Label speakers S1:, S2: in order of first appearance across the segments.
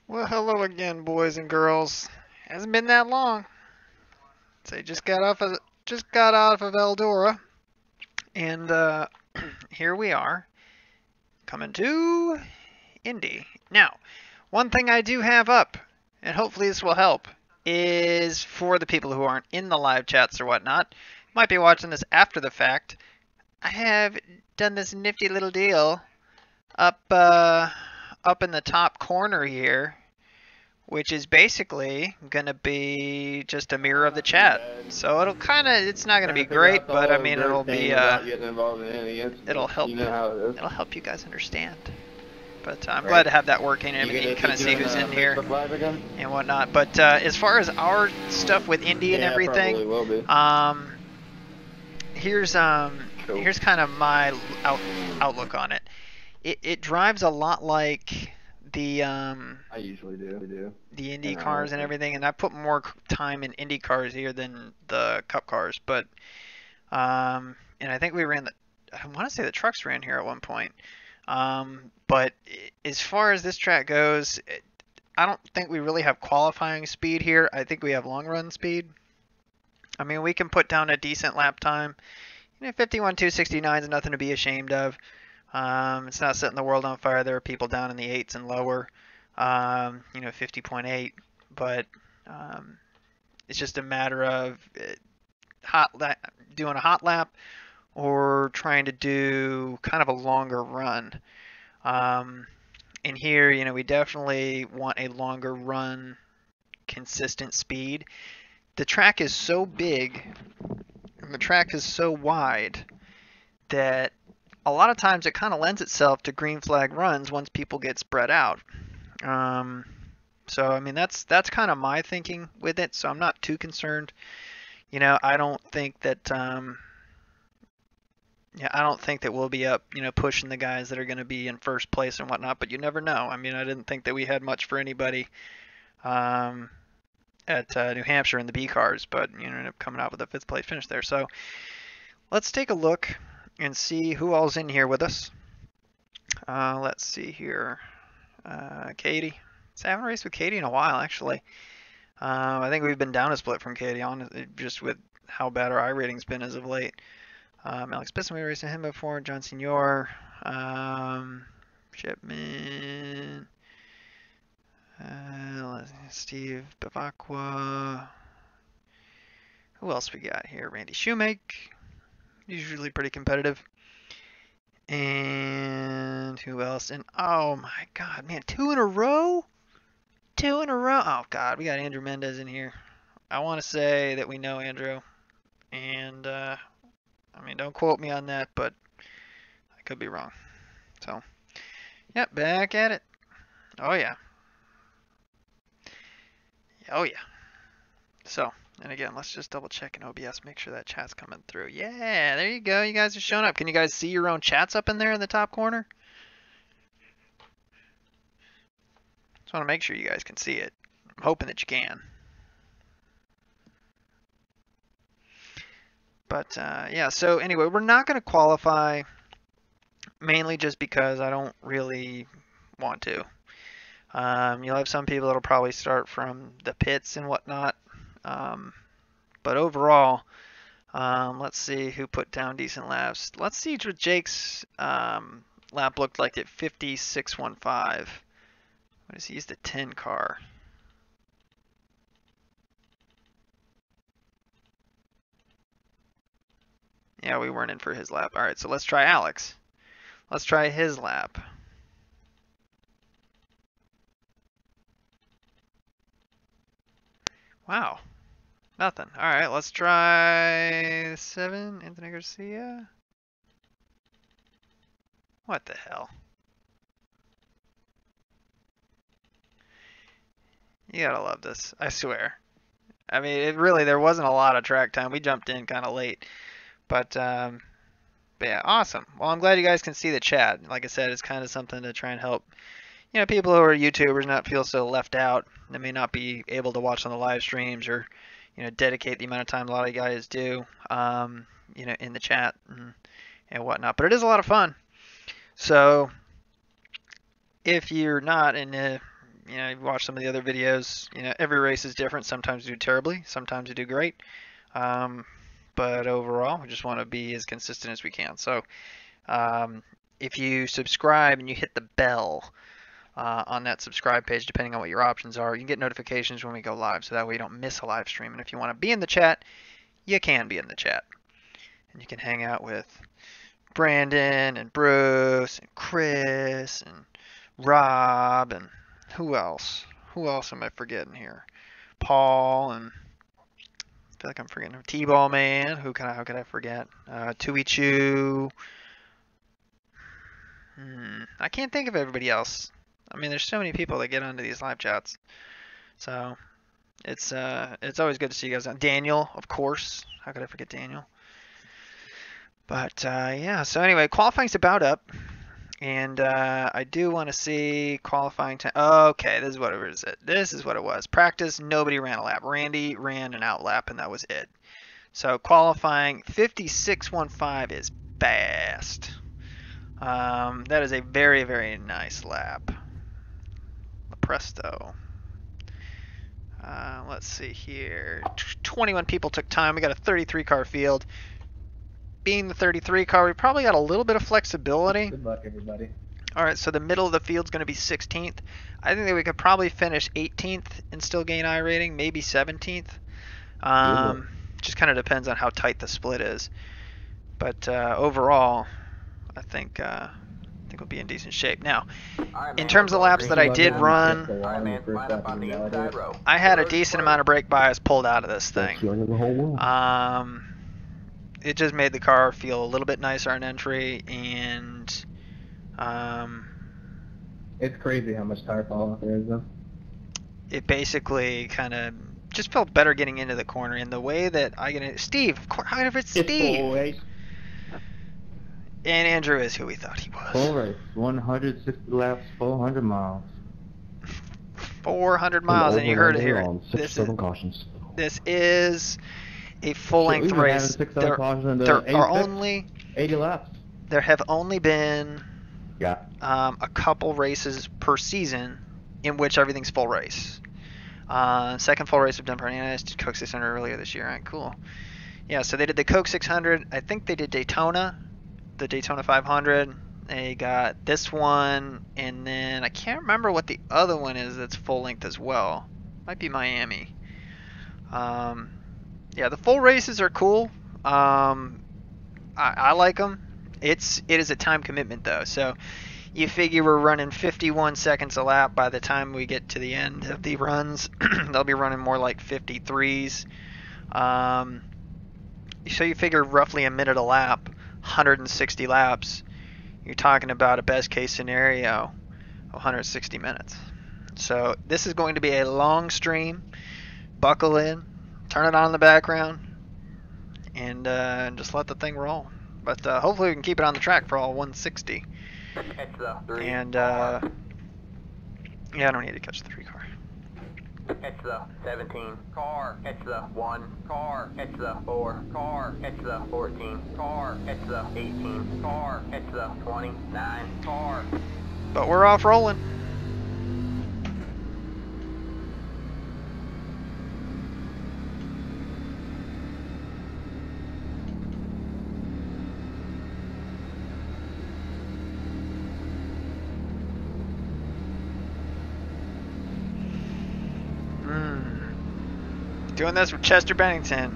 S1: Well, hello again, boys and girls. Hasn't been that long. So just got off of Eldora, and here we are coming to Indy. Now, one thing I do have up, and hopefully this will help, is for the people who aren't in the live chats or whatnot, might be watching this after the fact. I have done this nifty little deal up up in the top corner here, which is basically going to be just a mirror of the chat. So it's not going to be great, but I mean, it'll help, it'll help you guys understand. But I'm glad to have that working and everything. You kind of see who's in here and whatnot. But as far as our stuff with Indy and everything, here's kind of my outlook on it. It drives a lot like the
S2: I usually do.
S1: The Indy cars and everything, and I put more time in Indy cars here than the Cup cars. But and I think we ran I want to say the trucks ran here at one point. But as far as this track goes, I don't think we really have qualifying speed here. I think we have long run speed. I mean, we can put down a decent lap time. 51.269 is nothing to be ashamed of. It's not setting the world on fire. There are people down in the 8s and lower, 50.8. But it's just a matter of doing a hot lap or trying to do kind of a longer run. In here, we definitely want a longer run, consistent speed. The track is so big and the track is so wide that a lot of times it kind of lends itself to green flag runs once people get spread out. So I mean that's kind of my thinking with it. So I'm not too concerned. I don't think that I don't think that we'll be up, pushing the guys that are going to be in first place and whatnot. But you never know. I mean, I didn't think that we had much for anybody at New Hampshire in the B cars, but ended up coming out with a 5th place finish there. So let's take a look and see who all's in here with us. Let's see here. Katie. I haven't raced with Katie in a while, actually. I think we've been down a split from Katie on just with how bad our iRating's been as of late. Alex Bisson, we raced him before. John Senior. Shipman. Steve Bavacqua. Who else we got here? Randy Shoemake. Usually pretty competitive. And who else? And oh my god, man, 2 in a row? 2 in a row? Oh god, we got Andrew Mendez in here. I want to say that we know Andrew. And I mean, don't quote me on that, but I could be wrong. So, yep, back at it. Oh yeah. Oh yeah. So, and again, let's just double check in OBS, make sure that chat's coming through. Yeah, there you go. You guys are showing up. Can you guys see your own chats up in there in the top corner? Just want to make sure you guys can see it. I'm hoping that you can. But yeah, so anyway, we're not going to qualify mainly just because I don't really want to. You'll have some people that'll probably start from the pits and whatnot. But overall, let's see who put down decent laps. Let's see what Jake's lap looked like at 56.15. What is he? He's the 10 car. Yeah, we weren't in for his lap. All right, so let's try Alex. Let's try his lap. Wow. Nothing. All right, let's try 7, Anthony Garcia. What the hell? You gotta love this, I swear. I mean, there wasn't a lot of track time. We jumped in kind of late. But yeah, awesome. Well, I'm glad you guys can see the chat. Like I said, it's kind of something to try and help, people who are YouTubers not feel so left out. They may not be able to watch on the live streams or, dedicate the amount of time a lot of you guys do, in the chat and whatnot. But it is a lot of fun. So if you're not, and You know, you watch some of the other videos. You know, every race is different. Sometimes you do terribly, sometimes you do great. But overall, we just want to be as consistent as we can. So if you subscribe and you hit the bell on that subscribe page, depending on what your options are, you can get notifications when we go live, so that way you don't miss a live stream. And if you want to be in the chat, you can be in the chat. And you can hang out with Brandon and Bruce and Chris and Rob and who else? Who else am I forgetting here? Paul and I feel like I'm forgetting T-Ball Man. How could I forget? Tui Chu. I can't think of everybody else. I mean, there's so many people that get onto these live chats. So it's always good to see you guys. Daniel, of course. How could I forget Daniel? But yeah. So anyway, qualifying's about up. And I do want to see qualifying time. Okay, this is what it was. This is what it was. Practice, nobody ran a lap. Randy ran an out lap, and that was it. So qualifying, 56.15 is fast. That is a very, very nice lap. Presto. Let's see here. 21 people took time. We got a 33 car field. Being the 33 car, we probably got a little bit of flexibility.
S2: Good luck, everybody.
S1: All right, so the middle of the field's going to be 16th. I think that we could probably finish 18th and still gain I rating, maybe 17th. Just kind of depends on how tight the split is. But overall, I think we'll be in decent shape. Now, in terms of laps that I did run, I had a decent amount of brake bias pulled out of this thing. It just made the car feel a little bit nicer on entry, and
S2: it's crazy how much tire fall there is, though.
S1: It basically kind of just felt better getting into the corner. And the way that I get in, Steve, of course, however, it's Steve. And Andrew is who we thought he was.
S3: Full race, 160 laps, 400 miles.
S1: 400 miles, and you heard it here. This is a full-length race. There are only
S3: 80 laps.
S1: There have only been
S3: a
S1: couple races per season in which everything's full race. Second full race we've done for NIS, did Coke 600 earlier this year. All right, cool. Yeah, so they did the Coke 600. I think they did Daytona, the Daytona 500. They got this one, and then I can't remember what the other one is that's full length as well. Might be Miami. Yeah, the full races are cool. I like them. It is a time commitment though, so you figure we're running 51 seconds a lap by the time we get to the end of the runs. They'll be running more like 53s. So you figure roughly a minute a lap, 160 laps. You're talking about a best case scenario of 160 minutes. So this is going to be a long stream. Buckle in, turn it on in the background, and just let the thing roll. But hopefully we can keep it on the track for all 160. And yeah, I don't need to catch the 3 car.
S4: Catch the 17 car, catch the 1 car, catch the 4 car, catch the 14 car, catch the 18 car, catch the 29 car.
S1: But we're off rolling. Doing this with Chester Bennington.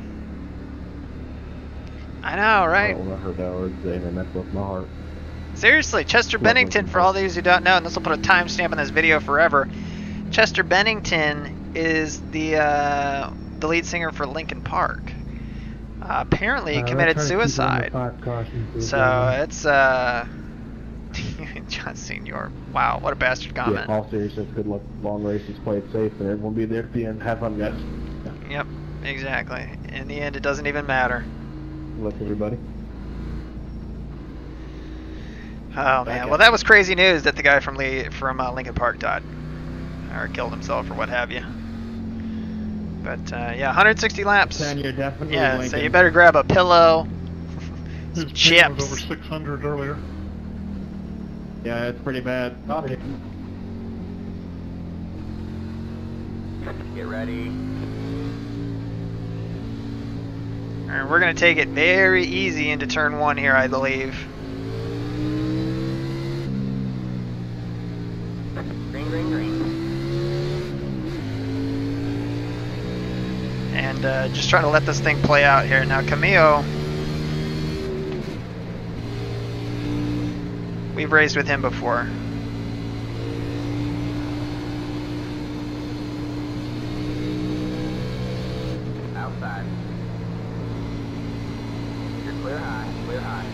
S1: I know, right?
S3: Oh, I heard that word today and it messed with my heart.
S1: Seriously, Chester Bennington, for all these who don't know, and this will put a timestamp on this video forever, Chester Bennington is the lead singer for Linkin Park. Apparently he committed suicide. So it's John Senior. Wow, what a bastard comment.
S3: Yeah, all seriousness, good luck, long races, play it safe, and everyone be there at the end. Have fun, guys.
S1: Yep, exactly. In the end, it doesn't even matter.
S3: Good luck, everybody.
S1: Oh man, well that was crazy news that the guy from Linkin Park died, or killed himself, or what have you. But yeah, 160 laps.
S3: You're definitely
S1: yeah,
S3: Lincoln.
S1: So you better grab a pillow,
S5: His
S1: some
S5: chips. Was
S1: chips.
S5: over 600 earlier.
S3: Yeah, it's pretty bad.
S4: Get ready.
S1: Alright, we're going to take it very easy into turn 1 here, I believe.
S4: Green, green, green.
S1: And just try to let this thing play out here. Now, Camille, we've raced with him before.
S4: Outside. You're clear high, clear high.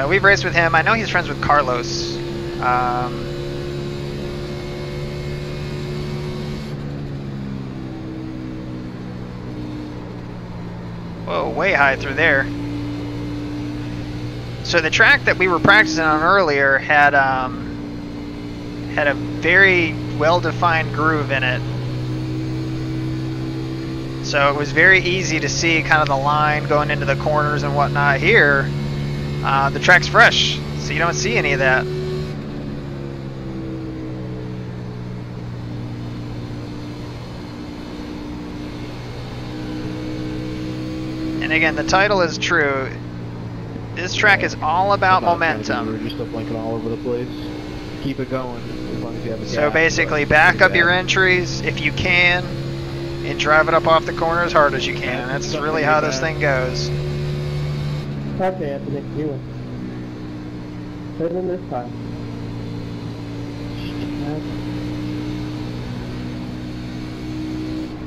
S1: We've raced with him. I know he's friends with Carlos. Whoa, way high through there. So the track that we were practicing on earlier had a very well-defined groove in it. So it was very easy to see kind of the line going into the corners and whatnot. Here, the track's fresh, so you don't see any of that. And again, the title is true. This track is all about momentum.
S3: You're just blinking all over the place. Keep it going as long as you have a
S1: So
S3: gap,
S1: basically,
S3: but
S1: back
S3: keep
S1: up
S3: it
S1: your
S3: out.
S1: entries if you can, and drive it up off the corner as hard as you can. That's really how this thing goes.
S2: Okay, Anthony, you win. Better than this time.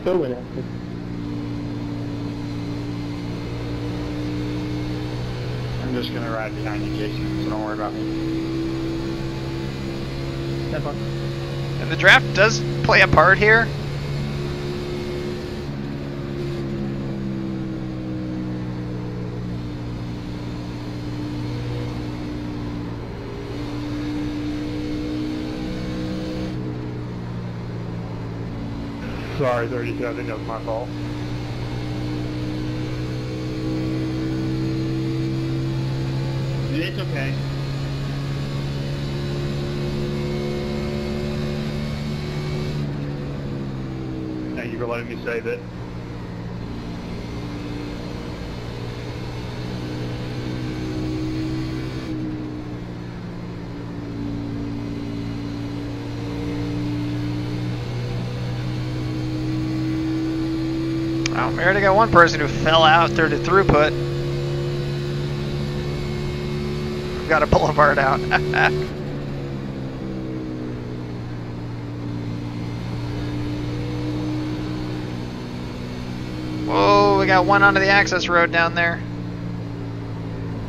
S2: Go win, Anthony.
S5: I'm just gonna ride behind you, Jason, so don't worry about me.
S2: Have fun.
S1: And the draft does play a part here.
S5: Sorry, 32, I think that was my fault. It's okay. Thank you for letting me save it.
S1: Oh, we already got one person who fell out through the throughput. We've got a boulevard out. Whoa, we got one onto the access road down there.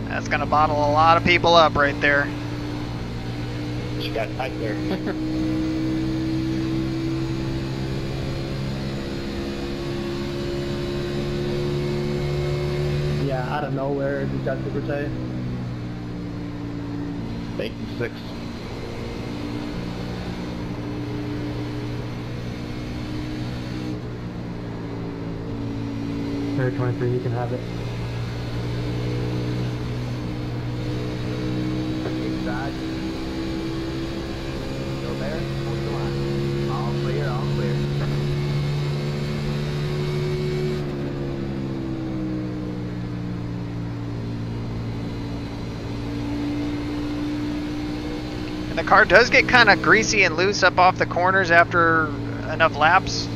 S1: That's gonna bottle a lot of people up right there.
S5: She got tight there.
S2: Yeah, out of nowhere, just got super tight.
S3: 8 and 6.
S2: Area 23, you can have it.
S4: Inside. Go there. Hold the line. All clear, all clear.
S1: And the car does get kind of greasy and loose up off the corners after enough laps.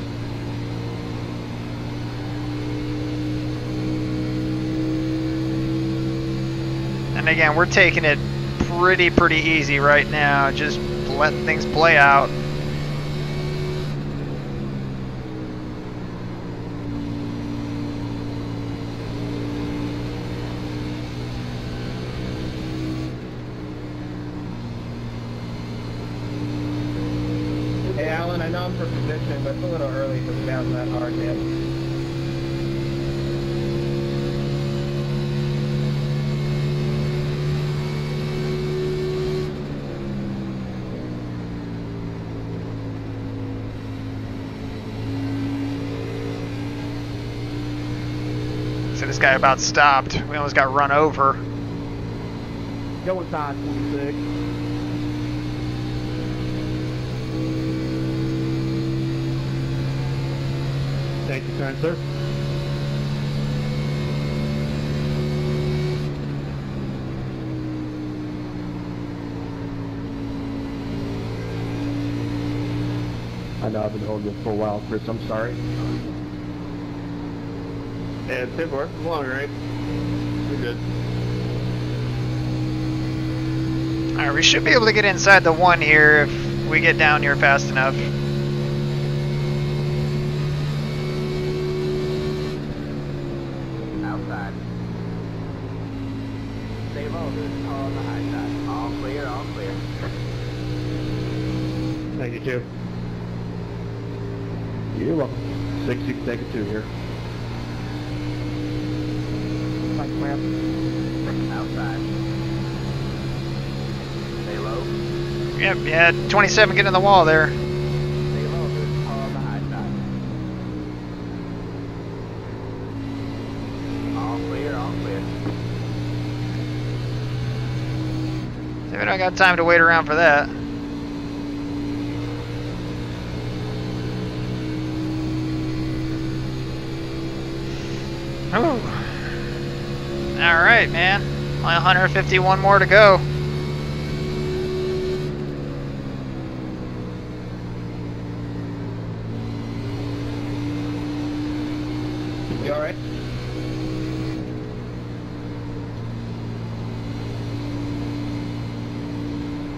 S1: And again, we're taking it pretty easy right now, just letting things play out.
S2: Hey, Alan, I know I'm for position, but it's a little early to be down that hard yet.
S1: So this guy about stopped. We almost got run over.
S2: Go inside, 26.
S3: Thank you, kind sir. I know I've been holding you for a while, Chris. I'm sorry.
S5: Yeah, it's good work. It's long, right? We're good.
S1: Alright, we should be able to get inside the 1 here if we get down here fast enough.
S4: Outside. Stay low, dude. All on the high side. All clear, all clear.
S3: Thank you, too. You're welcome. 6682 here.
S2: Thanks, man.
S4: Outside. Stay low.
S1: Yep, yeah, 27 getting in the wall there.
S4: Stay low, dude. All on the high side. All clear, all clear.
S1: See, we don't got time to wait around for that. Ooh. Alright, man. Only 151 more to go.
S2: You alright?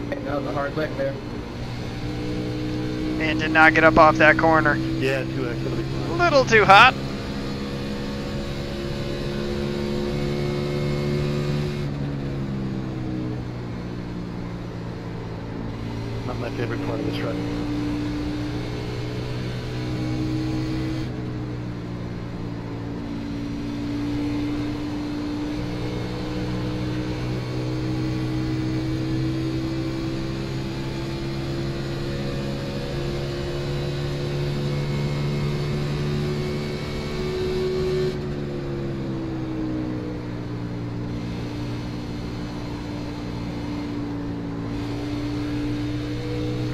S2: That was a hard lick there.
S1: Man, did not get up off that corner.
S3: Yeah, 2X. It'll be
S1: A
S3: fine.
S1: little too hot.
S3: Not my favorite part of this run.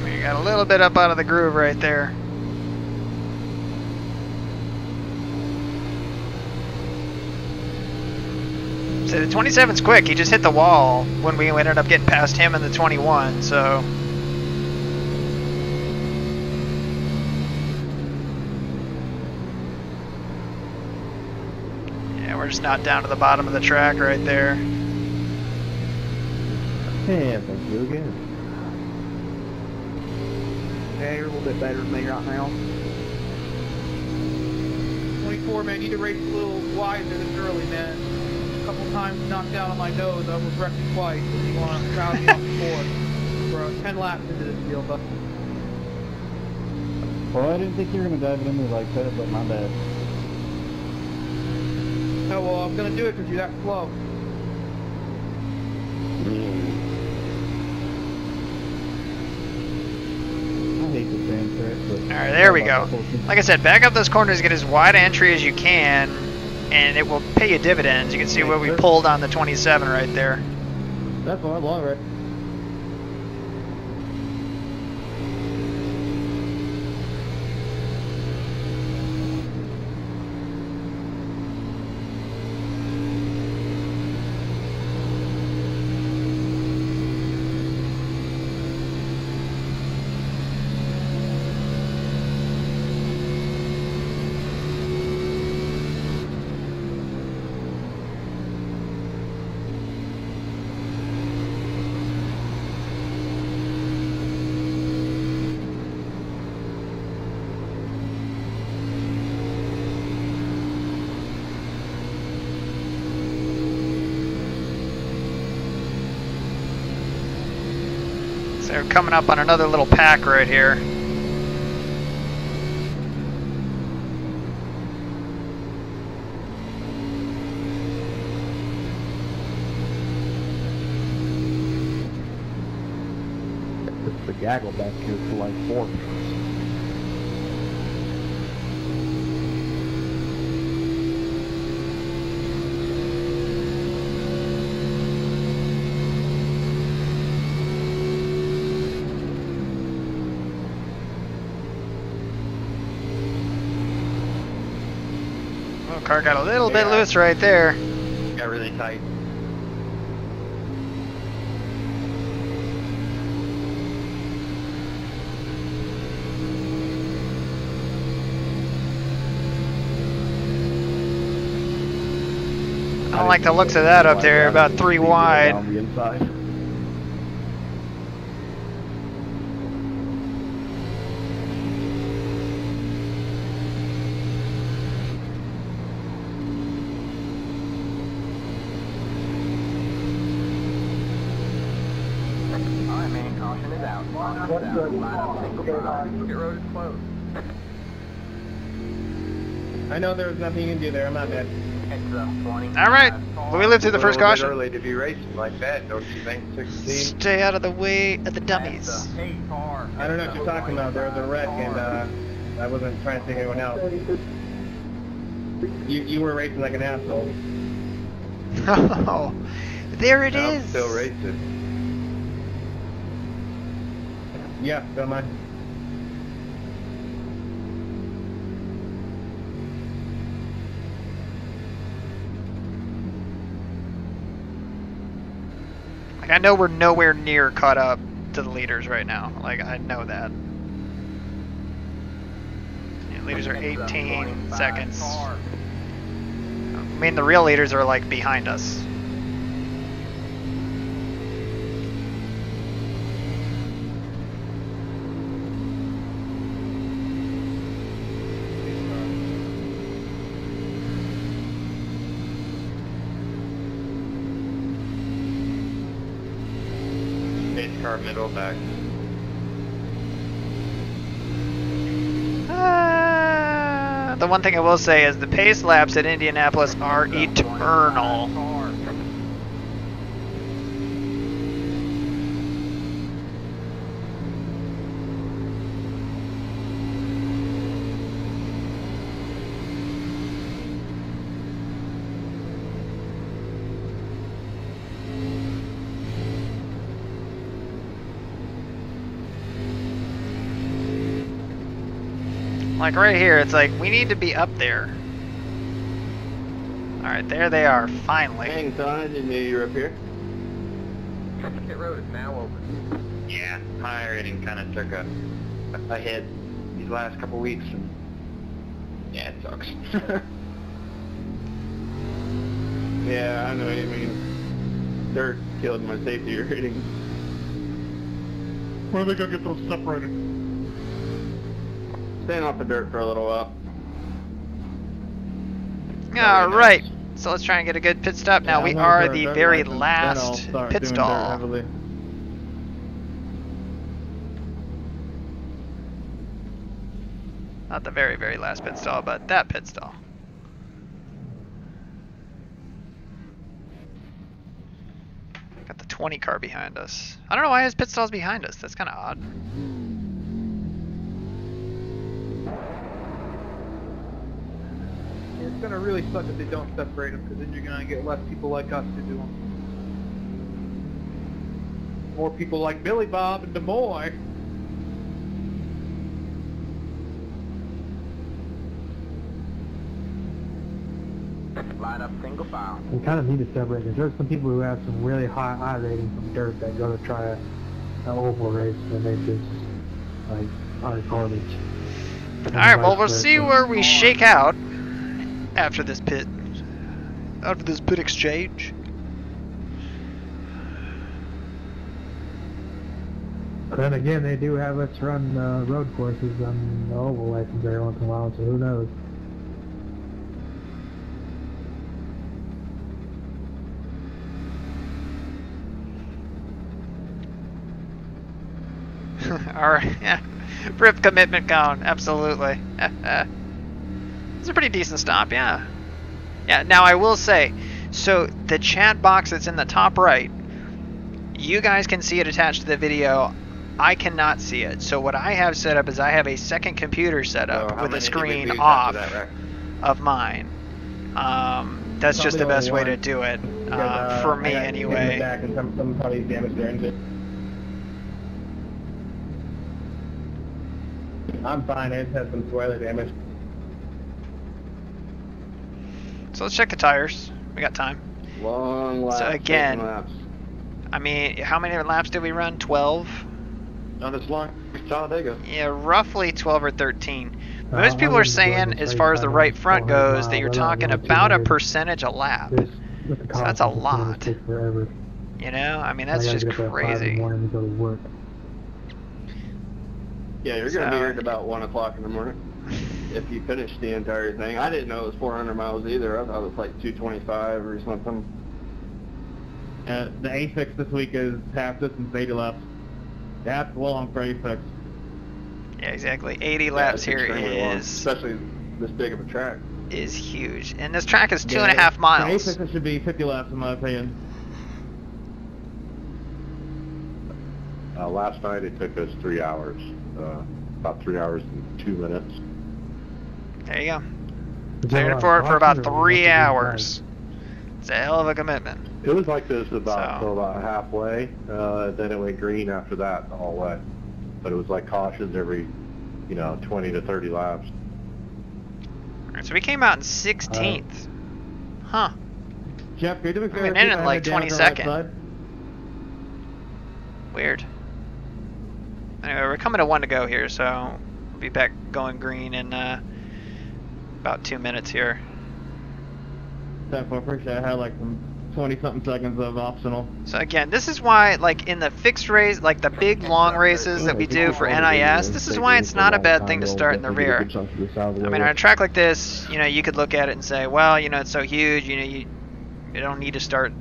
S1: We got a little bit up out of the groove right there. So the 27's quick. He just hit the wall when we ended up getting past him in the 21, so... Yeah, we're just not down to the bottom of the track right there.
S3: Yeah, thank you again.
S2: Yeah, you're a little bit better than me right now. 24, man, you need to race a little wiser this early, man. A couple times knocked down on my nose, I was wrecked twice. If you want to crowd me off the board. We're 10 laps into this deal, but
S3: Well, I didn't think you were going to dive into me like that, but my bad.
S2: oh well, I'm gonna do it because you're that slow.
S3: I hate the sand track, but...
S1: Alright, there we go. Like I said, back up those corners, get as wide entry as you can, and it will pay you dividends. You can see what we pulled on the 27 right there.
S3: That's fine, long right.
S1: So we're coming up on another little pack right here.
S3: It's the gaggle back here for like 4.
S1: Oh, car got a little bit loose right there.
S5: Got really tight.
S1: I don't like the looks of that up there, about 3 wide.
S3: On the inside.
S4: Alright, man, caution is out. Caution is out. Line up, single file. Pit road is closed.
S2: I know there was nothing you can do there. I'm not dead.
S4: Catch the 20.
S1: All right, will we live through the first caution?
S5: Early to be racing like that, don't you think? 16.
S1: Stay out of the way of the dummies.
S2: I don't know what you're talking about. There was a wreck, and I wasn't trying to take anyone out. You were racing like an asshole.
S1: Oh, there it
S5: I'm
S1: is.
S5: still racing.
S2: Yeah, don't mind.
S1: Like, I know we're nowhere near caught up to the leaders right now. Like, I know that. Yeah, leaders are 18 seconds. I mean, the real leaders are like behind us.
S5: Pace car middle back.
S1: The one thing I will say is the pace laps at Indianapolis are eternal. Like right here, it's like we need to be up there. Alright, there they are, finally.
S5: Hang on, I didn't know you were up here.
S4: Pit road is now open.
S5: Yeah, my rating kind of took a hit these last couple weeks, and yeah, it sucks. Yeah, I know what you mean. Dirt killed my safety rating.
S3: When are they gonna get those separated?
S5: Staying off the dirt for a little while.
S1: Alright, so let's try and get a good pit stop. Now
S3: Yeah,
S1: we
S3: I'm gonna
S1: are
S3: start
S1: the
S3: dirt
S1: very
S3: license, then I'll
S1: last
S3: start
S1: pit
S3: doing dirt
S1: stall.
S3: heavily.
S1: Not the very, very last pit stall, but that pit stall. Got the 20 car behind us. I don't know why his pit stall's behind us. That's kind of odd.
S2: It's gonna really suck if they don't separate them, because then you're gonna get less people like us to do them. More people like Billy Bob and Des Moines.
S4: Line up, single file.
S6: We kind of need to separate because there's some people who have some really high ratings from dirt that go to try an oval race and they just like are garbage.
S1: Alright, well we'll see where we shake out after this pit exchange.
S6: But then again, they do have us run road courses on the oval license every once in a while, so who knows?
S1: Alright, yeah. Rip commitment cone, absolutely. It's a pretty decent stop, yeah. Yeah, now I will say, so the chat box that's in the top right, you guys can see it attached to the video. I cannot see it. So what I have set up is I have a second computer set up with a screen off of mine. That's just the best way to do it, for me anyway.
S3: Somebody's damaged their engine. I'm fine, I just had some spoiler damage.
S1: So let's check the tires. We got time.
S3: Long laps.
S1: So again,
S3: taking laps.
S1: I mean, how many laps did we run? 12?
S5: Not as long as Talladega.
S1: Yeah, roughly 12 or 13.
S6: I
S1: Most people are
S6: wouldn't enjoy
S1: saying,
S6: this
S1: as
S6: race
S1: far as
S6: if
S1: the
S6: I
S1: right
S6: went
S1: front
S6: 400
S1: goes, that you're
S6: miles. I don't
S1: talking
S6: know,
S1: about a
S6: 200.
S1: percentage a lap.
S6: This, with the
S1: So that's a
S6: cops, it's gonna
S1: lot.
S6: take forever.
S1: You know, I mean,
S6: I
S1: that's
S6: gotta
S1: just
S6: get up at 5 in the
S1: crazy.
S6: morning to go to work.
S3: Yeah, you're gonna be
S1: So-
S3: here at about 1 o'clock in the morning. If you finish the entire thing. I didn't know it was 400 miles either. I thought it was like 225 or something.
S7: The A6 this week is half distance 80 laps. That's long for A6.
S1: Yeah, exactly. 80
S3: Yeah,
S1: laps
S3: it's
S1: here
S3: extremely long,
S1: is
S3: especially this big of a track.
S1: huge. And this track is 2.5 miles.
S7: The A6 should be 50 laps in my opinion.
S8: Last night it took us 3 hours, about 3 hours and 2 minutes.
S1: There you go.
S6: Is that
S1: Played
S6: right?
S1: for it for about
S6: Boston or
S1: 3
S6: what's the
S1: hours. It's a hell of a commitment.
S8: It was like this about
S1: So-
S8: till about halfway, then it went green after that the whole way. But it was like cautions every, 20 to 30 laps.
S1: Alright, so we came out in 16th. Huh.
S7: Jeff, you're doing
S1: I mean, in at like 22nd. Weird. Anyway, we're coming to 1 to go here, so we'll be back going green in about 2 minutes here.
S7: Jeff, I appreciate I had like some 20-something seconds of optional.
S1: So again, this is why, like in the fixed race, like the big long races that we do for NIS, this is why it's not a bad thing to start in the rear. I mean, on a track like this, you could look at it and say, well, it's so huge, you don't need to start,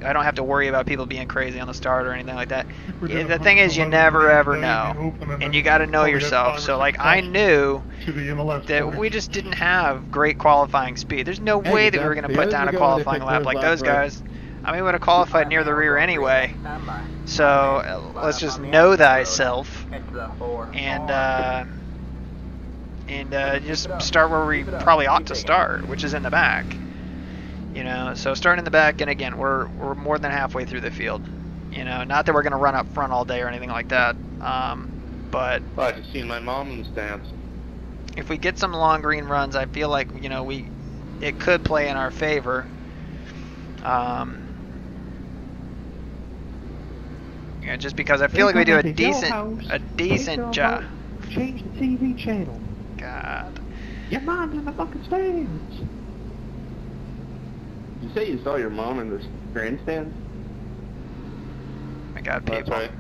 S1: I don't have to worry about people being crazy on the start or anything like that. Yeah, the thing is, you never ever know, and you got to know yourself. So, like, I knew that we just didn't have great qualifying speed. There's no way that we were going to put down a qualifying lap like those guys. I mean, we would have qualified near the rear anyway. So let's just know thyself and just start where we probably ought to start, which is in the back. So starting in the back, and again, we're more than halfway through the field. Not that we're going to run up front all day or anything like that, but
S5: Well, I just seen my mom in the stands.
S1: if we get some long green runs, I feel like it could play in our favor. Just because I feel like we do a decent job.
S6: Change the TV channel.
S1: God.
S6: Your mom's in the fucking stands.
S3: Did you say you saw your mom in the grandstand?
S1: My God,
S5: That's
S1: people.
S5: right.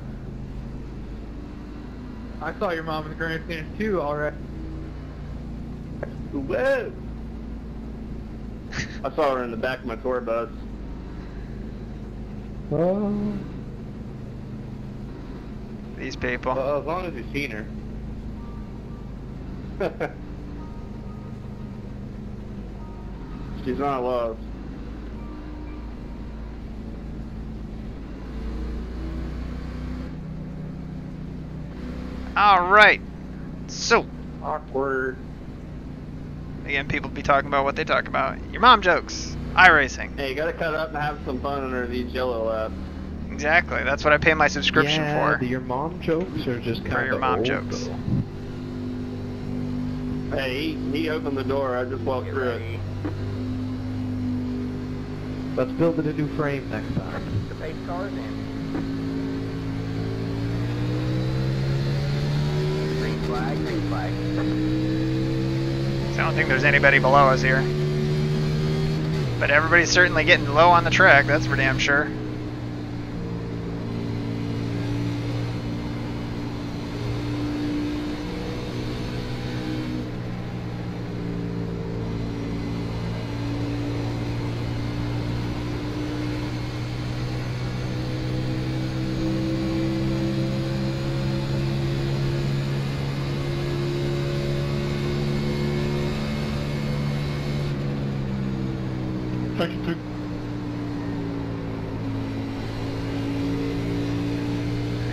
S2: I saw your mom in the grandstand too, alright.
S3: Whoa! I saw her in the back of my tour bus.
S6: Oh.
S1: These people.
S5: Well, as long as you've seen her.
S3: She's not lost.
S1: All right. So,
S3: Awkward.
S1: again, people be talking about what they talk about. Your mom jokes. iRacing.
S3: Hey, you gotta cut up and have some fun under these yellow laps.
S1: Exactly. That's what I pay my subscription for.
S9: Your mom jokes are just kind
S1: For
S9: of
S1: your mom
S9: old,
S1: jokes.
S9: though.
S3: Hey, he opened the door. I just walked through it.
S9: Let's build it a new frame next time.
S4: The pace cars in. Green flag, green flag.
S1: So I don't think there's anybody below us here. But everybody's certainly getting low on the track, that's for damn sure.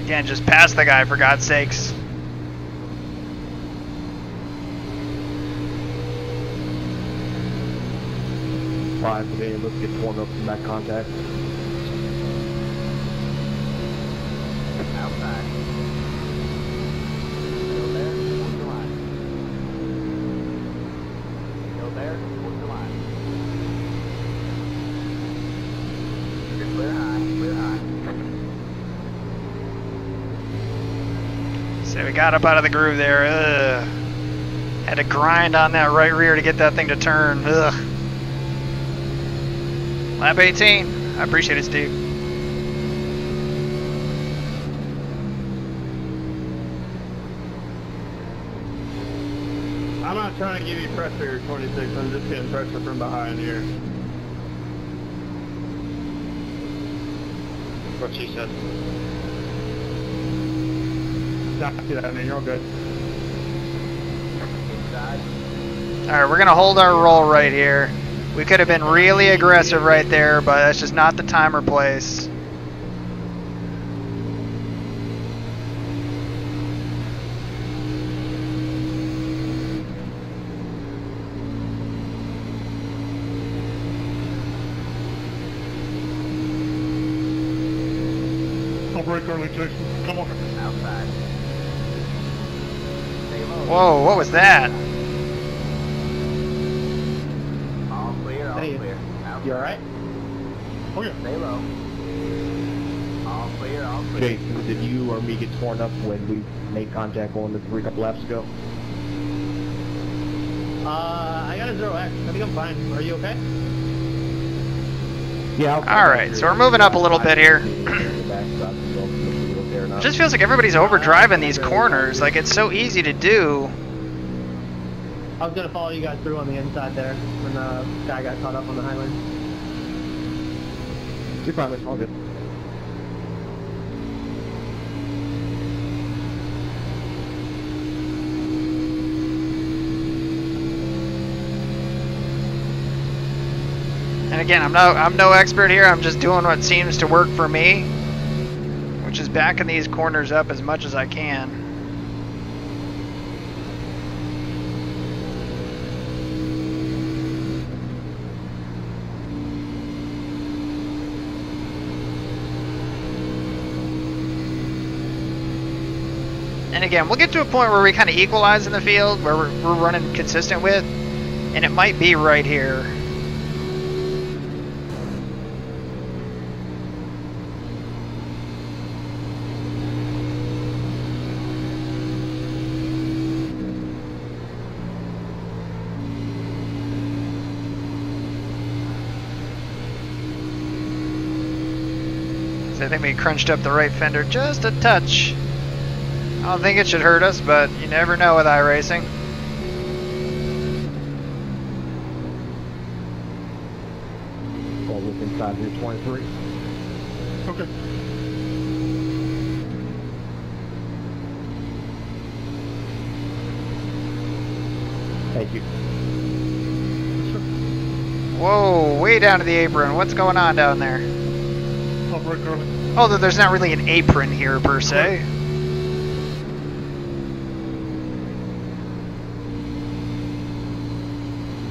S1: Again, just pass the guy for God's sakes.
S3: Five today. Let's get torn up from that contact.
S4: Outside. Still there, towards the line. Still there, towards the line.
S1: So we got up out of the groove there. Ugh. Had to grind on that right rear to get that thing to turn. Ugh. Lap 18. I appreciate it, Steve.
S3: I'm not trying to give you pressure, 26. I'm just getting pressure from behind here.
S5: What she said.
S7: Not do that, man. You're all good.
S1: Alright, we're going to hold our roll right here. We could have been really aggressive right there, but that's just not the time or place.
S10: Don't break early, Jason. Come on.
S4: Outside. Stay low.
S1: Whoa, what was that?
S4: All clear, all
S7: Hey,
S4: clear. Outside.
S7: You alright?
S10: Oh, yeah.
S4: Stay low. All clear, all clear.
S9: Jason, did you or me get torn up when we made contact on the 3 couple laps ago?
S7: I got a 0X. I think I'm fine. Are you okay?
S9: Yeah.
S1: Alright, so we're moving up a little bit here. It just feels like everybody's overdriving these corners. Like, it's so easy to do.
S2: I was gonna follow you guys through on the inside there when the guy got caught up on the highway.
S9: You're fine, it's all good.
S1: And again, I'm no expert here. I'm just doing what seems to work for me, which is backing these corners up as much as I can. And again, we'll get to a point where we kind of equalize in the field, where we're running consistent with, and it might be right here. So I think we crunched up the right fender just a touch. I don't think it should hurt us, but you never know with iRacing.
S9: Well, look inside here, 23.
S10: Okay.
S9: Thank you.
S1: Whoa, way down to the apron. What's going on down there?
S10: I'll break early.
S1: Although there's not really an apron here per se.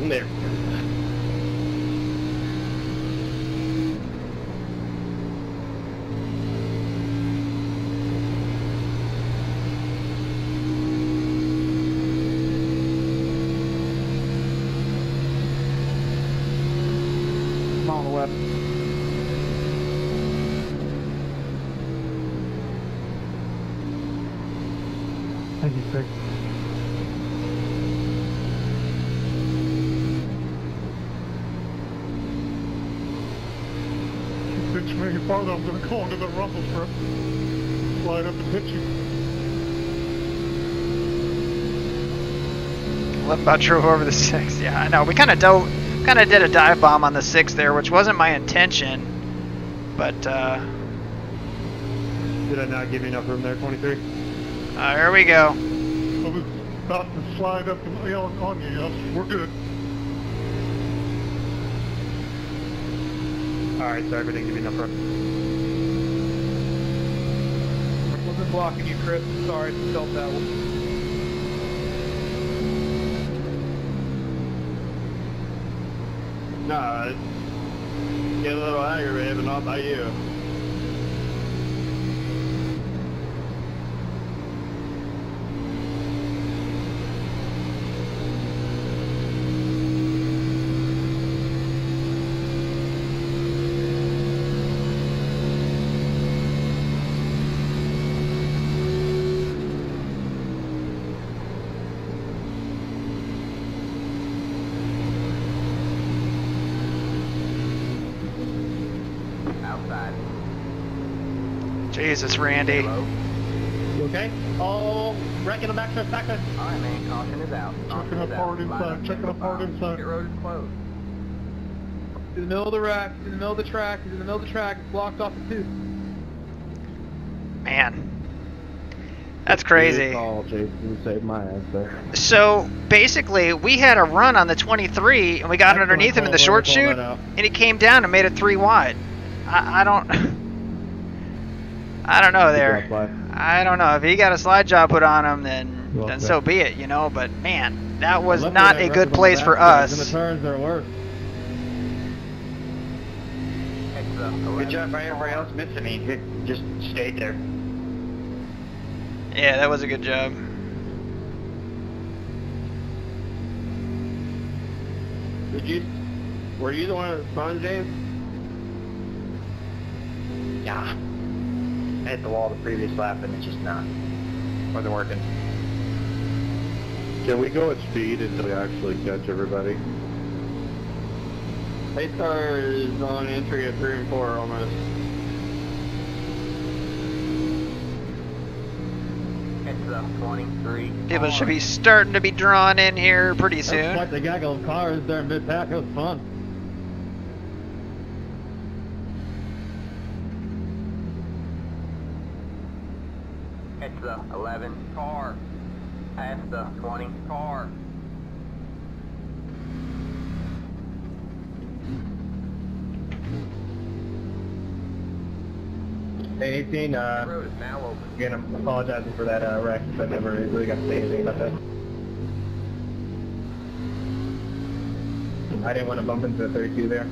S3: There.
S7: I'm on the left.
S6: Thank you, sir.
S10: Pitch me any farther, I'm going to go into the rumble strip. Slide up and hit you.
S1: Left about drove over the 6. Yeah, I know. We kind of did a dive bomb on the 6 there, which wasn't my intention. But
S7: Did I not give you enough room there, 23?
S1: here we go.
S10: I was about to slide up and on you. We're good.
S7: Alright, sorry if I didn't give you enough room.
S2: I wasn't blocking you, Chris. Sorry, I felt that one.
S3: Nah, get a little aggravated, but not by you.
S4: outside.
S1: Jesus, Randy.
S4: Hello?
S7: You okay? Oh, wrecking the back stretch, back stretch.
S4: Alright, man. Caution is out.
S10: Checking up hard inside, checking up hard inside.
S4: Pit road is closed.
S2: In the middle of the rack, in the middle of the track, he's in the middle of the track, it's blocked off the 2.
S1: Man. That's crazy.
S9: Good call, Jason. You saved my ass there.
S1: So basically, we had a run on the 23, and we got underneath him in the short chute, and he came down and made it 3 wide. I don't know there. I don't know if he got a slide job put on him, then so be it, you know. But man, that was not a good place for us.
S7: And the turns are worse.
S5: Good job by everybody else missing me. Just stayed there.
S1: Yeah, that was a good job.
S3: Were you the one that spun, James?
S5: Yeah. I hit the wall the previous lap and it just wasn't working.
S8: Can we go at speed until we actually catch everybody?
S3: Pace car is on entry at 3 and 4 almost.
S4: It's the 23.
S1: People should be starting to be drawn in here pretty
S7: That's
S1: soon.
S7: quite the gaggle of cars there in mid-pack. It was fun.
S4: It's the 11 car. Past the 20 car.
S9: Hey, 18,
S4: The road is now open.
S9: again, I'm apologizing for that wreck. I never really got to say anything about that. I didn't want to bump into the 32 there.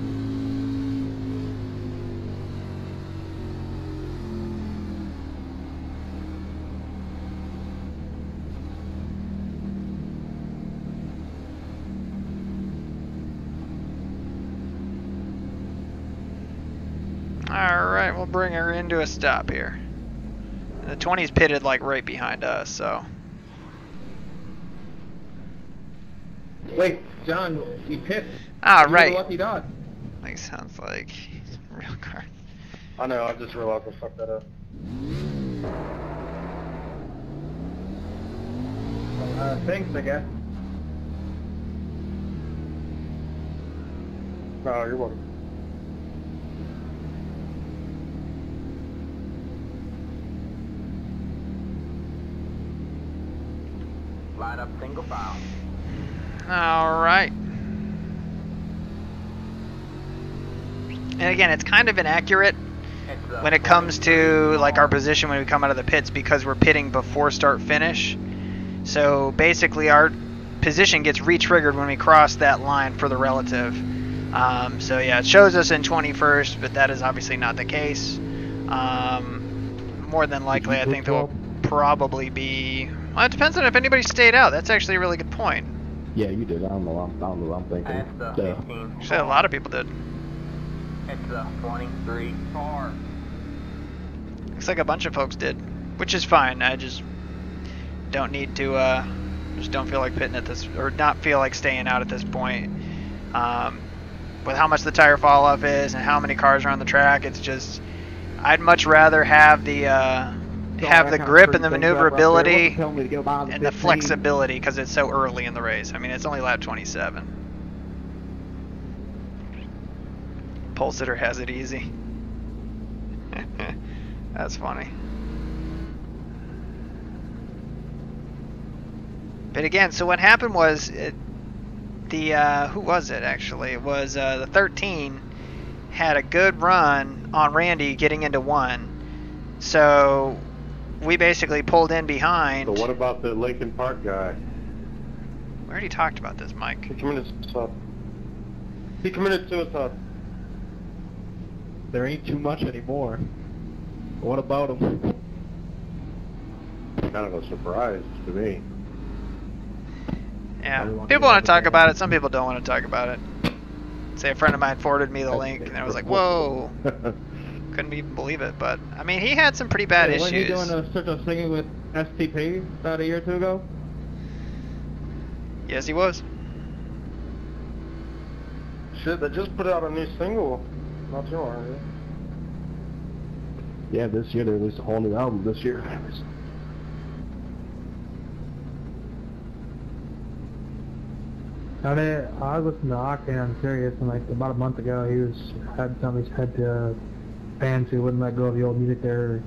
S1: Alright, we'll bring her into a stop here. The 20's pitted like right behind us, so.
S7: Wait, John, you picked.
S1: Ah,
S7: You
S1: right.
S7: were the lucky dog.
S1: Like, sounds like a real car.
S8: I know, I just realized I fucked that up.
S9: Thanks, I guess.
S8: No, you're welcome.
S4: Line up single file.
S1: Alright. And again, it's kind of inaccurate
S4: It's the
S1: when it comes to like our position when we come out of the pits because we're pitting before start finish. So basically our position gets re-triggered when we cross that line for the relative. So yeah, it shows us in 21st, but that is obviously not the case. More than likely, I think there will probably be. Well, it depends on if anybody stayed out. That's actually a really good point.
S9: Yeah, you did. I don't know what I'm thinking.
S4: Past the 15
S1: Actually, a lot of people did.
S4: It's the 23 car.
S1: Looks like a bunch of folks did, which is fine. I just don't need to. Just don't feel like pitting at this, or not feel like staying out at this point. With how much the tire fall off is and how many cars are on the track, it's just. I'd much rather have the grip and the maneuverability and the flexibility because it's so early in the race. I mean, it's only lap 27. Pole sitter has it easy. That's funny. But again, so what happened was who was it actually? It was the 13 had a good run on Randy getting into 1. So we basically pulled in behind.
S8: So what about the Lincoln Park guy?
S1: We already talked about this, Mike.
S8: He committed suicide. He committed suicide.
S9: There ain't too much anymore. What about him?
S8: Kind of a surprise to me.
S1: Yeah, people want to talk about it. Some people don't want to talk about it. Say a friend of mine forwarded me the link, and I was like, whoa. Couldn't even believe it, but I mean, he had some pretty bad issues.
S7: Wasn't he doing a search of singing with STP about a year or two ago?
S1: Yes, he was.
S8: Shit, they just put out a new single not too long ago.
S9: Yeah, this year they released a whole new album this year.
S6: I listened to Octane on Sirius, and like about a month ago, had fans who wouldn't let go of the old music there,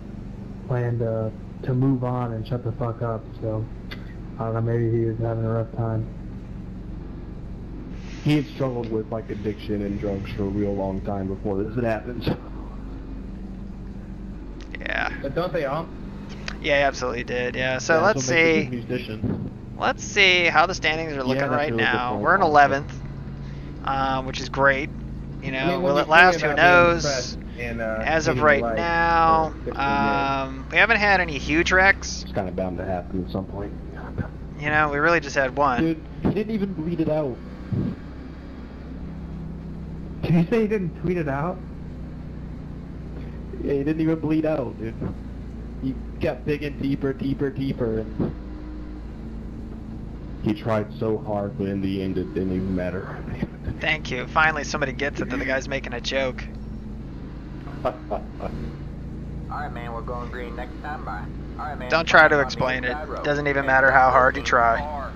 S6: planned to move on and shut the fuck up. So I don't know, maybe he was having a rough time.
S9: He had struggled with like addiction and drugs for a real long time before this had happened.
S1: Yeah.
S2: But don't they all?
S1: Yeah, he absolutely did. Yeah. So
S9: Yeah,
S1: let's
S9: so make a
S1: see.
S9: good musician.
S1: Let's see how the standings are looking
S9: that's
S1: right
S9: a really good
S1: now.
S9: point.
S1: We're in 11th, which is great. You know,
S2: I mean, when
S1: will
S2: you
S1: it last?
S2: think
S1: Who
S2: about being
S1: knows?
S2: depressed and,
S1: As of
S2: hating
S1: right
S2: life
S1: now,
S2: for 15 years.
S1: we haven't had any huge wrecks.
S9: It's kind of bound to happen at some point.
S1: You know, we really just had one.
S9: Dude, he didn't even bleed it out.
S6: Did you say he didn't tweet it out?
S9: Yeah, he didn't even bleed out, dude. He kept digging deeper, and he tried so hard, but in the end it didn't even matter.
S1: Thank you. Finally, somebody gets it that the guy's making a joke.
S4: Alright, man, we're going green next time. Bye. Alright, man.
S1: Don't try to
S4: on the
S1: explain it.
S4: inside road.
S1: Doesn't even matter how hard you try.
S4: Car.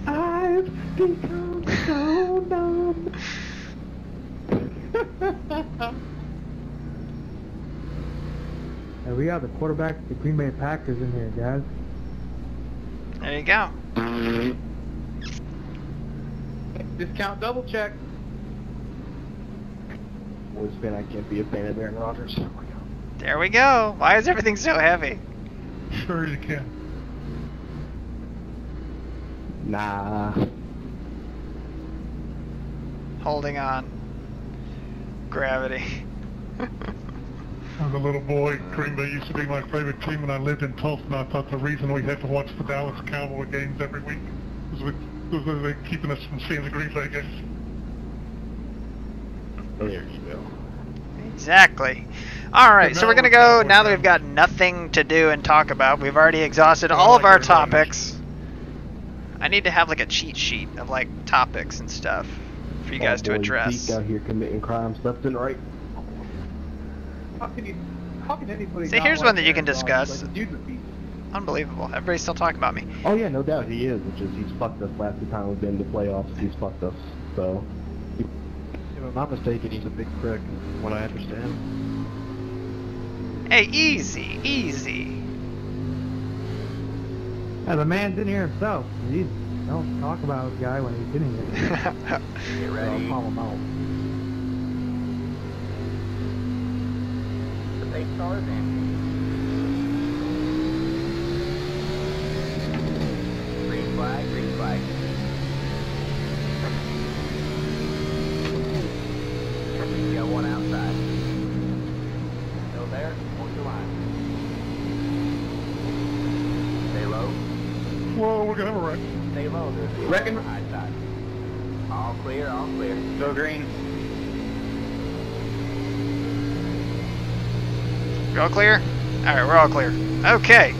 S9: I've become so numb.
S6: Hey, we got the quarterback of the Green Bay Packers in here, guys.
S1: There you go.
S2: Discount double check.
S9: Always fan I can't be a fan of Aaron Rodgers.
S1: There we go. Why is everything so heavy?
S10: Sure you can.
S9: Nah.
S1: Holding on. Gravity.
S10: As a little boy, Green Bay used to be my favorite team when I lived in Tulsa, and I thought the reason we had to watch the Dallas Cowboy games every week was they keeping us from seeing the Green Bay games.
S9: There you go.
S1: Exactly. Alright,
S10: But
S1: so
S10: now
S1: we're gonna
S10: we're
S1: go,
S10: Cowboy
S1: now that we've
S10: fans.
S1: got nothing to do and talk about, we've already exhausted
S10: I
S1: all
S10: like
S1: of our
S10: everybody.
S1: topics. I need to have like a cheat sheet of like topics and stuff for you guys to address.
S9: Out here committing crimes left and right.
S2: How can anybody
S1: See,
S2: not
S1: here's
S2: like
S1: one that you can
S2: Aaron Rodgers?
S1: discuss.
S2: Like, the dude's a beast.
S1: Unbelievable. Everybody's still talking about me.
S9: Oh yeah, no doubt he is. It's just he's fucked us last time we've been to playoffs. He's fucked us. So.
S11: If I'm not mistaken, he's a big prick, from what I understand.
S1: Hey, easy, easy.
S6: Yeah, the man's in here himself. Jeez, don't talk about a guy when he's in here.
S4: Get ready.
S6: I'll call him out.
S4: The fake stars in. Green flag, green flag. You got one outside. Still there? Hold your line. Stay low.
S10: Whoa, we're gonna have a wreck.
S4: Stay low. There's a
S2: Reckon-
S4: high side. All clear, all clear.
S5: Go green.
S1: We're all clear? Alright, we're all clear. Okay.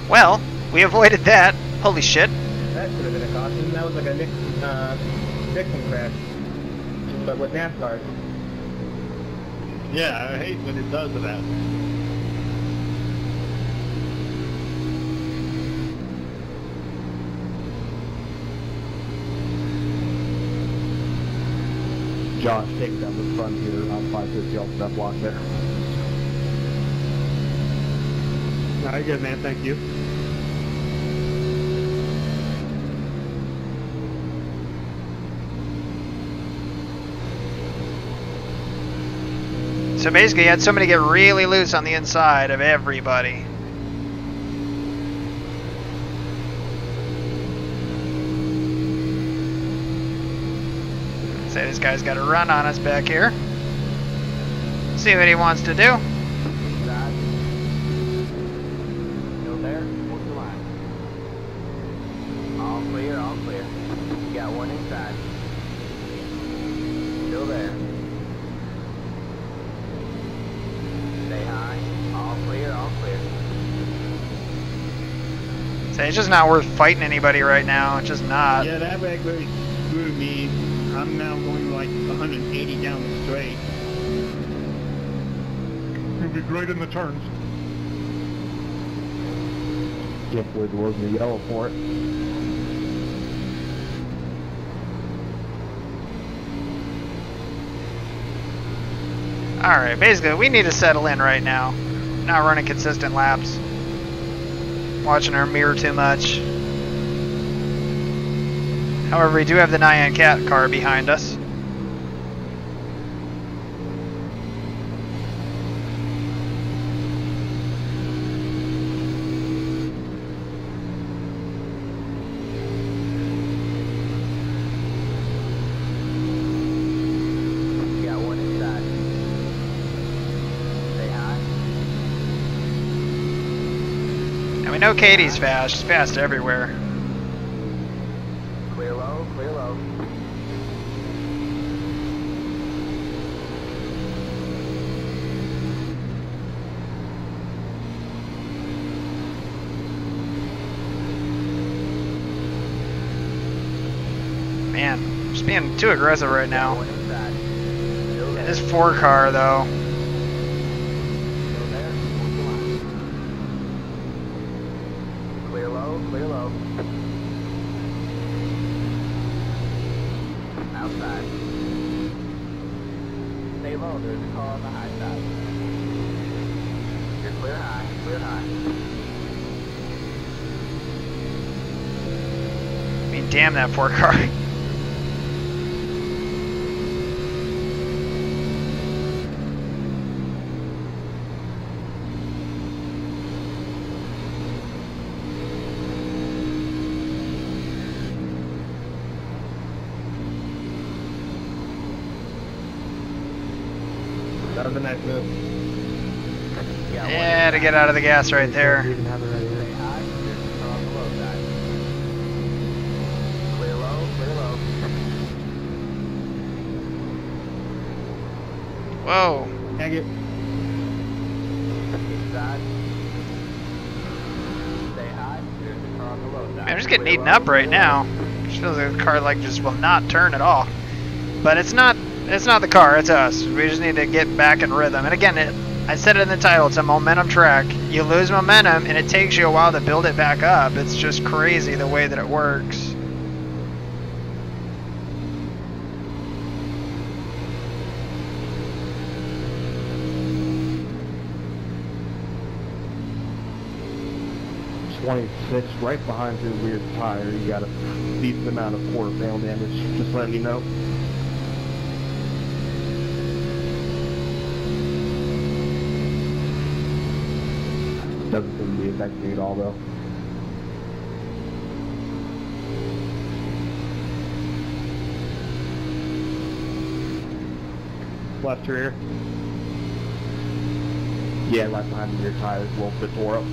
S1: Well, we avoided that. Holy shit.
S2: That should have been a caution. That was like a Nixon crash. But with NASCAR.
S7: Yeah, I hate when it does that.
S9: Josh, take down the front here on 550 off that block there.
S6: Alright, good man, thank you.
S1: So basically, you had somebody get really loose on the inside of everybody. Say this guy's got a run on us back here. See what he wants to do.
S4: Side. Still there? Hold your line. All clear, all clear. You got one inside. Still there. Stay high. All clear, all clear.
S1: Say it's just not worth fighting anybody right now. It's just not.
S7: Yeah, that wreck really screwed me. I'm now going like 180 down the straight.
S10: be great in the turns.
S9: Can't believe there wasn't a yellow for it.
S1: Alright, basically, we need to settle in right now. Not running consistent laps. Watching our mirror too much. However, we do have the Nyan Cat car behind us.
S4: Got one inside. Say hi.
S1: And we know Katie's fast. She's fast everywhere.
S4: Clear low, clear low.
S1: Man, just being too aggressive right now.
S4: One inside. Still
S1: And
S4: there.
S1: this 4 car, though.
S4: Still there. Hold the line. Clear low, clear low. Outside. Stay low, there's a car on the high side. You're clear high, clear high.
S1: I mean, damn that 4 car.
S9: That was a nice move.
S4: Got one
S1: Yeah, to get out of the gas right there.
S6: Even have it right here.
S4: Stay high, there's a car on the low side. Clear low, clear low.
S1: Whoa.
S9: Hang it.
S4: Inside. Stay high, there's a car on the low side.
S1: Man, I'm just getting
S4: Clear
S1: eaten
S4: low,
S1: up right
S4: clear
S1: now.
S4: low.
S1: Just feels like the car like just will not turn at all. But it's not the car, it's us. We just need to get back in rhythm. And again, I said it in the title, it's a momentum track. You lose momentum and it takes you a while to build it back up. It's just crazy the way that it works.
S9: It's 26, right behind your rear tire. You got a decent amount of quarter panel damage. Just letting you know. Doesn't seem to be affecting you at all, though. Left rear. Yeah, right behind the rear tires, a little bit tore up.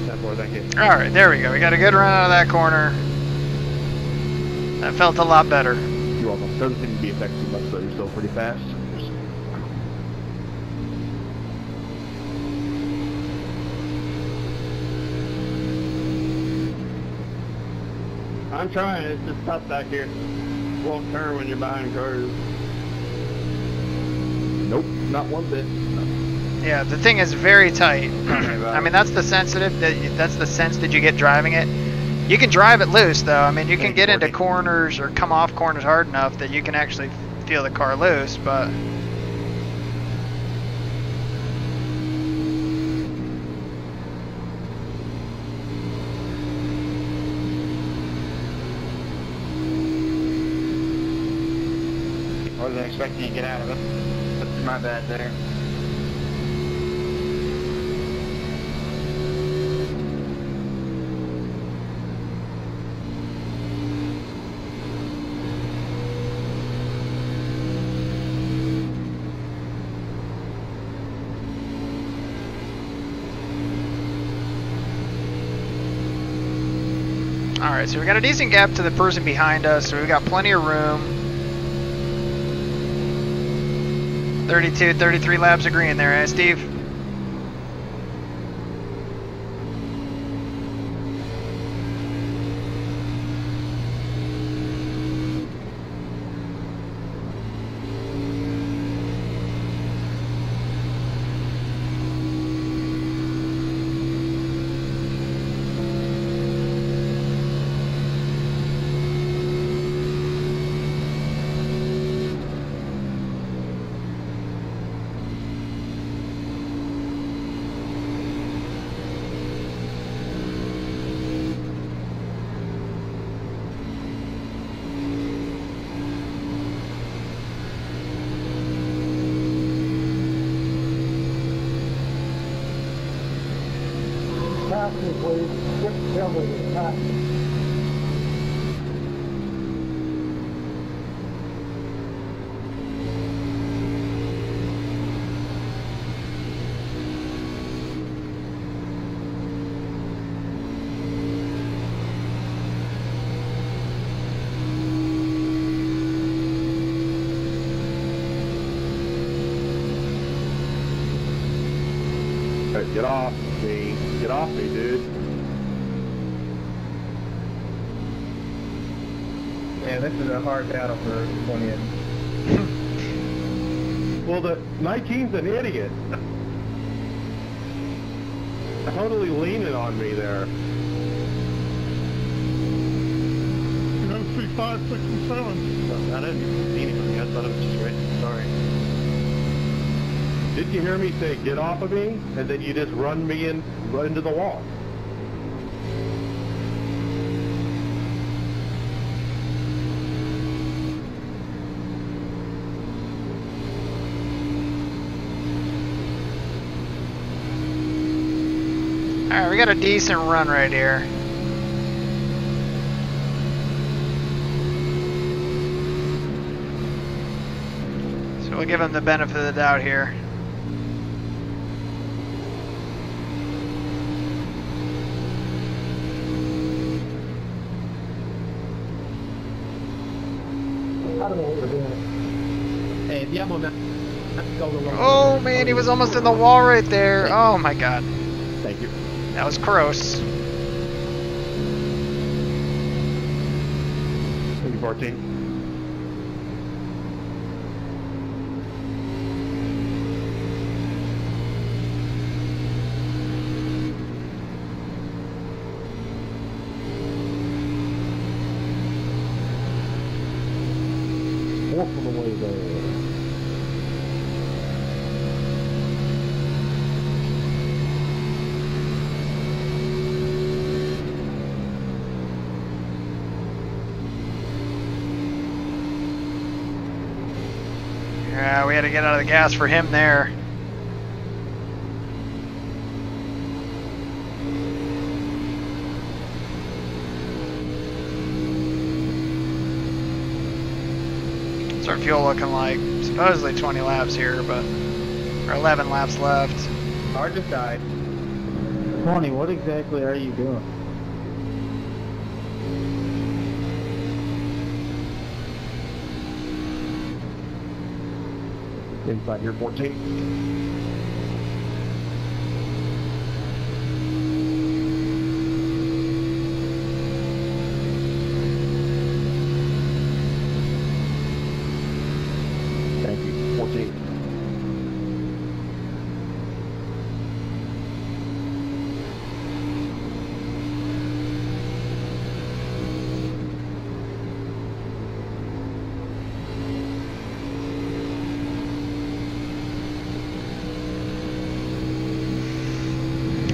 S9: That's more than it.
S1: Alright, there we go. We got a good run out of that corner. That felt a lot better.
S9: You're welcome. Doesn't seem to be affecting you much, though. You're still pretty fast.
S3: I'm trying. It's just tough back here. Won't turn when you're behind cars.
S9: Nope, not one bit.
S1: Yeah, the thing is very tight. I mean, that's the sense that you get driving it. You can drive it loose though. I mean, you can get into corners or come off corners hard enough that you can actually feel the car loose, but
S5: I wasn't expecting you to get out of it. That's my bad there.
S1: alright, so we got a decent gap to the person behind us, so we've got plenty of room. 32, 33 laps of green there, eh, Steve?
S6: pass me, please. Quick tailgate, pass me.
S8: Hey, get off me. Get off me, dude.
S9: Yeah, this is a hard battle for 20th.
S8: Well, the 19's an idiot. Totally leaning on me there.
S10: You know, see 5, 6, and 7.
S11: I didn't see anything. I thought it was just racing. Sorry.
S8: Didn't you hear me say, get off of me? And then you just run me right into the wall.
S1: Alright, we got a decent run right here. So we'll give him the benefit of the doubt here.
S6: I don't know what we're doing.
S1: Oh man, he was almost in the wall right there. Oh my god.
S8: Thank you.
S1: That was gross.
S8: 14.
S9: Fourth on the way there.
S1: Yeah, we had to get out of the gas for him there. What's our fuel looking like? Supposedly 20 laps here, but or 11 laps left.
S7: Hard to decide.
S9: 20, what exactly are you doing?
S8: Inside here, 14. Thank you, 14.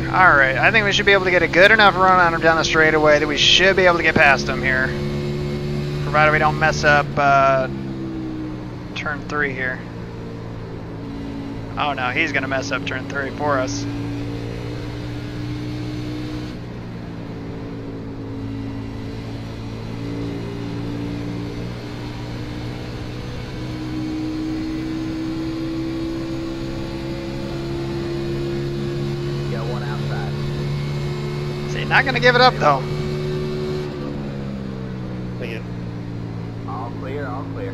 S1: Alright, I think we should be able to get a good enough run on him down the straightaway that we should be able to get past him here. Provided we don't mess up turn 3 here. Oh no, he's going to mess up turn 3 for us. Not gonna give it up though.
S8: Thank you.
S4: All clear, all clear.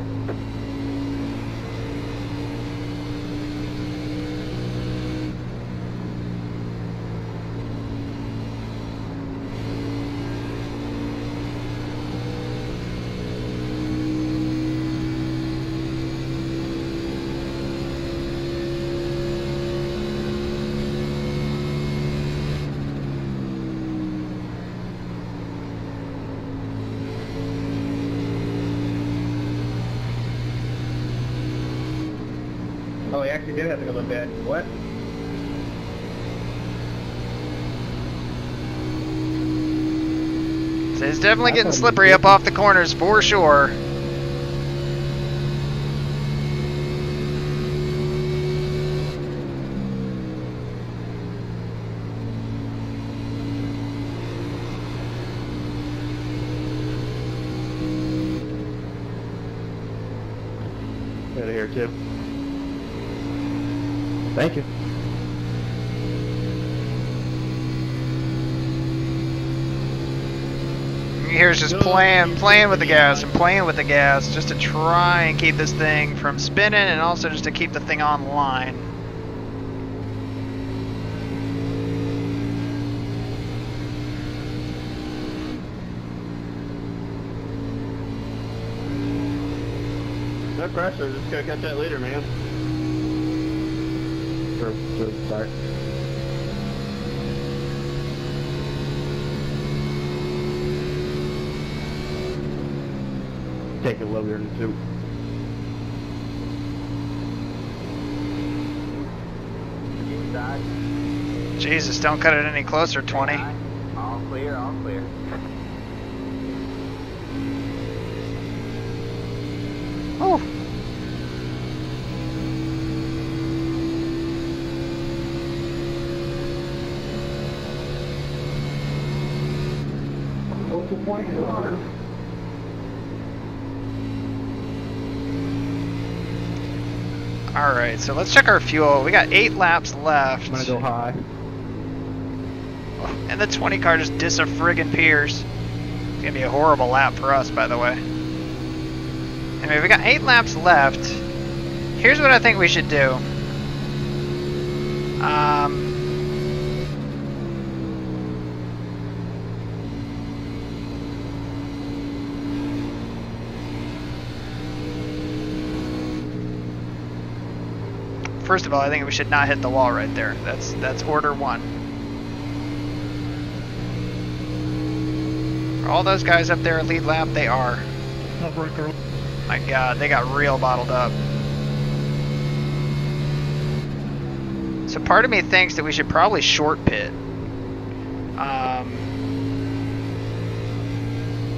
S7: Oh, he actually did have to go to bed. What?
S1: So he's definitely getting slippery up off the corners for sure.
S9: out of here too. Thank you.
S1: Here's just playing with the gas and playing with the gas just to try and keep this thing from spinning and also just to keep the thing online.
S3: No pressure, just gotta catch that leader, man.
S9: Sure, start. Take it lower in the two.
S4: Inside.
S1: Jesus, don't cut it any closer, 20.
S4: All clear, all clear.
S1: Oh. Alright, so let's check our fuel. We got 8 laps left.
S9: I'm gonna go high.
S1: And the 20 car just dis-a-friggin' It's gonna be a horrible lap for us, by the way. Anyway, we got 8 laps left. Here's what I think we should do. First of all, I think we should not hit the wall right there. That's order 1. Are all those guys up there at lead lap? They are.
S10: Not very early.
S1: My God, they got real bottled up. So part of me thinks that we should probably short pit.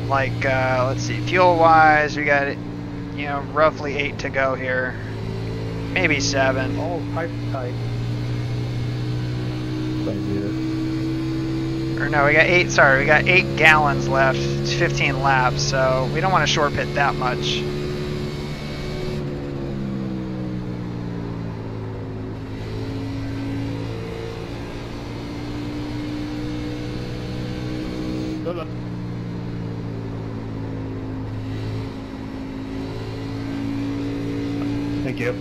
S1: Let's see, fuel-wise, we got, roughly 8 to go here. Maybe 7.
S6: Oh, pipe tight.
S1: Or no, we got 8, sorry, we got 8 gallons left. It's 15 laps, so we don't want to short pit that much.
S9: Thank you.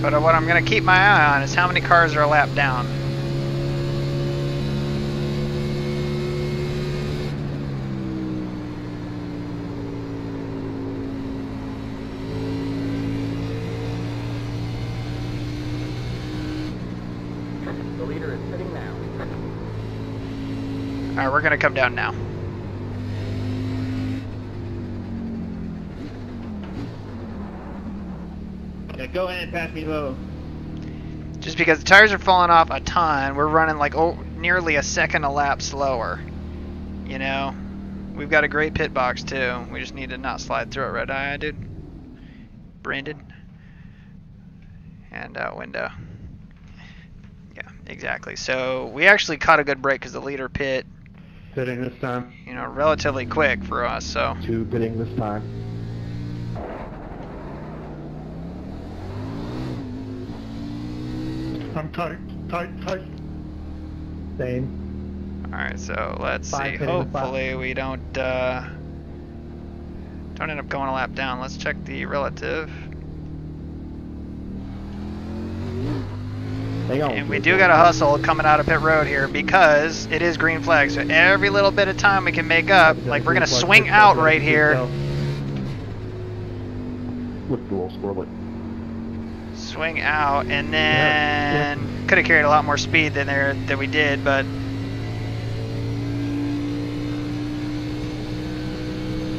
S1: But what I'm going to keep my eye on is how many cars are a lap down.
S4: The leader is sitting now.
S1: Alright, we're going to come down now.
S7: Yeah, go ahead and pass me low.
S1: Just because the tires are falling off a ton, we're running like nearly a second a lap slower. We've got a great pit box too. We just need to not slide through it, right? Eye, dude. Brandon. And out window. Yeah, exactly. So we actually caught a good break because the leader pit,
S9: Pitting this time.
S1: relatively quick for us. So
S9: 2 pitting this time.
S10: I'm tight.
S6: Same.
S1: all right, so let's see.
S6: 5 pitting the spot.
S1: Hopefully we don't end up going a lap down. Let's check the relative. And we do got a hustle coming out of pit road here because it is green flag. So every little bit of time we can make up, like we're gonna swing out right here.
S9: Look a little squirrely.
S1: Swing out, and then could have carried a lot more speed than we did, but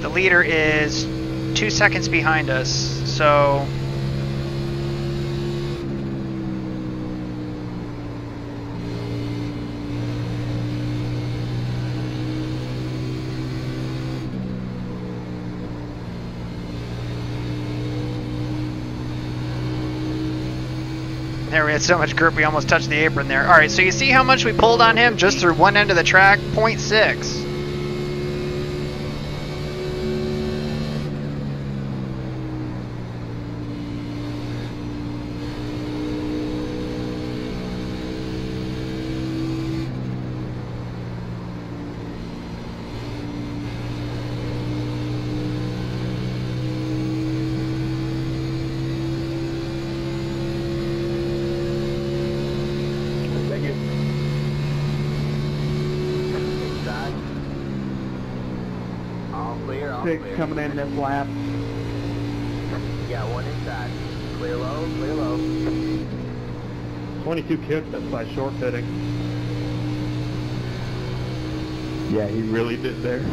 S1: the leader is 2 seconds behind us. So there, we had so much grip we almost touched the apron there. Alright, so you see how much we pulled on him just through one end of the track? 0.6.
S7: A6 coming in this lap.
S4: Yeah, one inside. Clear low, clear low.
S9: 22 kicked us by short pitting.
S7: Yeah, he really did there.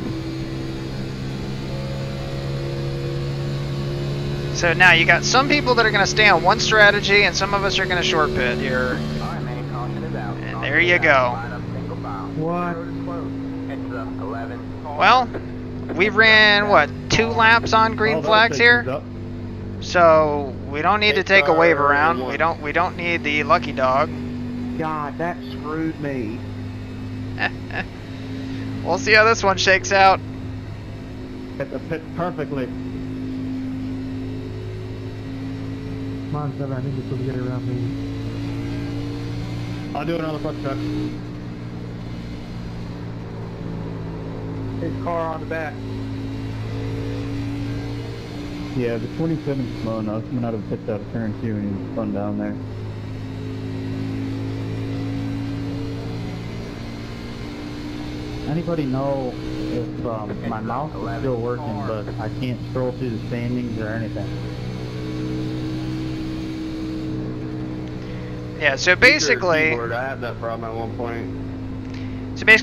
S1: So now you got some people that are going to stay on one strategy, and some of us are going to short pit here.
S4: Alright, man, caution is out.
S1: And there you go.
S4: Line up single file.
S7: What?
S4: Road is closed. It's the 11.
S1: Well, we ran, what, 2 laps on green flags here? So we don't need to take a wave around. We don't need the lucky dog.
S7: God, that screwed me.
S1: We'll see how this one shakes out.
S7: Hit the pit perfectly.
S6: Come on, 7, I think you're supposed to get it around me.
S7: I'll do it on the front truck.
S2: His car on the back.
S9: Yeah, the 27's slow enough. Coming out of the pits out of turn 2 and he's spun down there. Anybody know if my mouse is still working, but I can't scroll through the standings or anything?
S1: Yeah, so basically,
S3: Keyboard, I had that problem at one point.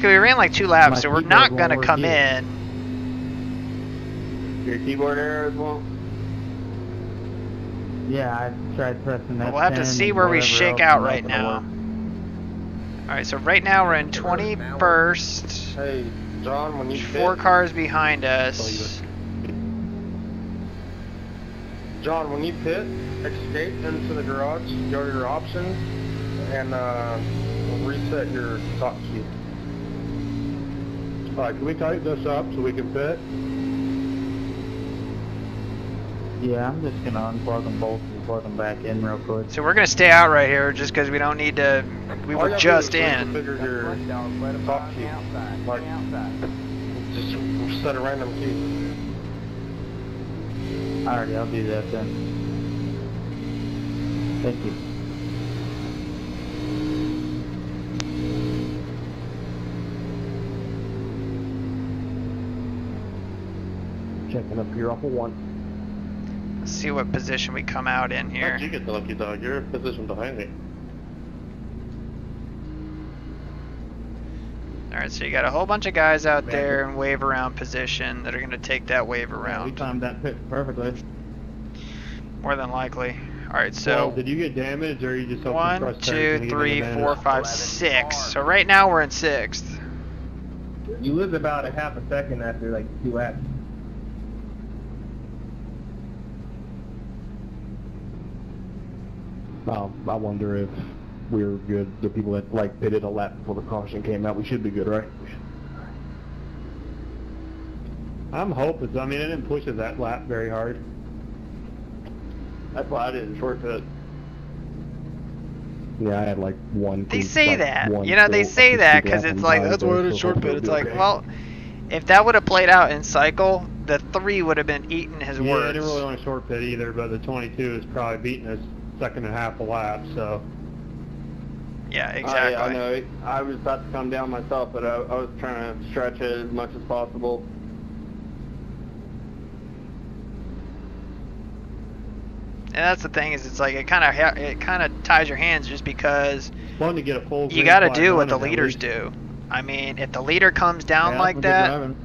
S1: we ran like 2 laps,
S9: My
S1: so we're
S9: keyboard
S1: not
S9: won't
S1: gonna
S9: work
S1: come
S9: either.
S1: in.
S3: Your keyboard error as well?
S9: Yeah, I tried pressing that.
S1: We'll have to see where we shake out right now. Alright, so right now we're in 21st.
S3: Hey, John, when you
S1: 4
S3: pit,
S1: cars behind us.
S3: John, when you pit, escape into the garage, go to your options, and reset your top key.
S8: Alright, can we tighten this up so we can pit?
S9: Yeah, I'm just gonna unplug them both and plug them back in real quick.
S1: So we're gonna stay out right here just because we don't need to. We
S3: All you
S1: were
S3: gotta
S1: just
S3: do is
S1: in.
S3: reconfigure your top key. Like, just set a random key.
S9: Alrighty, I'll do that then. Thank you.
S8: Checking up here off of 1.
S1: Let's see what position we come out in
S8: How'd
S1: here.
S8: you get the lucky dog? You're in position behind me.
S1: Alright, so you got a whole bunch of guys out there in wave around position that are gonna take that wave
S7: We
S1: around.
S7: timed that pit perfectly.
S1: More than likely. Alright,
S8: Well,
S1: so
S8: did you get damaged or you just hope
S1: 1, 2, 3, 4, 5, 6. So right now we're in 6th.
S7: You lose about a half a second after like 2 laps.
S9: I wonder if we're good. The people that like pitted a lap before the caution came out, we should be good, right?
S8: I'm hoping. I mean, it didn't push us that lap very hard.
S3: That's why I didn't short pit.
S9: Yeah, I had like 1.
S1: They
S9: 2,
S1: say
S9: like
S1: that.
S9: 1
S1: You know, they
S9: full-
S1: say
S9: two
S1: that
S9: lap
S1: because it's
S9: and
S1: like,
S9: five
S1: that's
S9: there,
S1: what
S9: so
S1: it's short
S9: hopefully
S1: pit. It's
S9: it'll be
S1: like,
S9: okay.
S1: well, if that would have played out in cycle, the 3 would have been eating his
S8: Yeah, I
S1: words.
S8: didn't really want to short pit either, but the 22 is probably beating us second and a half a lap, so.
S1: Yeah, exactly.
S3: I know. I was about to come down myself, but I was trying to stretch it as much as possible.
S1: And that's the thing is, it's like it kind of ties your hands just because
S8: Fun to get a full
S1: you
S8: green
S1: got to
S8: flag
S1: do what
S8: run
S1: the
S8: at
S1: leaders
S8: least.
S1: do. I mean, if the leader comes down
S8: Yeah,
S1: like
S8: we're
S1: that,
S8: driving.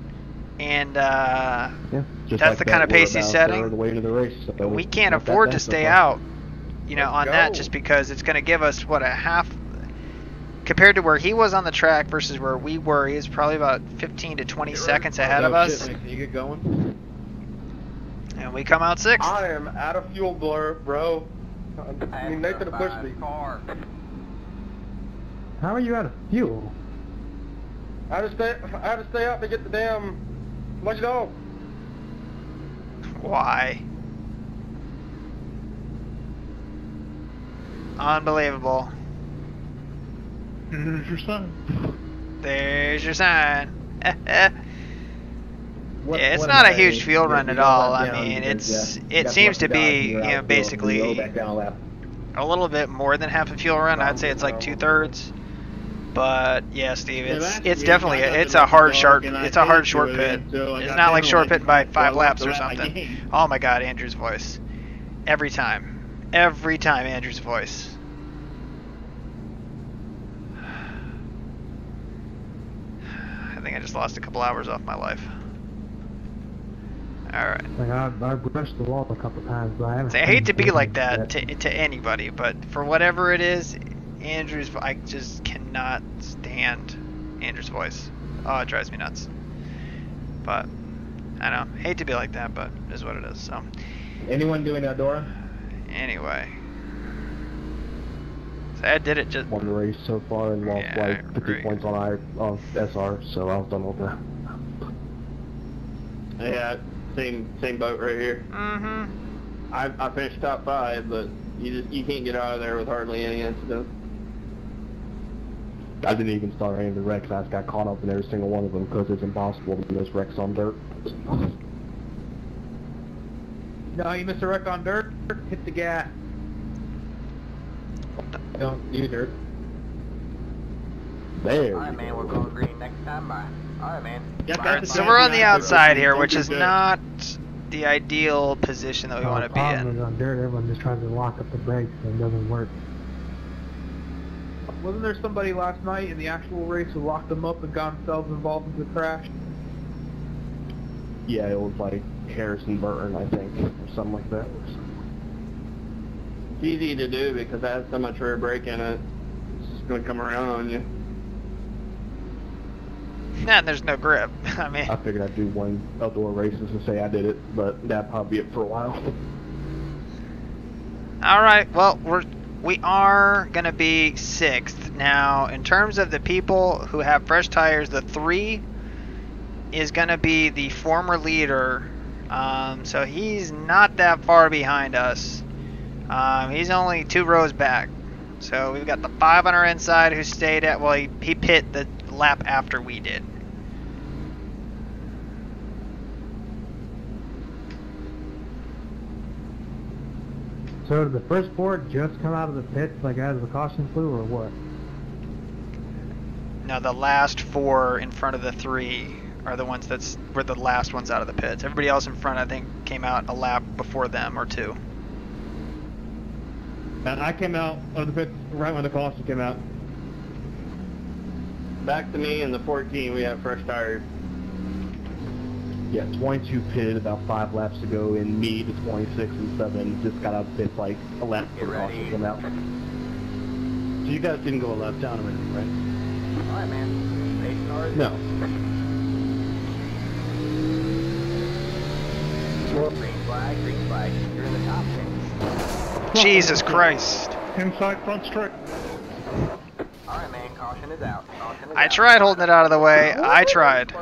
S1: and
S9: Yeah, just
S1: that's
S9: like
S1: the kind
S9: that,
S1: of pace
S9: we're
S1: he's
S9: about
S1: setting,
S9: the way into the race. So
S1: we can't
S9: not that
S1: afford to
S9: bad so
S1: stay
S9: far.
S1: out, you know, on
S3: Let's
S1: that
S3: go.
S1: just because it's going to give us what, a half compared to where he was on the track versus where we were. He was probably about 15 to 20 seconds ahead of us,
S11: Can you get going?
S1: and we come out 6th.
S3: I am out of fuel, bro. I mean, Nathan to push me.
S4: Car.
S6: How are you out of fuel?
S3: I had to stay out to get the damn lucky dog.
S1: Why? Unbelievable.
S10: Here's your sign.
S1: There's your sign.
S7: What-
S1: Yeah, it's
S7: what
S1: not
S7: am
S1: a huge
S7: I-
S1: fuel
S7: you
S1: run
S7: go
S1: at all.
S7: back
S1: I
S7: down
S1: mean,
S7: because,
S1: it
S7: got
S1: seems to
S7: lucky dog,
S1: be,
S7: you're
S1: you
S7: out
S1: know,
S7: fuel,
S1: basically
S7: you go back down a lap.
S1: a little bit more than half a fuel run. I'd say it's like 2/3. But yeah, Steve,
S7: Yeah,
S1: it's
S7: last
S1: it's
S7: week
S1: definitely
S7: I got
S1: it's
S7: the
S1: a hard
S7: dog
S1: short
S7: and I
S1: it's a hard
S7: paid
S1: short
S7: for
S1: pit.
S7: it, so I
S1: It's
S7: got
S1: not like
S7: penalized
S1: short pitting by
S7: so I
S1: 5
S7: lost
S1: laps
S7: the
S1: or
S7: lap of my
S1: something.
S7: game.
S1: Oh my God, Andrew's voice. Every time Andrew's voice. I think I just lost a couple hours off my life. Alright.
S6: Like I brushed the wall a couple times, but I haven't.
S1: I hate to be like that
S6: yet.
S1: to anybody, but for whatever it is, I just cannot stand Andrew's voice. Oh, it drives me nuts. But I know, hate to be like that, but it is what it is. So
S7: Anyone doing Eldora?
S1: anyway, so I did it just.
S9: Won the race so far and lost
S1: Yeah,
S9: like 50
S1: right.
S9: points on SR, so I was done with that.
S5: Yeah, same boat right here.
S1: Mm-hmm.
S5: I finished top 5, but you can't get out of there with hardly any incidents.
S9: I didn't even start any of the wrecks. I just got caught up in every single one of them because it's impossible to miss wrecks on dirt.
S2: No, you missed a wreck on dirt. Hit the gas. Don't do dirt.
S9: There.
S4: Alright, man, we're going green next time. Bye. Alright, man.
S1: Alright, so we're on the outside here, which is not the ideal position that we want to
S6: The
S1: be
S6: problem
S1: in.
S6: is on dirt, everyone just tries to lock up the brakes and it doesn't work.
S2: Wasn't there somebody last night in the actual race who locked them up and got themselves involved in the crash?
S9: Yeah, it was like Harrison Burton, I think, or something like that.
S5: It's easy to do because it has so much rear brake in it. It's just going to come around on you.
S1: And there's no grip. I mean,
S9: I figured I'd do one outdoor races and say I did it, but that'd probably be it for a while.
S1: all right. Well, we are gonna be 6th now. In terms of the people who have fresh tires, the 3 is gonna be the former leader. So he's not that far behind us. He's only 2 rows back. So we've got the 5 on our inside who stayed at. Well, he pit the lap after we did.
S6: So did the first 4 just come out of the pits like as the caution flew, or what?
S1: No, the last 4 in front of the 3 are the ones were the last ones out of the pits. Everybody else in front, I think, came out a lap before them or 2.
S7: And I came out of the pits right when the caution came out.
S5: Back to me in the 14, we have fresh tires.
S9: Yeah, 22 pitted about 5 laps to go, and me, the 26 and 7, just got out of pits like a lap before the caution came out.
S11: So you guys didn't go a lap down or anything, right?
S4: Alright, man. 8 stars.
S9: No.
S4: Green flag. You're in the top 10.
S1: Jesus Christ.
S10: Inside front straight.
S4: Alright, man. Caution is out. Caution is
S1: I
S4: out.
S1: tried holding it out of the way. I tried.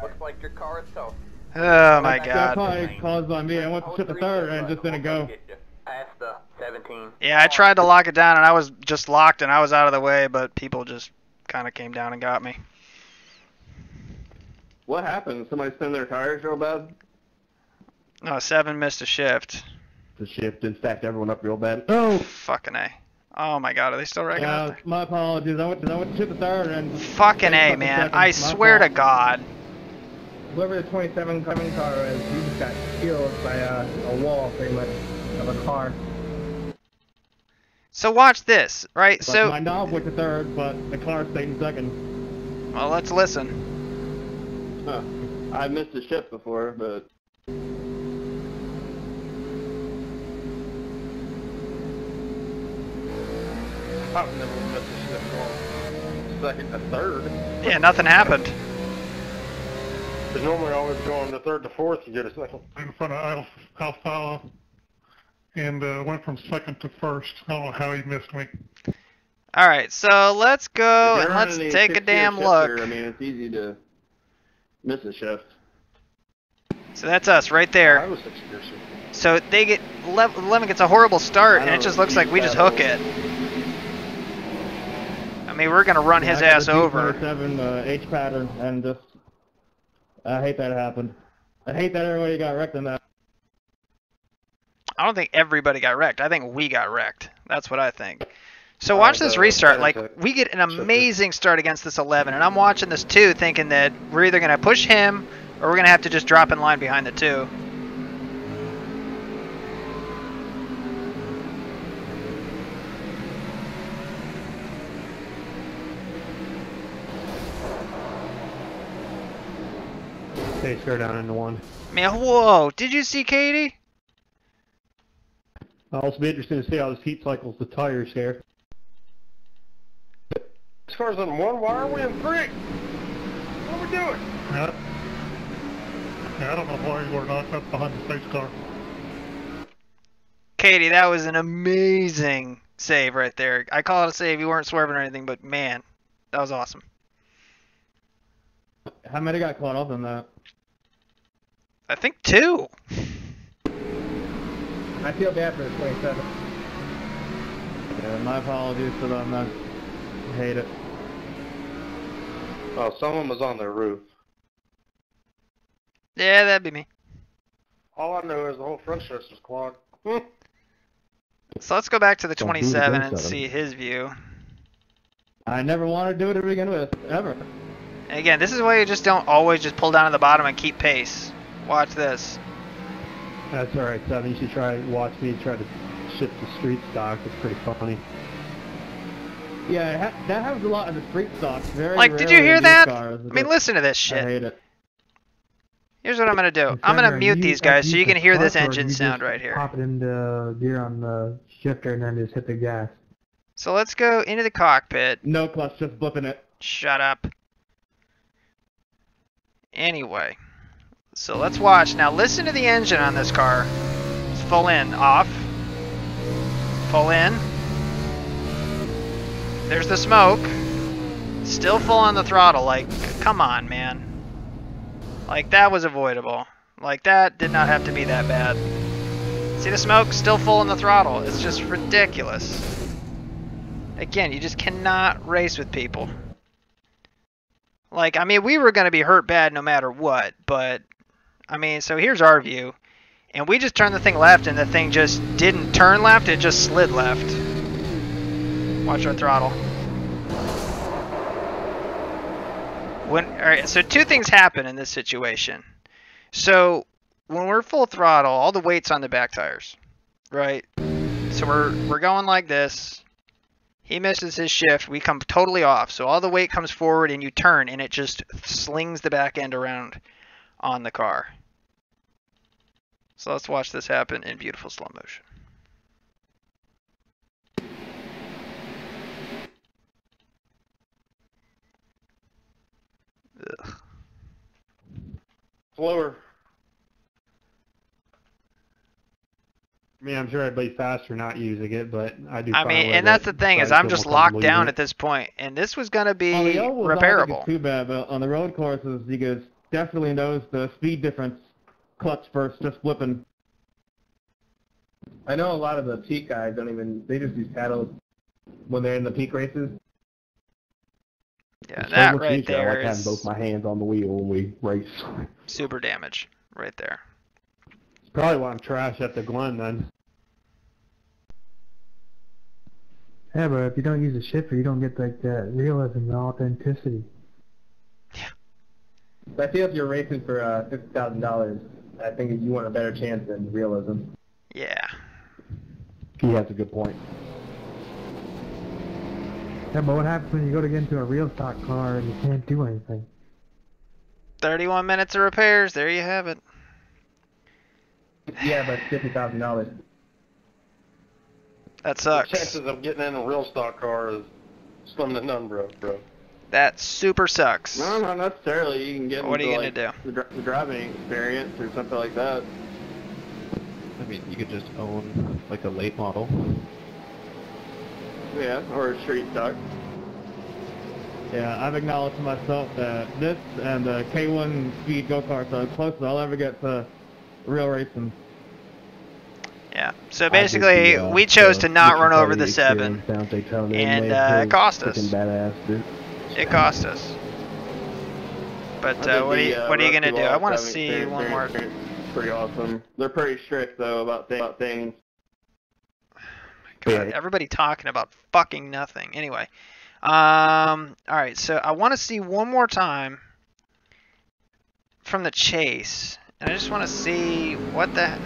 S4: Looks like your car is toast.
S1: Oh my
S7: That
S1: God.
S7: probably caused by me. I went to ship the third and it just didn't go.
S4: Past the 17.
S1: Yeah, I tried to lock it down and I was just locked and I was out of the way, but people just kind of came down and got me.
S5: What happened? Somebody spin their tires real bad?
S1: No, 7 missed a shift.
S9: The shift and stacked everyone up real bad.
S1: Oh, fucking A. Oh my God, are they still wrecking out
S7: Yeah, my apologies. I went to ship the third and...
S1: there? Fucking A, man. I swear to God.
S3: Whoever the 27 coming car is, he just got killed by a wall, pretty much, of a car.
S1: So watch this, right?
S7: But
S1: So,
S7: my knob went to third, but the car stayed in second.
S1: well, let's listen.
S5: Huh. I missed a shift before, but...
S3: I've never missed a shift going second to third.
S1: Yeah, nothing happened.
S3: Because normally I always going to third to fourth, you get a second.
S10: In front of Alfala. And went from second to first. I don't know how he missed me.
S1: All right, so let's go
S5: If
S1: and
S5: you're
S1: let's
S5: running a
S1: take a
S5: 6-gear
S1: damn
S5: shifter,
S1: look.
S5: I mean, it's easy to miss a shift.
S1: So that's us right
S3: I
S1: there.
S3: was 6 years ago.
S1: So they get 11 gets a horrible start, and it just looks like we just hook it. I mean, we're gonna run his ass over.
S7: 27 H pattern, and just... I hate that it happened. I hate that everybody got wrecked in that.
S1: I don't think everybody got wrecked. I think we got wrecked. That's what I think. So watch this restart. Like, we get an amazing start against this 11, and I'm watching this 2 thinking that we're either going to push him or we're going to have to just drop in line behind the 2.
S11: They go down into 1.
S1: Man, whoa, did you see Katie?
S9: I'll also be interested to see how this heat cycles the tires here.
S3: As far as in 1, why are we in 3? What are we doing?
S10: Yeah, I don't know why we're not up behind the space car.
S1: Katie, that was an amazing save right there. I call it a save. You weren't swerving or anything, but man, that was awesome.
S7: How many got caught up in that?
S1: I think 2.
S2: I feel bad for the 27.
S7: Yeah, my apologies for them, man. I hate it.
S3: Oh, someone was on their roof.
S1: Yeah, that'd be me.
S3: All I know is the whole front stretch was clogged.
S1: So let's go back to the
S9: Don't do the
S1: 27 and
S9: 27.
S1: see his view.
S7: I never wanted to do it to begin with, ever.
S1: And again, this is why you just don't always just pull down to the bottom and keep pace. Watch this.
S9: That's alright, Seven. You should watch me try to shift to street stock. It's pretty funny.
S7: Yeah, that happens a lot in the street stocks. Very
S1: Like, did you
S7: rarely
S1: hear
S7: in
S1: that?
S7: these cars.
S1: I mean, listen to this
S7: I
S1: shit.
S7: hate it.
S1: Here's what I'm gonna do. I'm gonna mute these guys so you can hear this engine
S6: You
S1: sound
S6: just
S1: right here.
S6: Pop it into gear on the shifter and then just hit the gas.
S1: So let's go into the cockpit.
S7: No clutch, just flipping it.
S1: Shut up. Anyway, so let's watch. Now listen to the engine on this car. It's full in, off. Full in. There's the smoke. Still full on the throttle. Like, come on, man. Like, that was avoidable. Like, that did not have to be that bad. See the smoke? Still full on the throttle. It's just ridiculous. Again, you just cannot race with people. Like, I mean, we were going to be hurt bad no matter what, but, I mean, so here's our view. And we just turned the thing left, and the thing just didn't turn left, it just slid left. Watch our throttle. Alright, so 2 things happen in this situation. So, when we're full throttle, all the weight's on the back tires, right? So we're going like this. He misses his shift, we come totally off. So all the weight comes forward and you turn and it just slings the back end around on the car. So let's watch this happen in beautiful slow motion. Ugh.
S3: Slower.
S9: I mean, I'm sure everybody's faster not using it, but I do.
S1: I mean, and that's the thing is I'm just locked down at this point, and this was going to be
S7: On the ovals, I don't think
S1: repairable.
S7: it's too bad, but on the road courses, you guys definitely notice the speed difference. Clutch first, just flipping.
S12: I know a lot of the peak guys they just use paddles when they're in the peak races.
S1: Yeah,
S9: It's
S1: that
S9: so much
S1: right
S9: easier. I
S1: there
S9: like having
S1: is
S9: both my hands on the wheel when we race.
S1: super damage right there.
S9: It's probably why I'm trash at the Glen then.
S6: Yeah, but if you don't use a shifter, you don't get like that realism and authenticity.
S12: I feel if you're racing for $50,000, I think you want a better chance than realism.
S1: Yeah.
S9: He has a good point.
S6: Yeah, but what happens when you go to get into a real stock car and you can't do anything?
S1: 31 minutes of repairs. There you have it.
S12: Yeah, but $50,000.
S1: That
S3: The
S1: sucks.
S3: chances of getting in a real stock car is slim to none, bro.
S1: That super sucks.
S5: No, not necessarily. You can get
S1: What are you
S5: into,
S1: gonna
S5: like, the driving experience or something like that.
S11: I mean, you could just own like a late model.
S5: Yeah, or a street stock.
S7: Yeah, I've acknowledged to myself that this and the K1 speed go-karts are the closest I'll ever get to real racing.
S1: Yeah. So basically, we chose to not run over the 7, and it cost us. It cost us. But what are you gonna do? I want to see one more.
S5: Pretty awesome. They're pretty strict though about things.
S1: Oh my God,
S9: Yeah.
S1: everybody talking about fucking nothing. Anyway, all right. So I want to see one more time from the chase, and I just want to see what the.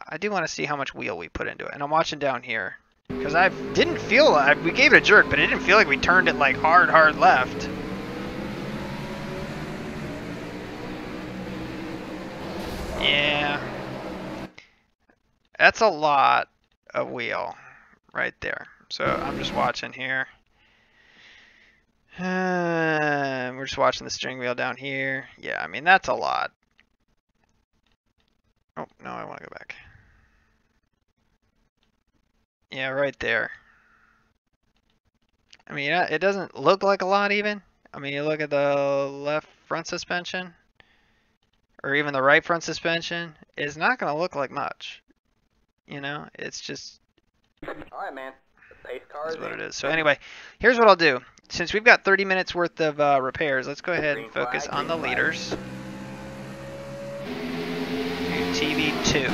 S1: I do want to see how much wheel we put into it, and I'm watching down here because I didn't feel we gave it a jerk, but it didn't feel like we turned it like hard left. Yeah, that's a lot of wheel right there. So I'm just watching here. We're just watching the steering wheel down here. Yeah, I mean, that's a lot. Oh, no, I want to go back. Yeah, right there. I mean, it doesn't look like a lot even. I mean, you look at the left front suspension, or even the right front suspension, it's not going to look like much. You know, it's just...
S4: Alright, man. The pace car is
S1: what it is. So anyway, here's what I'll do. Since we've got 30 minutes worth of repairs, let's go ahead and focus on the leaders. TV2.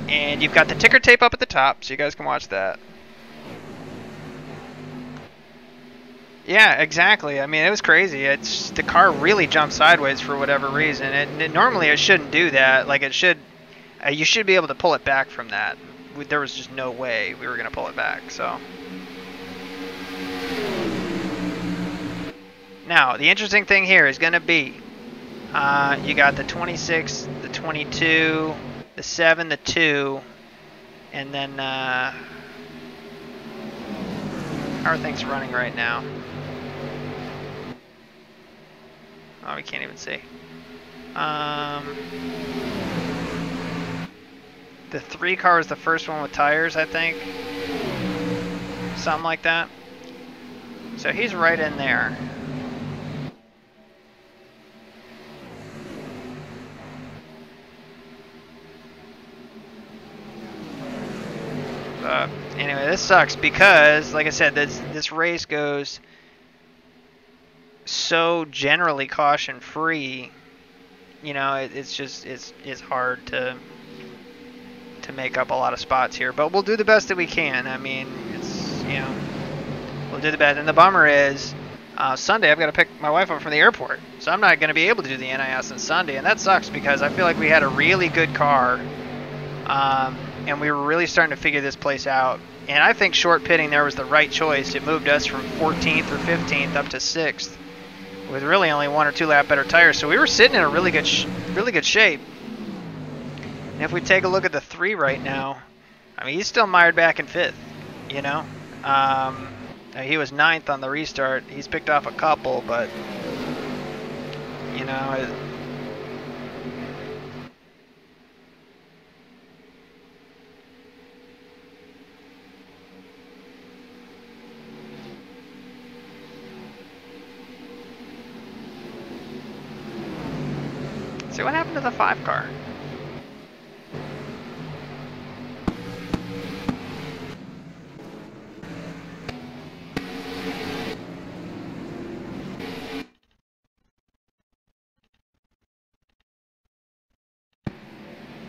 S1: And you've got the ticker tape up at the top, so you guys can watch that. Yeah, exactly. I mean, it was crazy. It's the car really jumped sideways for whatever reason. And normally it shouldn't do that. Like it should, you should be able to pull it back from that. There was just no way we were gonna pull it back. So now the interesting thing here is gonna be, you got the 26, the 22, the 7, the 2, and then how are things running right now? Oh, we can't even see. The 3 car is the first one with tires, I think. Something like that. So he's right in there. Anyway, this sucks because, like I said, this race goes so generally caution free. You know, it's hard to make up a lot of spots here, but we'll do the best that we can. I mean, it's, you know, we'll do the best. And the bummer is Sunday I've got to pick my wife up from the airport, so I'm not going to be able to do the NIS on Sunday, and that sucks because I feel like we had a really good car. And we were really starting to figure this place out. And I think short pitting there was the right choice. It moved us from 14th or 15th up to 6th with really only 1 or 2 lap better tires. So we were sitting in a really good shape. And if we take a look at the 3 right now, I mean, he's still mired back in 5th, you know. He was 9th on the restart. He's picked off a couple, but, you know, so what happened to the 5 car?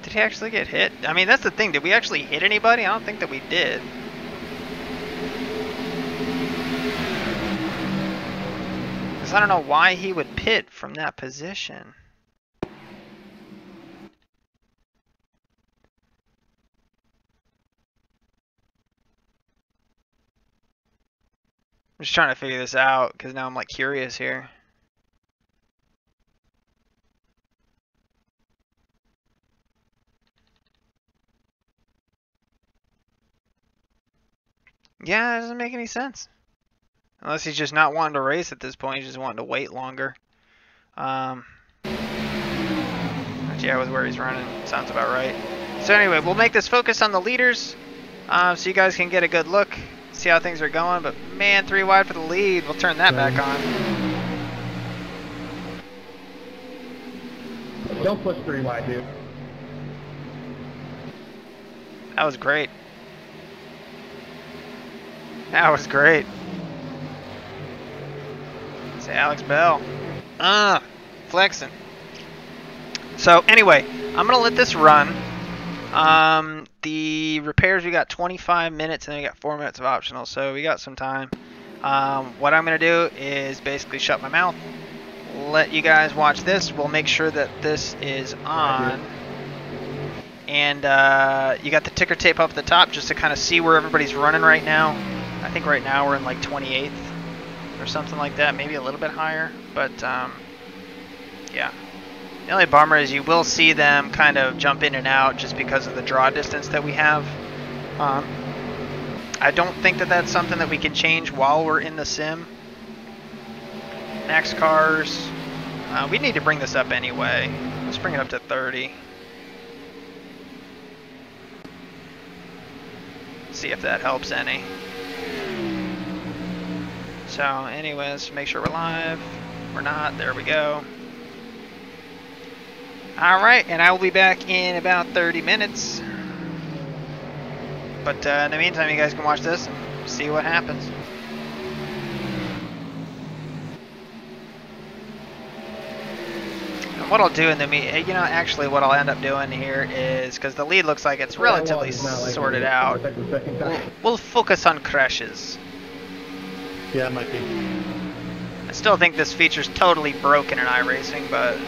S1: Did he actually get hit? I mean, that's the thing. Did we actually hit anybody? I don't think that we did. Because I don't know why he would pit from that position. I'm just trying to figure this out because now I'm like curious here. Yeah, it doesn't make any sense. Unless he's just not wanting to race at this point, he's just wanting to wait longer. But yeah, with where he's running, sounds about right. So anyway, we'll make this focus on the leaders, so you guys can get a good look, see how things are going. But man, 3 wide for the lead. We'll turn that back on.
S12: Don't push 3 wide, dude.
S1: That was great. That was great. Alex Bell. Flexing. So anyway, I'm gonna let this run. The repairs, we got 25 minutes and then we got 4 minutes of optional, so we got some time. What I'm gonna do is basically shut my mouth, let you guys watch this. We'll make sure that this is on. And you got the ticker tape up at the top just to kind of see where everybody's running right now. I think right now we're in like 28th or something like that, maybe a little bit higher. But yeah, the only bummer is you will see them kind of jump in and out just because of the draw distance that we have. I don't think that that's something that we can change while we're in the sim. Max cars, we need to bring this up anyway. Let's bring it up to 30. See if that helps any. So anyways, make sure we're live. We're not. There we go. Alright, and I will be back in about 30 minutes. But in the meantime, you guys can watch this and see what happens. What I'll do in the actually what I'll end up doing here is, because the lead looks like it's relatively sorted out, we'll focus on crashes.
S8: Yeah, it might be.
S1: I still think this feature's totally broken in iRacing, but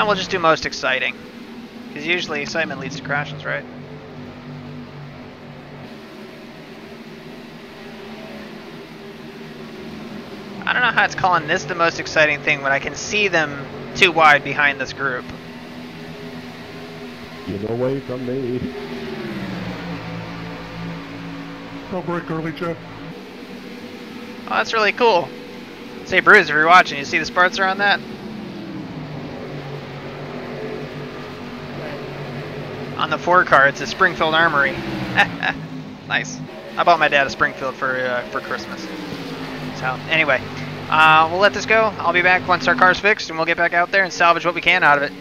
S1: we'll just do most exciting, because usually excitement leads to crashes, right? I don't know how it's calling this the most exciting thing when I can see them too wide behind this group.
S8: Get away from me.
S10: I'll break early, Jeff.
S1: Oh, that's really cool. Say, Bruce, if you're watching, you see the Sparts on that? On the 4 car, it's a Springfield Armory. Nice. I bought my dad a Springfield for Christmas. So, anyway, we'll let this go. I'll be back once our car's fixed, and we'll get back out there and salvage what we can out of it.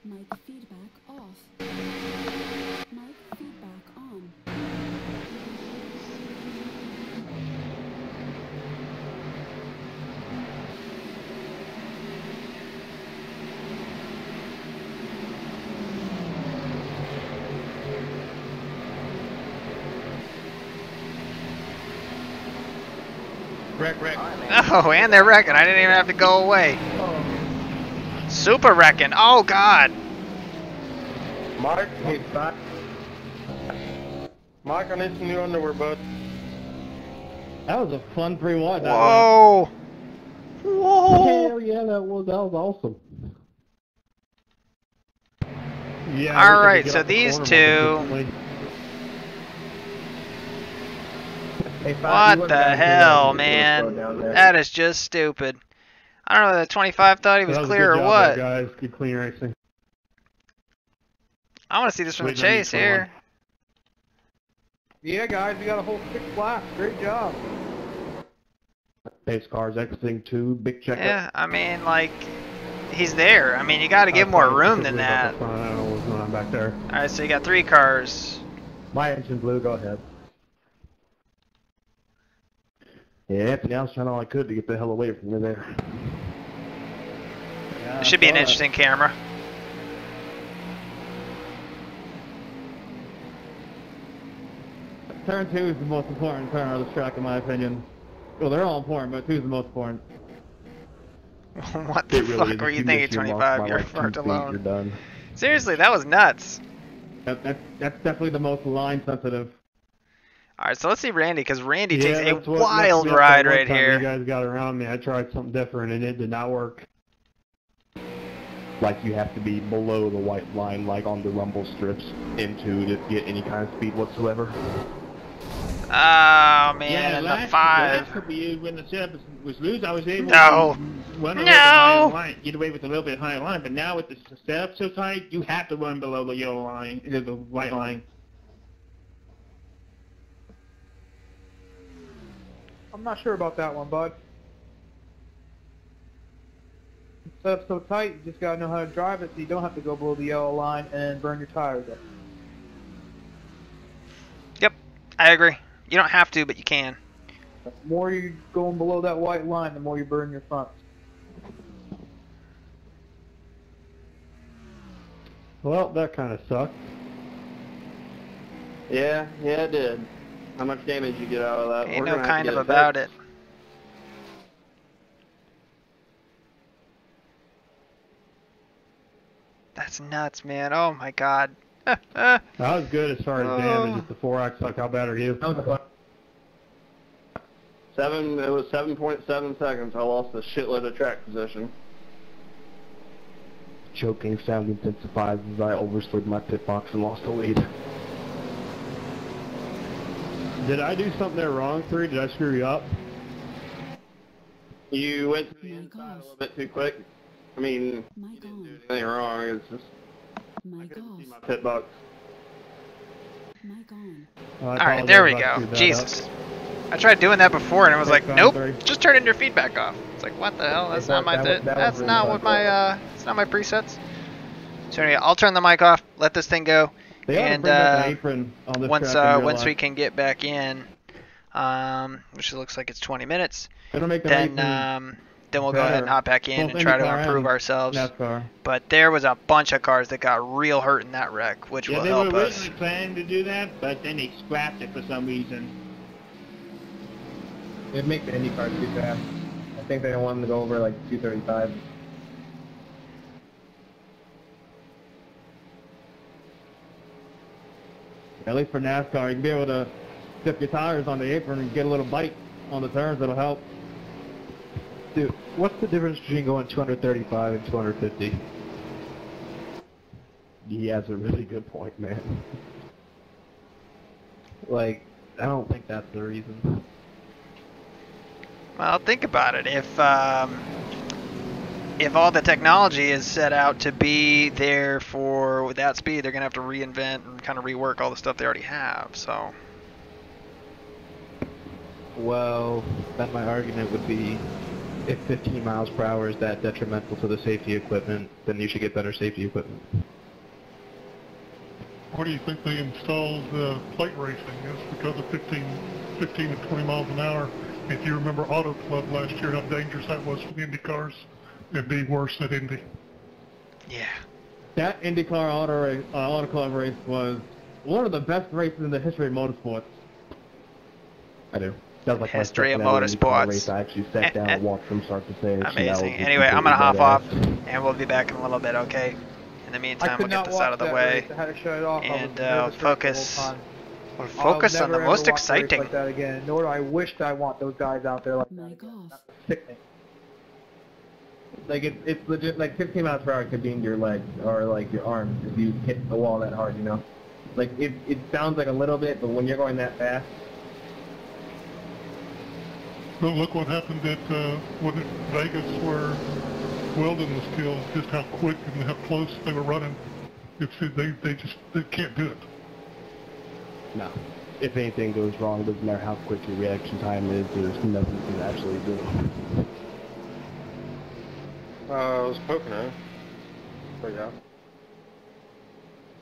S13: Mic feedback off. Mic feedback on.
S7: Wreck.
S1: Oh, and they're wrecking. I didn't even have to go away. Super wrecking. Oh, God.
S3: Mike, hey, back. Mike, I need some new underwear, bud.
S7: That was a fun 3-1.
S1: Whoa. Whoa.
S8: Hell yeah, that was awesome.
S11: Yeah.
S1: All right, so these two.
S12: Hey,
S1: What the hell, man? That is just stupid. I don't know whether 25 thought he was clear or what.
S8: Guys, good clean racing.
S1: I want to see this from the chase here.
S2: Yeah, guys, we got a whole 6 laps. Great job.
S8: Pace cars exiting 2, big check.
S1: Yeah, I mean, like, he's there. I mean, you got to give more room than that.
S8: I don't know what's going on back there.
S1: All right, so you got 3 cars.
S8: My engine blew, go ahead. Yeah, Anthony, I was trying all I could to get the hell away from you there.
S1: Yeah, it should be an interesting camera.
S7: Turn 2 is the most important turn on this track, in my opinion. Well, they're all important, but 2 is the most important.
S1: What the fuck were you thinking, 25? You're fucked alone.
S8: You're done.
S1: Seriously, that was nuts.
S7: That's definitely the most line sensitive.
S1: All right, so let's see Randy, because Randy takes a wild ride right here.
S8: You guys got around me. I tried something different, and it did not work. Like, you have to be below the white line, like on the rumble strips, to get any kind of speed whatsoever.
S1: Oh, man, the 5.
S14: Last couple years when the setup was loose, I was able to run a little bit higher line, get away with a little bit higher line, but now with the setup so tight, you have to run below the yellow line, the white line.
S2: I'm not sure about that one, bud. It's set up so tight, you just gotta know how to drive it so you don't have to go below the yellow line and burn your tires up.
S1: Yep, I agree. You don't have to, but you can.
S2: The more you're going below that white line, the more you burn your fronts.
S9: Well, that kind of sucked.
S5: Yeah, it did. How much damage you get out of that?
S1: Ain't
S5: We're
S1: no
S5: gonna have
S1: kind
S5: to
S1: of
S5: get
S1: about
S5: fixed.
S1: it. That's nuts, man. Oh my god.
S9: I was good as far as damage.
S1: Oh.
S9: It's the 4X. Like, how bad are you?
S5: It was 7.7 seconds. I lost a shitload of track position.
S9: Choking sound intensifies as I overslid my pit box and lost the lead. Did I do something there wrong, 3? Did I screw you up?
S5: You went to the inside a little bit too quick. I mean, you didn't do anything wrong. It's just I couldn't see my pit box.
S1: Alright, there we go. Jesus. I tried doing that before and it was like, nope, just turn in your feedback off. It's like, what the hell? That's not my that's not what my it's not my presets. So anyway, I'll turn the mic off, let this thing go. And once we can get back in, which looks like it's 20 minutes, then we'll go ahead and hop back in and try to improve ourselves. But there was a bunch of cars that got real hurt in that wreck, which will help
S14: they were
S1: us.
S14: originally planning to do that, but then they scrapped it for some reason.
S12: It'd make the Indy cars too fast. I think they want them to go over like 235.
S9: At least for NASCAR, you can be able to dip your tires on the apron and get a little bite on the turns. That'll help.
S11: Dude, what's the difference between going 235 and 250?
S9: He has a really good point, man.
S11: Like, I don't think that's the reason.
S1: Well, think about it. If all the technology is set out to be there for with that speed, they're gonna have to reinvent and kind of rework all the stuff they already have. So.
S11: Well, then my argument would be, if 15 miles per hour is that detrimental to the safety equipment, then you should get better safety equipment.
S10: What do you think they installed plate racing? It's because of 15 to 20 miles an hour. If you remember Auto Club last year, how dangerous that was for the Indy cars, it'd be worse at Indy.
S1: Yeah.
S9: That IndyCar Auto Club race was one of the best races in the history of motorsports. I do. That was like
S1: History of
S9: my second ever IndyCar
S1: motorsports.
S9: race. I actually sat down and watched from start to finish.
S1: Amazing. Anyway, I'm gonna hop off, and we'll be back in a little bit. Okay. In the meantime, we'll get this out of the way,
S2: I had to shut it off.
S1: and focus. We'll focus on the most exciting.
S2: Like that again. Nor do I wish that I want those guys out there like that again. That's sickening.
S12: Like it's legit. Like 15 miles per hour could be in your legs or like your arms if you hit the wall that hard. You know, like it sounds like a little bit, but when you're going that fast.
S10: Well, look what happened at Vegas where Weldon was killed. Just how quick and how close they were running. They can't do it.
S9: No. If anything goes wrong, it doesn't matter how quick your reaction time is. There's nothing you can actually do.
S3: I was Pocono. But yeah.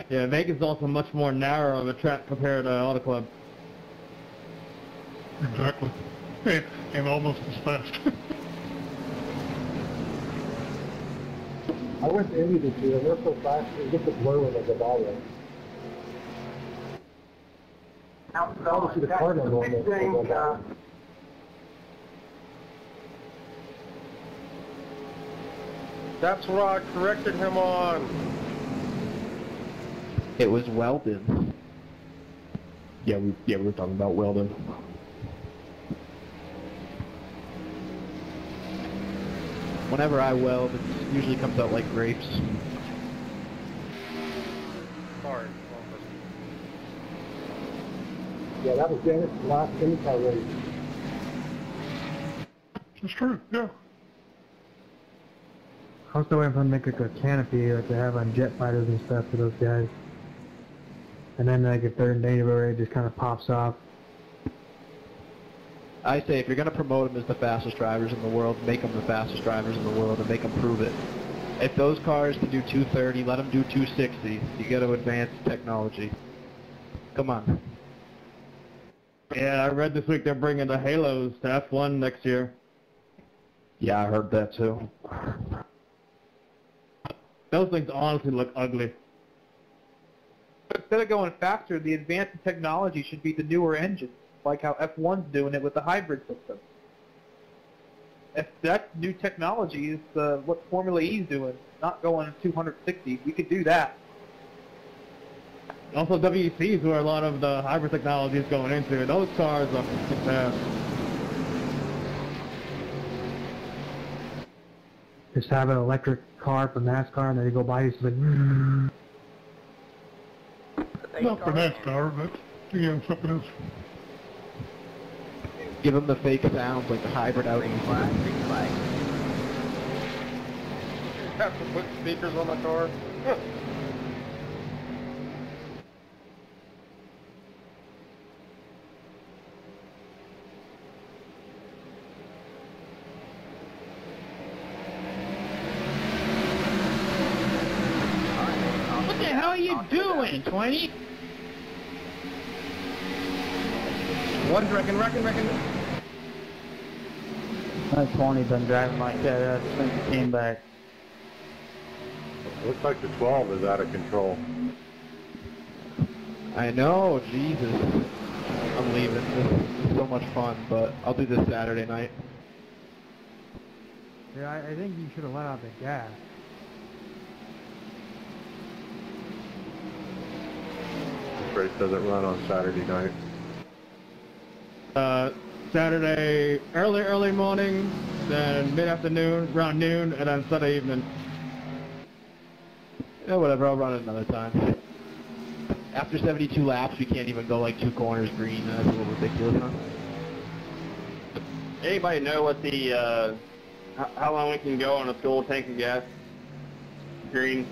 S9: Yeah, Vegas is also much more narrow of a track compared to Auto Club.
S10: Exactly. And almost as fast.
S6: I went to Indy this year, and they're so fast, it gets a blur when they go by there. I see the Cardinal going there.
S3: That's what I corrected him on.
S11: It was Weldon.
S9: Yeah, we were talking about Weldon.
S11: Whenever I weld, it usually comes out like grapes.
S3: Sorry.
S6: Yeah, that was Dennis' last IndyCar race.
S10: It's true, yeah.
S6: I was still waiting for them to make like a canopy like they have on jet fighters and stuff for those guys. And then like if they're in danger, it just kind of pops off.
S11: I say if you're going to promote them as the fastest drivers in the world, make them the fastest drivers in the world and make them prove it. If those cars can do 230, let them do 260. You got to advance technology. Come on.
S7: Yeah, I read this week they're bringing the Halos to F1 next year.
S9: Yeah, I heard that too.
S7: Those things honestly look ugly.
S2: Instead of going faster, the advanced technology should be the newer engines, like how F1's doing it with the hybrid system. If that new technology is what Formula E's doing, not going 260, we could do that.
S7: Also, WEC is where a lot of the hybrid technology is going into. Those cars are fast.
S6: Just have an electric car for NASCAR and then you go by, it's like,
S10: Not for NASCAR, but again, something else.
S11: Give them the fake sounds like the hybrid out in
S4: Flag, green flag.
S3: Have to put speakers on the car.
S14: What the hell are you doing, 20?
S12: One's wrecking.
S15: That 20 been driving like that since he came back.
S8: Looks like the 12 is out of control.
S11: I know, Jesus. I'm leaving. This is so much fun, but I'll do this Saturday night.
S6: yeah, I think you should have let out the gas.
S8: This race doesn't run on Saturday night.
S7: Saturday early morning, then mid-afternoon, around noon, and then Sunday evening.
S11: Yeah, whatever, I'll run it another time. After 72 laps, we can't even go like 2 corners green. That's a little ridiculous, huh?
S3: Anybody know what the how long we can go on a full tank of gas? Green.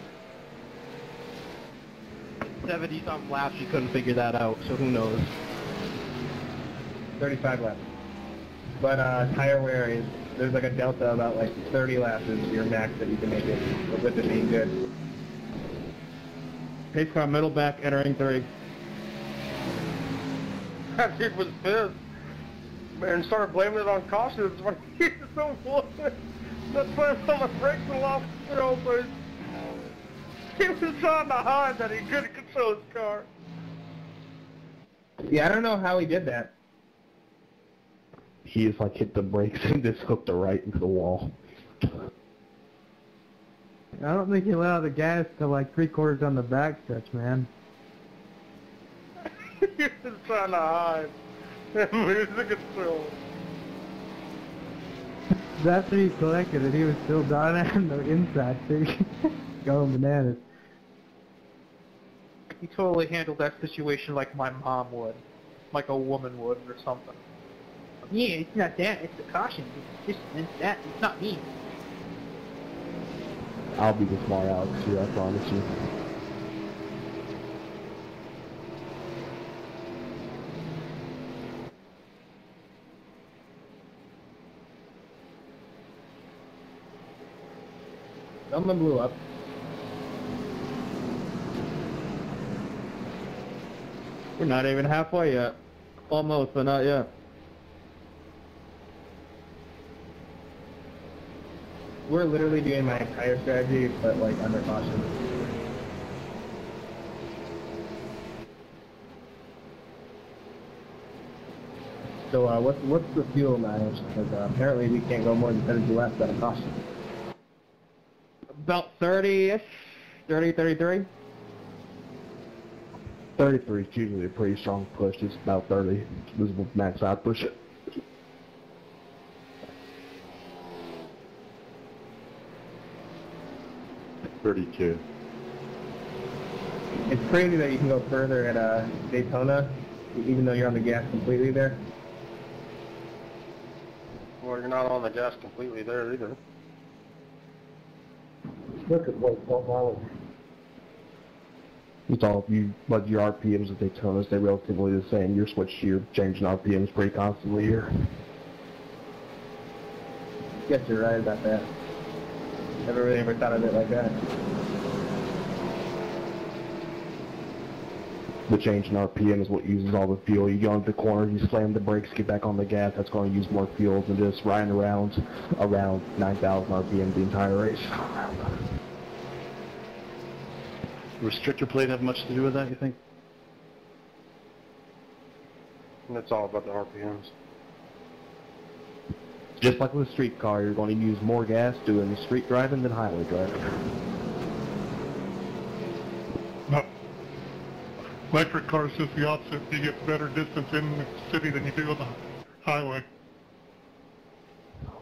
S11: 70-something laps, you couldn't figure that out, so who knows?
S12: 35 laps. But tire wear is, there's like a delta about like 30 laps is your max that you can make it with it being good.
S7: Pace car middle back entering 3.
S3: That dude was pissed. And started blaming it on caution. It's like, he's so bullshit. That's why I'm on my brakes and lost control, but he was trying to hide that he couldn't control his car.
S12: Yeah, I don't know how he did that.
S9: He just like hit the brakes and just hooked it right into the wall.
S6: I don't think he let out the gas till like 3/4 down the backstretch, man.
S3: He was trying to hide and lose the control.
S6: After he collected it, he was still down on the inside, too. Going bananas.
S2: He totally handled that situation like my mom would. Like a woman would or something. Yeah, it's not that, it's the caution. It's that, it's not me.
S9: I'll be the smart Alex here, I promise you.
S12: Someone blew up.
S7: We're not even halfway yet. Almost, but not yet.
S12: We're literally doing my entire strategy, but like under caution. So what's the fuel mileage? Because apparently we can't go more than 72 laps out of caution.
S7: About 30-ish, 30, 33.
S9: 33 is usually a pretty strong push. It's about 30. This is max out push.
S8: 32.
S12: It's crazy that you can go further at Daytona, even though you're on the gas completely there.
S3: Well, you're not on the gas completely there either.
S9: Look at what it's all you, but your RPMs at Daytona stay relatively the same. You're changing RPMs pretty constantly here.
S12: Guess you're right about that. Never really ever thought of it like that.
S9: The change in RPM is what uses all the fuel. You go into the corner, you slam the brakes, get back on the gas, that's going to use more fuel than just riding around 9,000 RPM the entire race.
S8: Restrictor plate have much to do with that, you think?
S3: And it's all about the RPMs.
S9: Just like with a street car, you're going to use more gas doing street driving than highway driving.
S10: No. Electric cars is the opposite. You get better distance in the city than you do on the highway.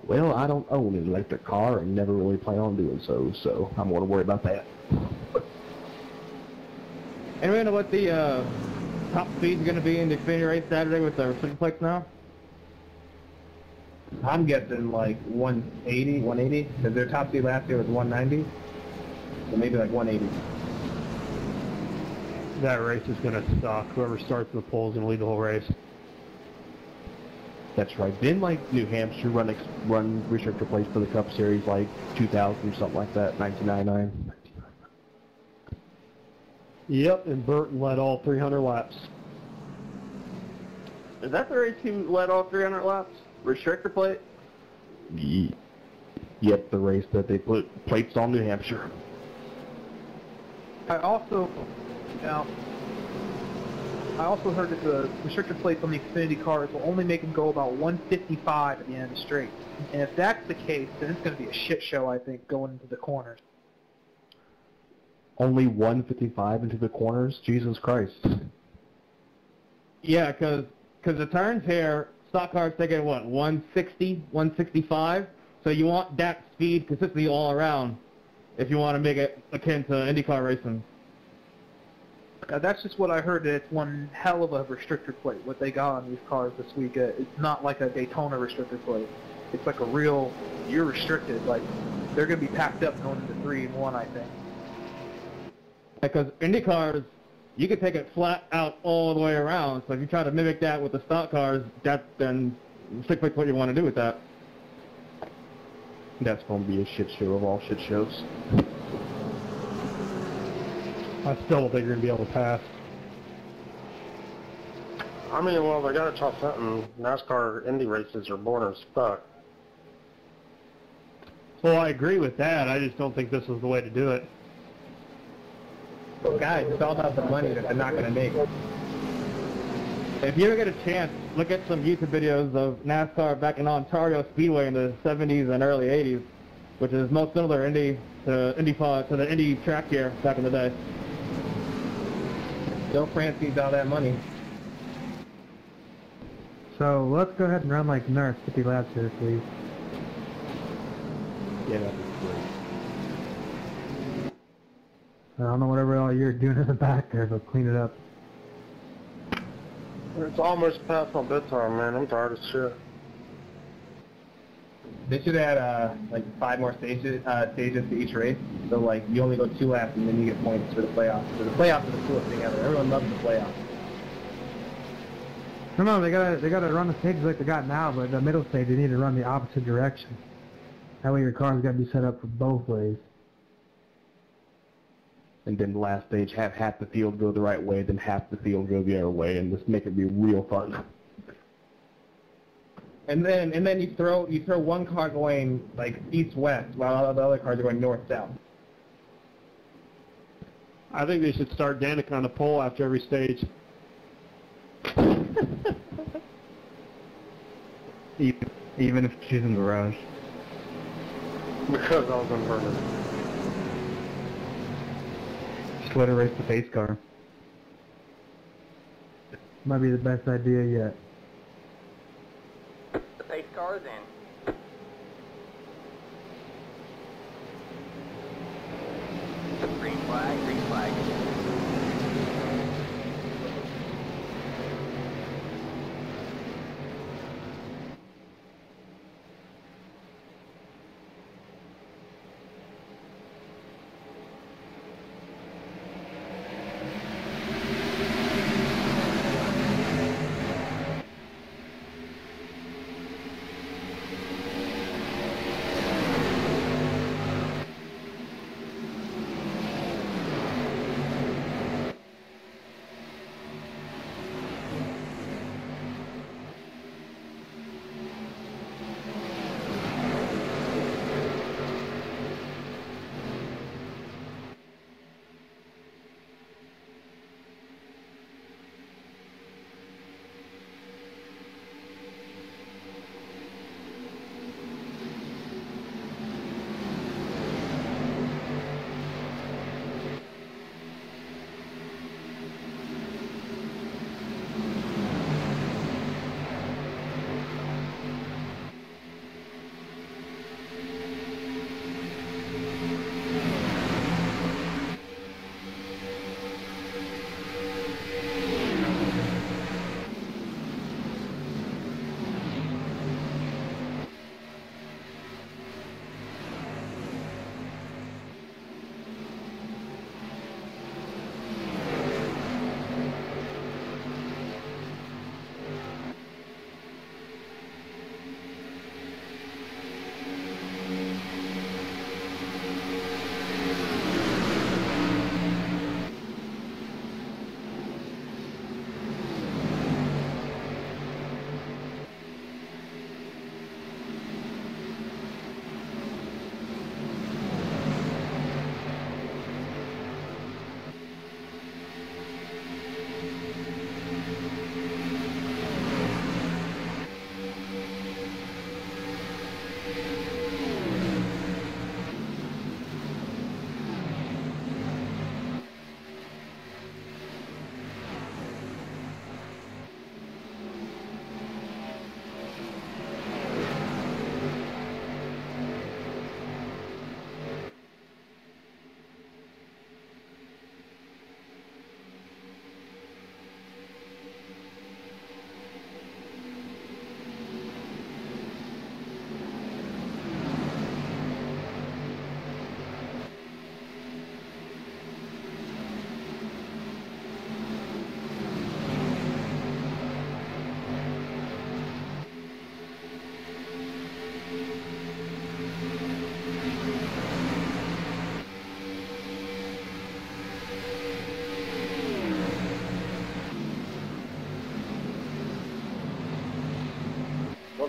S9: Well, I don't own an electric car and never really plan on doing so, so I'm going to worry about that.
S7: Anybody know what the top speed is going to be in the Xfinity race Saturday with the restrictor plates now?
S12: I'm guessing like 180, 180, because their top speed last year was 190, so maybe like 180.
S9: That race is going to suck. Whoever starts in the pole is going to lead the whole race. That's right. Didn't like New Hampshire run restrictor plates for the Cup Series like 2000 or something like that, 1999? Yep, and Burton led all 300 laps.
S12: Is that the race he led all 300 laps? Restrictor plate?
S9: Yep, the race that they put plates on New Hampshire.
S2: I also heard that the restrictor plates on the Xfinity cars will only make them go about 155 at the end of the straight. And if that's the case, then it's going to be a shit show, I think, going into the corners.
S9: Only 155 into the corners? Jesus Christ.
S7: Yeah, because the turns here, stock cars taking what, 160, 165? So you want that speed consistently all around if you want to make it akin to IndyCar racing.
S2: That's just what I heard, that it's one hell of a restrictor plate, what they got on these cars this week. It's not like a Daytona restrictor plate. It's like a real, you're restricted. Like, they're going to be packed up going into 3 and 1, I think.
S7: Because Indy cars, you can take it flat out all the way around. So if you try to mimic that with the stock cars, then stick with what you want to do with that.
S9: That's going to be a shit show of all shit shows. I still don't think you're going to be able to pass.
S3: I mean, well, they got to try something. NASCAR Indy races are boring as fuck.
S9: Well, I agree with that. I just don't think this is the way to do it.
S12: Well, guys, it's all about the money that they're not going to make.
S7: If you ever get a chance, look at some YouTube videos of NASCAR back in Ontario Speedway in the 70s and early 80s, which is most similar to the Indy track here back in the day.
S12: Joe France needs all that money.
S6: So let's go ahead and run like Nurse 50 laps here, please.
S9: Yeah, that'd be great.
S6: I don't know whatever all you're doing in the back there, but clean it up.
S3: It's almost past my bedtime, man. I'm tired as shit.
S12: They should add like 5 more stages to each race. So like you only go 2 laps and then you get points for the playoffs. So the playoffs are the coolest thing ever. Everyone loves the playoffs.
S6: No, they gotta run the stages like they got now, but the middle stage they need to run the opposite direction. That way your car's gotta be set up for both ways.
S9: And then the last stage, have half the field go the right way, then half the field go the other way, and just make it be real fun.
S12: And then you throw one car going like east-west while all the other cars are going north-south.
S9: I think they should start Danica on the pole after every stage.
S11: Even if she's in the garage.
S3: Because I was inverted.
S11: Just let her race the pace car.
S6: Might be the best idea yet.
S4: The pace car is in. Green flag, green flag.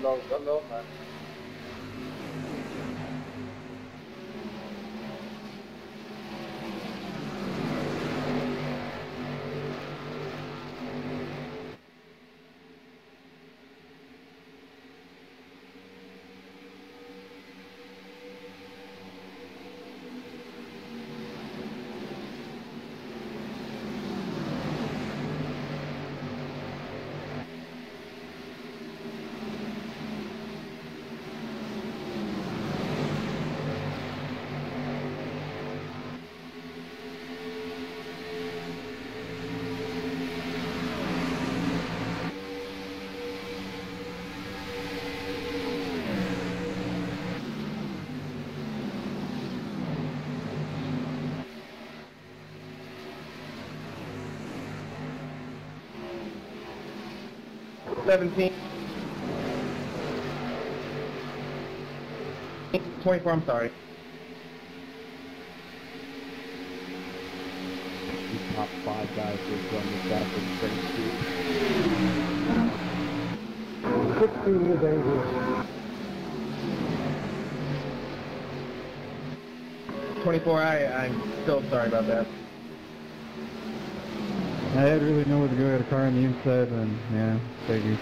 S3: don't know, man.
S12: $17. 24, I'm sorry.
S9: These top 5 guys just run this back in straight speed. 16 is dangerous.
S12: 24, I'm still sorry about that.
S6: I had really nowhere to go. I had a car on the inside, and yeah, figured.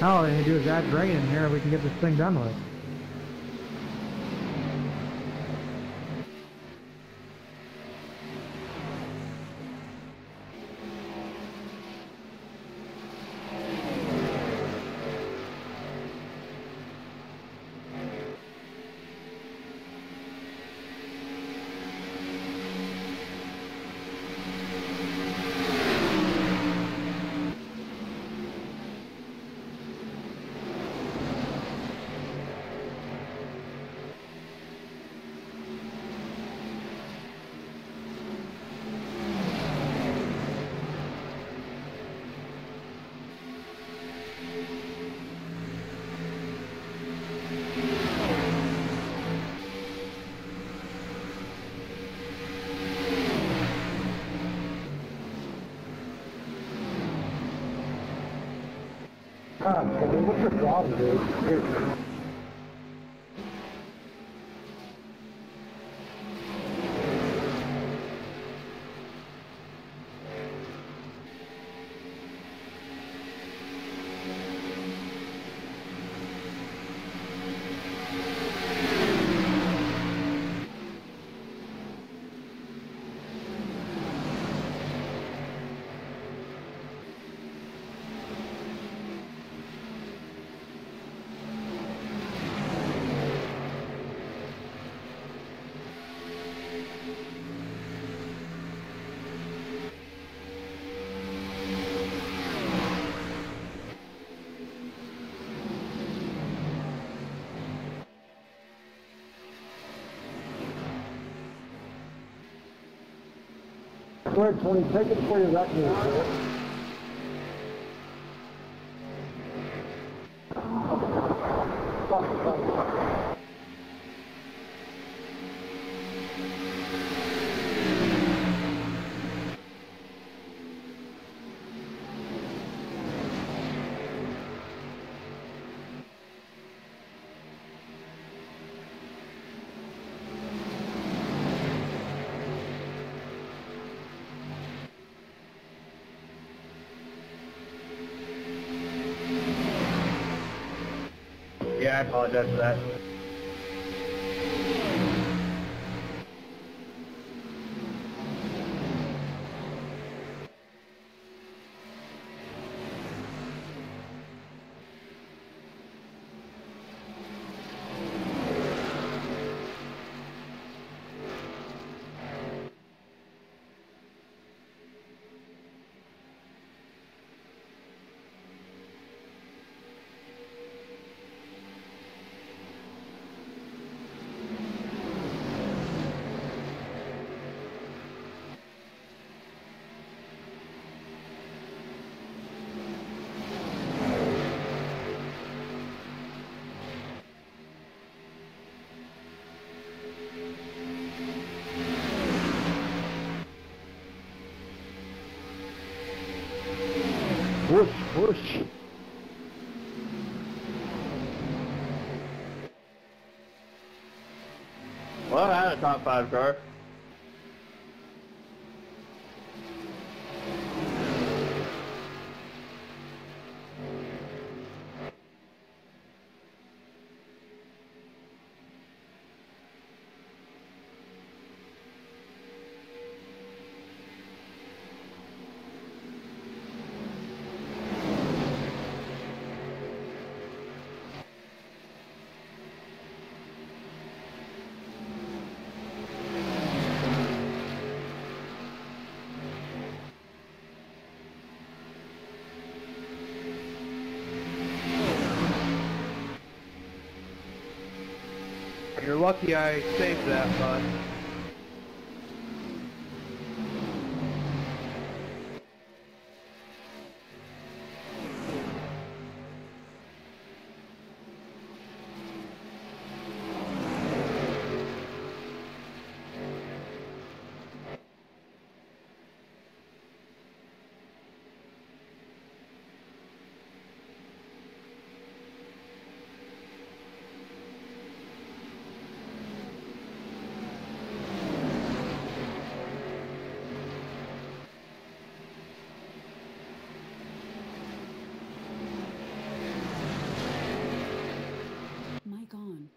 S6: All they do is add drain in here, and we can get this thing done with.
S9: God, what's your problem, dude? Go ahead, Tony, take it before you wreck me.
S12: Yeah, I apologize for that.
S9: push, push.
S7: Well, I had a top 5 car.
S2: You're lucky I saved that, bud.
S13: Mic on.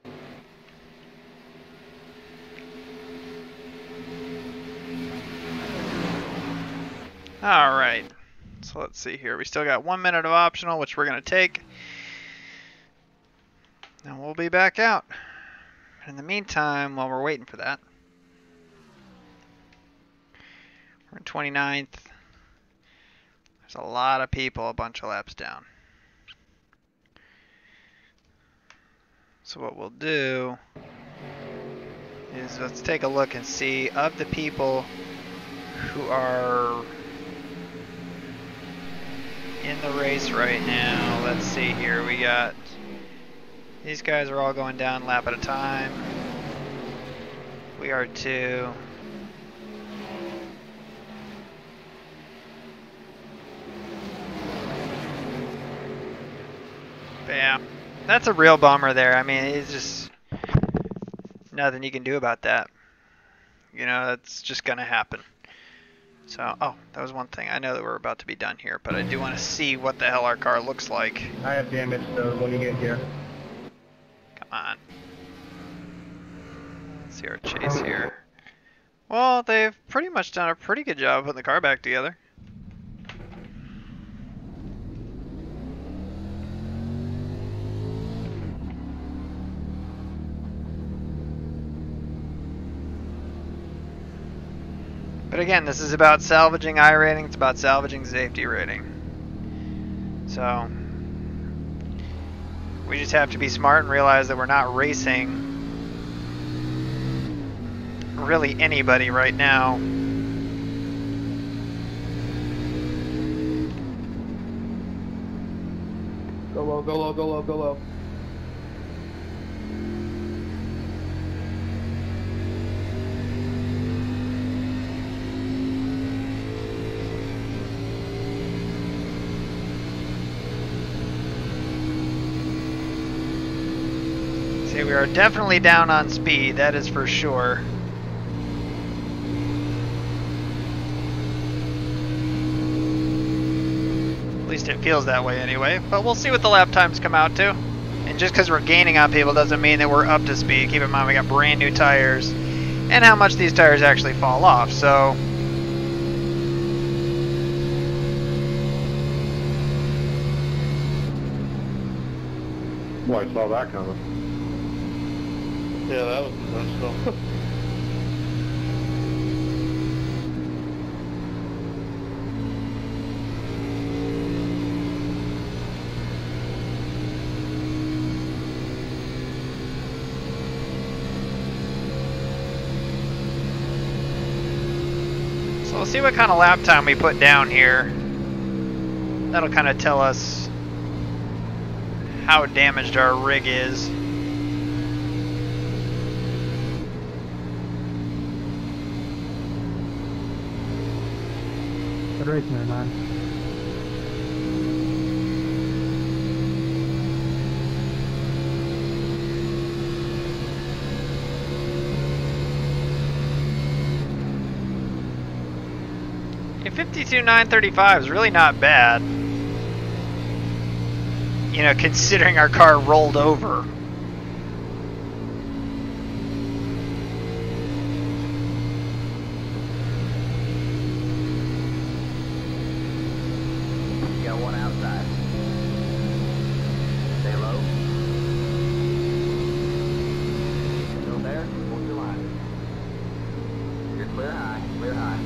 S1: Alright, so let's see here. We still got 1 minute of optional, which we're going to take. And we'll be back out. In the meantime, while we're waiting for that, we're in 29th. There's a lot of people a bunch of laps down. So what we'll do is let's take a look and see of the people who are in the race right now. Let's see here. We got these guys are all going down lap at a time. We are too. But yeah, that's a real bummer there. I mean, it's just nothing you can do about that. You know, that's just gonna happen. So, oh, that was one thing. I know that we're about to be done here, but I do want to see what the hell our car looks like.
S12: I have damage, so when you get here.
S1: Come on. Let's see our chase here. Well, they've pretty much done a pretty good job putting the car back together. But again, this is about salvaging I rating, it's about salvaging safety rating. So, we just have to be smart and realize that we're not racing really anybody right now.
S2: Go low, go low, go low, go low.
S1: See, we are definitely down on speed, that is for sure. At least it feels that way anyway, but we'll see what the lap times come out to. And just because we're gaining on people doesn't mean that we're up to speed. Keep in mind we got brand new tires and how much these tires actually fall off, so...
S8: Well, I saw that coming.
S7: Yeah, that was intentional.
S1: So we'll see what kind of lap time we put down here. That'll kind of tell us how damaged our rig is.
S6: Good racing there, man.
S1: 52,935 is really not bad. You know, considering our car rolled over.
S4: You got one outside. Stay low. Still there? Hold your line. You're clear high. Clear high.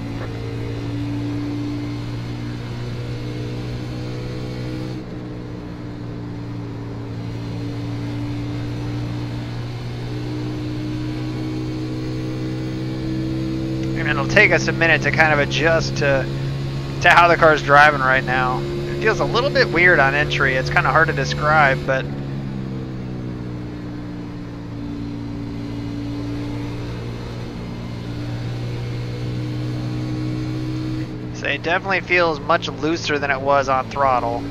S1: And it'll take us a minute to kind of adjust to how the car's driving right now. It feels a little bit weird on entry. It's kind of hard to describe, but so it definitely feels much looser than it was on throttle.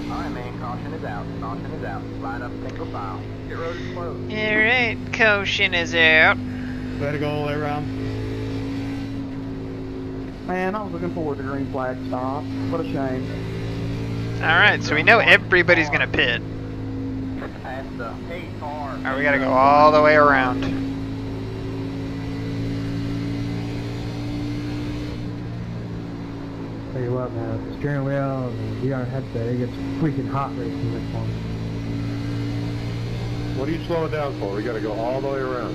S4: Alright, man. Caution is out. Caution is out. Line up single file. Your road is closed.
S1: Alright, caution is out.
S7: Better go all the way around.
S15: Man, I was looking forward to green flag stop. What a shame.
S1: Alright, so we know everybody's gonna pit.
S4: Pass the pace car.
S1: Alright, we gotta go all the way around.
S6: Tell you what, man, the steering wheel and the VR headset, it gets freaking hot racing this one.
S8: What are you slowing down for? We got to go all the way around.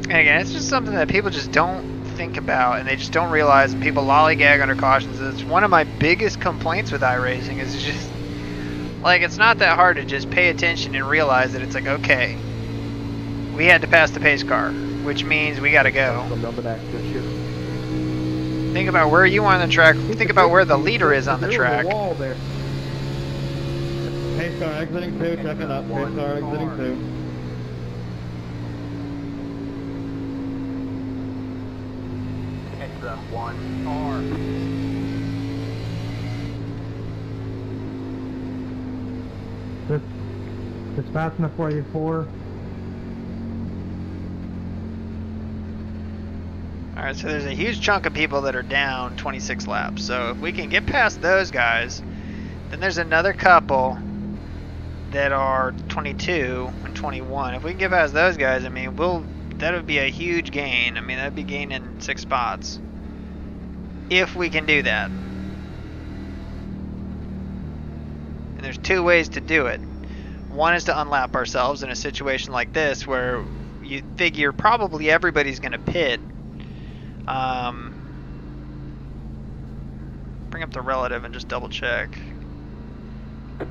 S1: And again, it's just something that people just don't think about, and they just don't realize, and people lollygag under cautions. It's one of my biggest complaints with iRacing is just, like, it's not that hard to just pay attention and realize that it's like, okay, we had to pass the pace car, which means we gotta go. Think about where you are on the track, think about where the leader is on the track.
S7: Wall there. Pace car exiting 2, checking up. Pace car exiting 2.
S4: It's the one car.
S6: It's fast enough for you, 4.
S1: Alright, so there's a huge chunk of people that are down 26 laps. So if we can get past those guys, then there's another couple that are 22 and 21. If we can get past those guys, I mean, that would be a huge gain. I mean, that'd be gaining 6 spots. If we can do that. And there's 2 ways to do it. One is to unlap ourselves in a situation like this where you figure probably everybody's going to pit. Bring up the relative and just double check.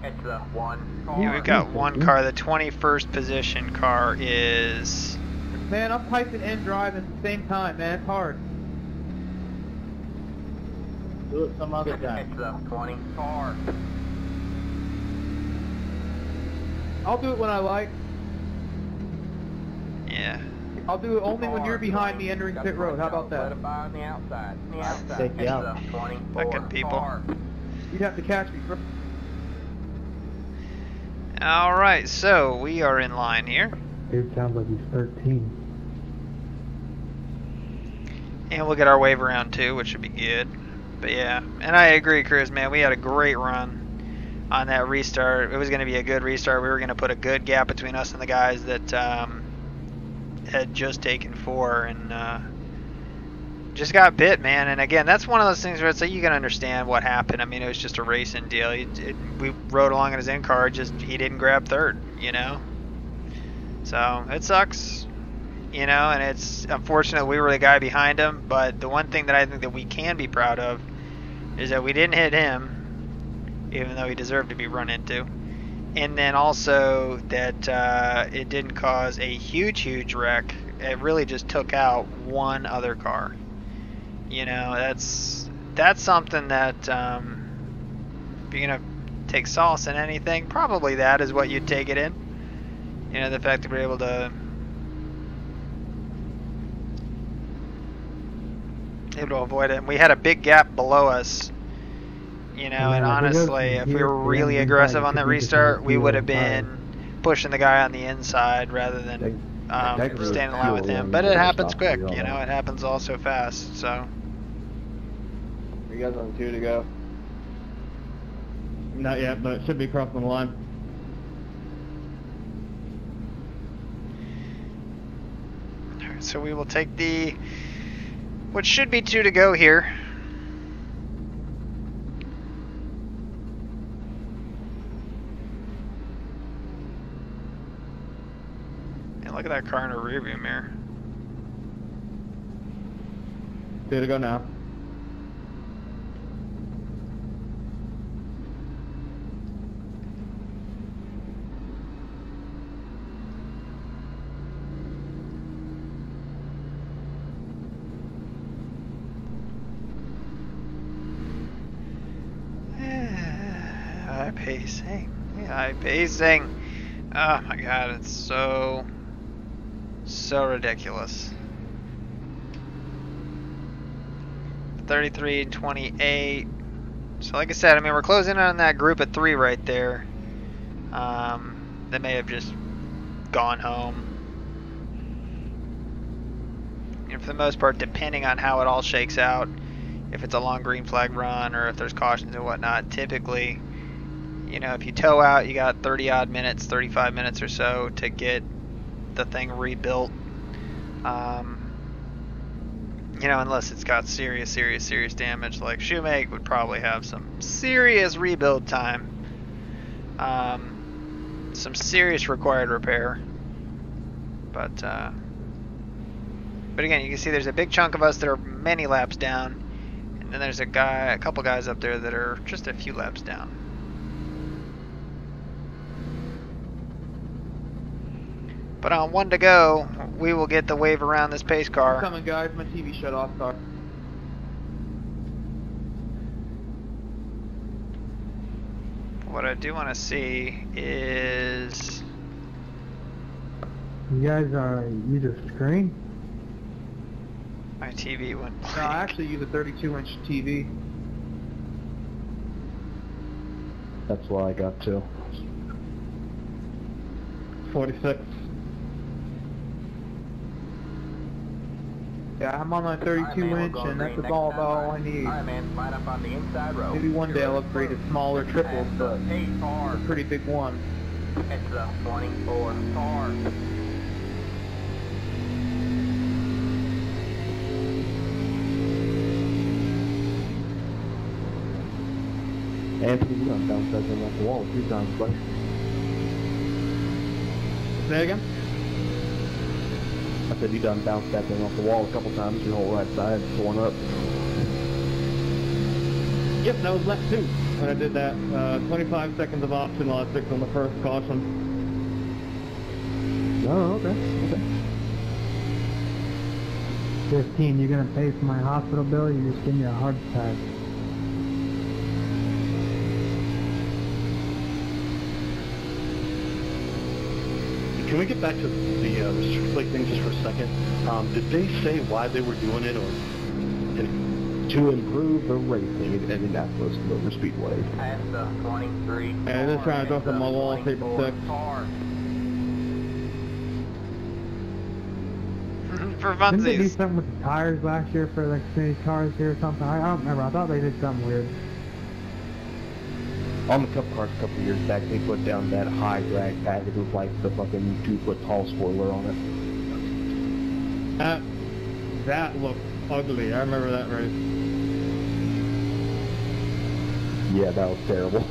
S4: It's the one car.
S1: Yeah, we've got one car. The 21st position car is...
S2: Man, I'm typing and driving at the same time, man. It's hard.
S12: Do it some other time.
S4: It's the 20 car.
S2: I'll do it when I like.
S1: Yeah.
S2: I'll do it only when you're behind me entering pit road. How about that?
S4: On the outside. On the outside.
S12: Take you out.
S4: It's the 24
S1: Fucking people.
S4: car.
S2: You'd have to catch me.
S1: Alright, so we are in line here.
S6: Dude sounds like he's 13.
S1: And we'll get our wave around too, which should be good. But yeah, and I agree, Cruz, man. We had a great run on that restart. It was going to be a good restart. We were going to put a good gap between us and the guys that had just taken 4 and just got bit, man. And again, that's one of those things where it's like you can understand what happened. I mean, it was just a racing deal. We rode along in his in car, just he didn't grab 3rd, you know. So it sucks, you know, and it's unfortunate we were the guy behind him. But the one thing that I think that we can be proud of is that we didn't hit him, even though he deserved to be run into. And then also that it didn't cause a huge wreck. It really just took out one other car. You know, that's something that if you're gonna take solace in anything, probably that is what you'd take it in. You know, the fact that we're able to avoid it. And we had a big gap below us. You know, and honestly, if we were really aggressive on that restart, we would have been pushing the guy on the inside rather than staying in line with him. But it happens quick, you know, it happens all so fast, so.
S3: You guys on 2 to go?
S7: Not yet, but it should be crossing the line.
S1: Alright, so we will take what should be 2 to go here. Look at that car in a rearview mirror.
S7: 2 to go now.
S1: High pacing. Oh my god, it's so ridiculous. 33 and 28. So like I said, I mean, we're closing in on that group at 3 right there. They may have just gone home. And for the most part, depending on how it all shakes out, if it's a long green flag run or if there's cautions and whatnot, typically, you know, if you tow out, you got 30 odd minutes, 35 minutes or so to get the thing rebuilt. You know, unless it's got serious damage, like Shoemake would probably have some serious rebuild time, some serious required repair. But again, you can see there's a big chunk of us that are many laps down, and then there's a couple guys up there that are just a few laps down. But on 1 to go, we will get the wave around this pace car.
S2: I'm coming, guys. My TV shut off. Sorry.
S1: What I do want to see is...
S6: You guys use a screen?
S1: My TV went blank.
S2: No, I actually use a 32-inch TV.
S9: That's what I got too.
S7: 46.
S2: Yeah, I'm on my 32-inch, and that's about all I need.
S4: Alright, man, line up on the inside row.
S2: Maybe one day I'll upgrade to smaller triples, but a pretty big one.
S4: It's the 24 car.
S9: Anthony, you done bounced that thing off the wall a few times, buddy.
S7: Say again?
S9: I said you done bounced that thing off the wall a couple times, your whole right side torn up.
S7: Yep, that was lap 2 when I did that. 25 seconds of optional I fixed on the first caution.
S9: Oh, okay.
S6: 15, you gonna pay for my hospital bill? You just give me a heart attack.
S8: Can we get back to the restrict plate thing just for a second? Did they say why they were doing it, or
S9: to improve the racing in Indianapolis Motor Speedway?
S4: Past the 23.
S7: And they're trying to throw some wall paper 6.
S1: For
S6: Didn't they do
S1: funsies.
S6: something with the tires last year for like city cars here or something? I don't remember. I thought they did something weird.
S9: On the Cup cars a couple years back, they put down that high drag package with like the fucking 2-foot tall spoiler on it.
S7: That looked ugly. I remember that race.
S9: Yeah, that was terrible.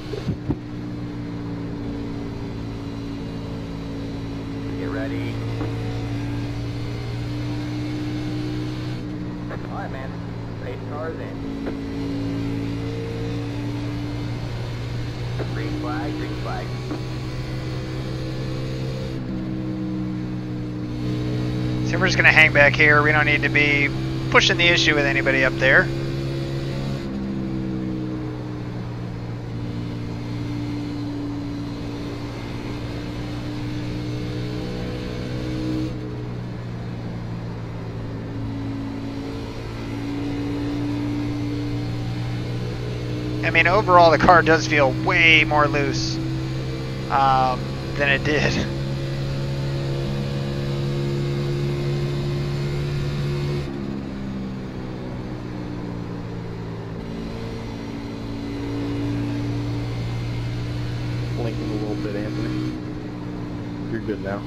S4: Get ready. Alright, man. Race cars in. Green flag, green flag.
S1: So we're just going to hang back here. We don't need to be pushing the issue with anybody up there. I mean, overall, the car does feel way more loose than it did.
S9: Blinking a little bit, Anthony. You're good now.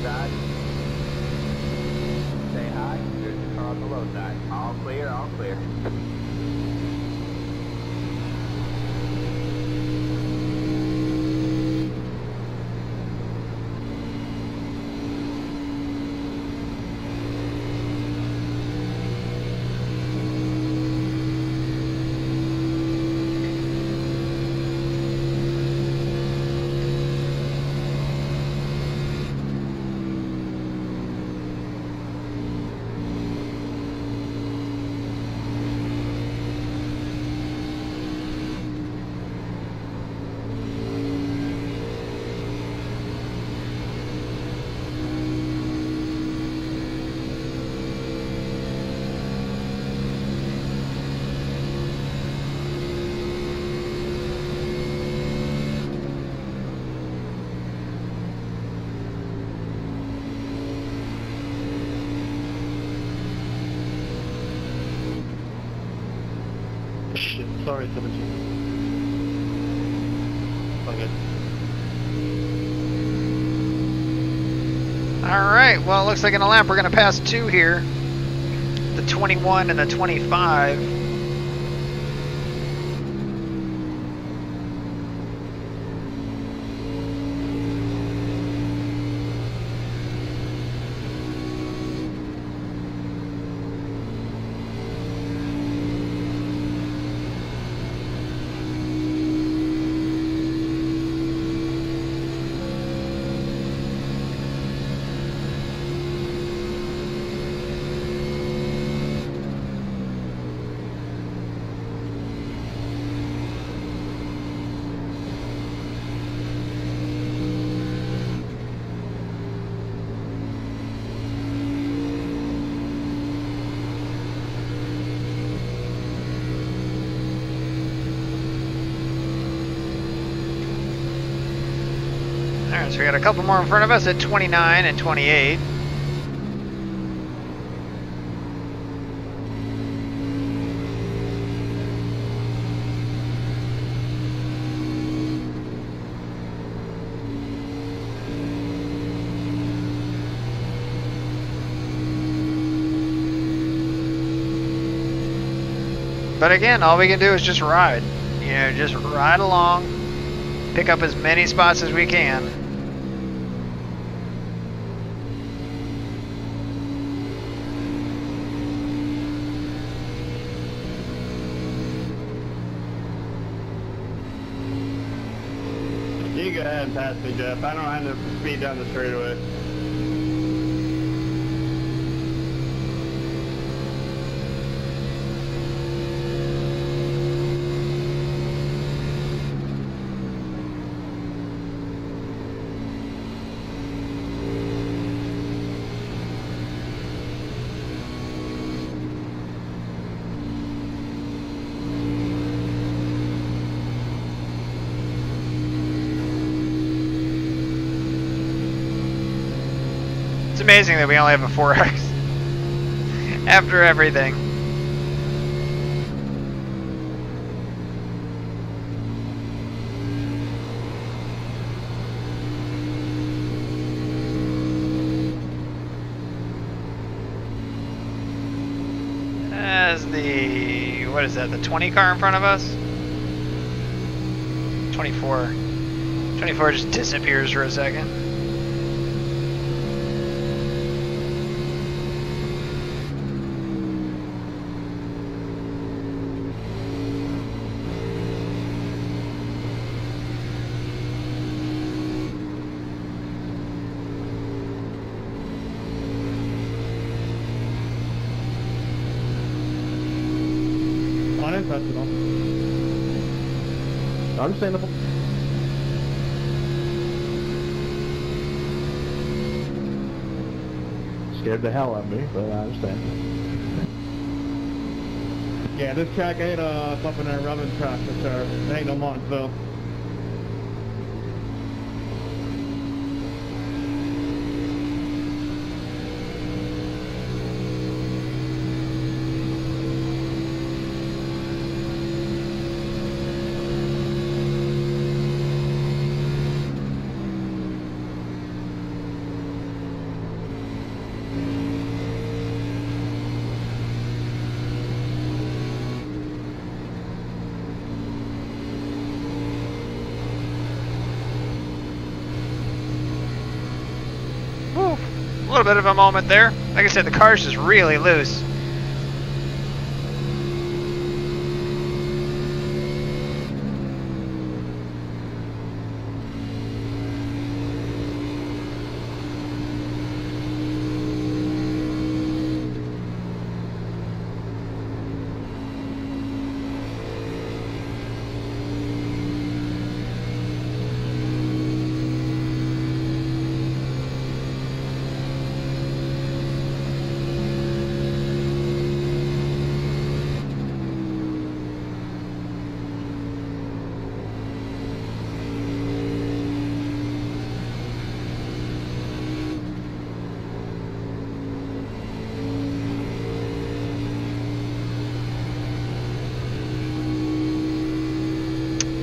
S4: Side. Say hi. There's the car on the low side. All clear, all clear.
S7: Shit, sorry, 17. Okay.
S1: Alright, well, it looks like in a lap we're going to pass two here. The 21 and the 25. Alright, so we got a couple more in front of us at 29 and 28. But again, all we can do is just ride. You know, just ride along, pick up as many spots as we can.
S3: You go ahead and pass me, Jeff. I don't have to speed down the straightaway.
S1: It's amazing that we only have a 4X after everything. As the, what is that, the 20 car in front of us? 24. 24 just disappears for a second.
S7: professional.
S9: Understandable. Scared the hell out of me, but I understand.
S7: Yeah, this track ain't something in a rubbing track for sure. It ain't no Montville.
S1: A little bit of a moment there. Like I said, the car's just really loose.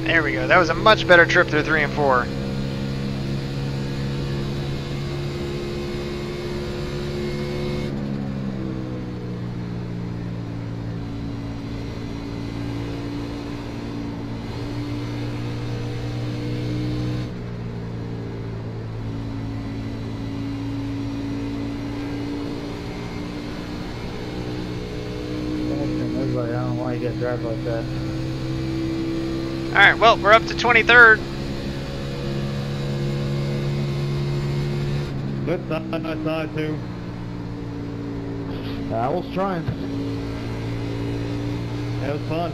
S1: There we go. That was a much better trip through 3 and 4.
S15: Everybody, I don't know why you guys drive like that.
S1: Alright, well, we're up to 23rd.
S7: Good side too.
S9: I was trying.
S7: It was fun.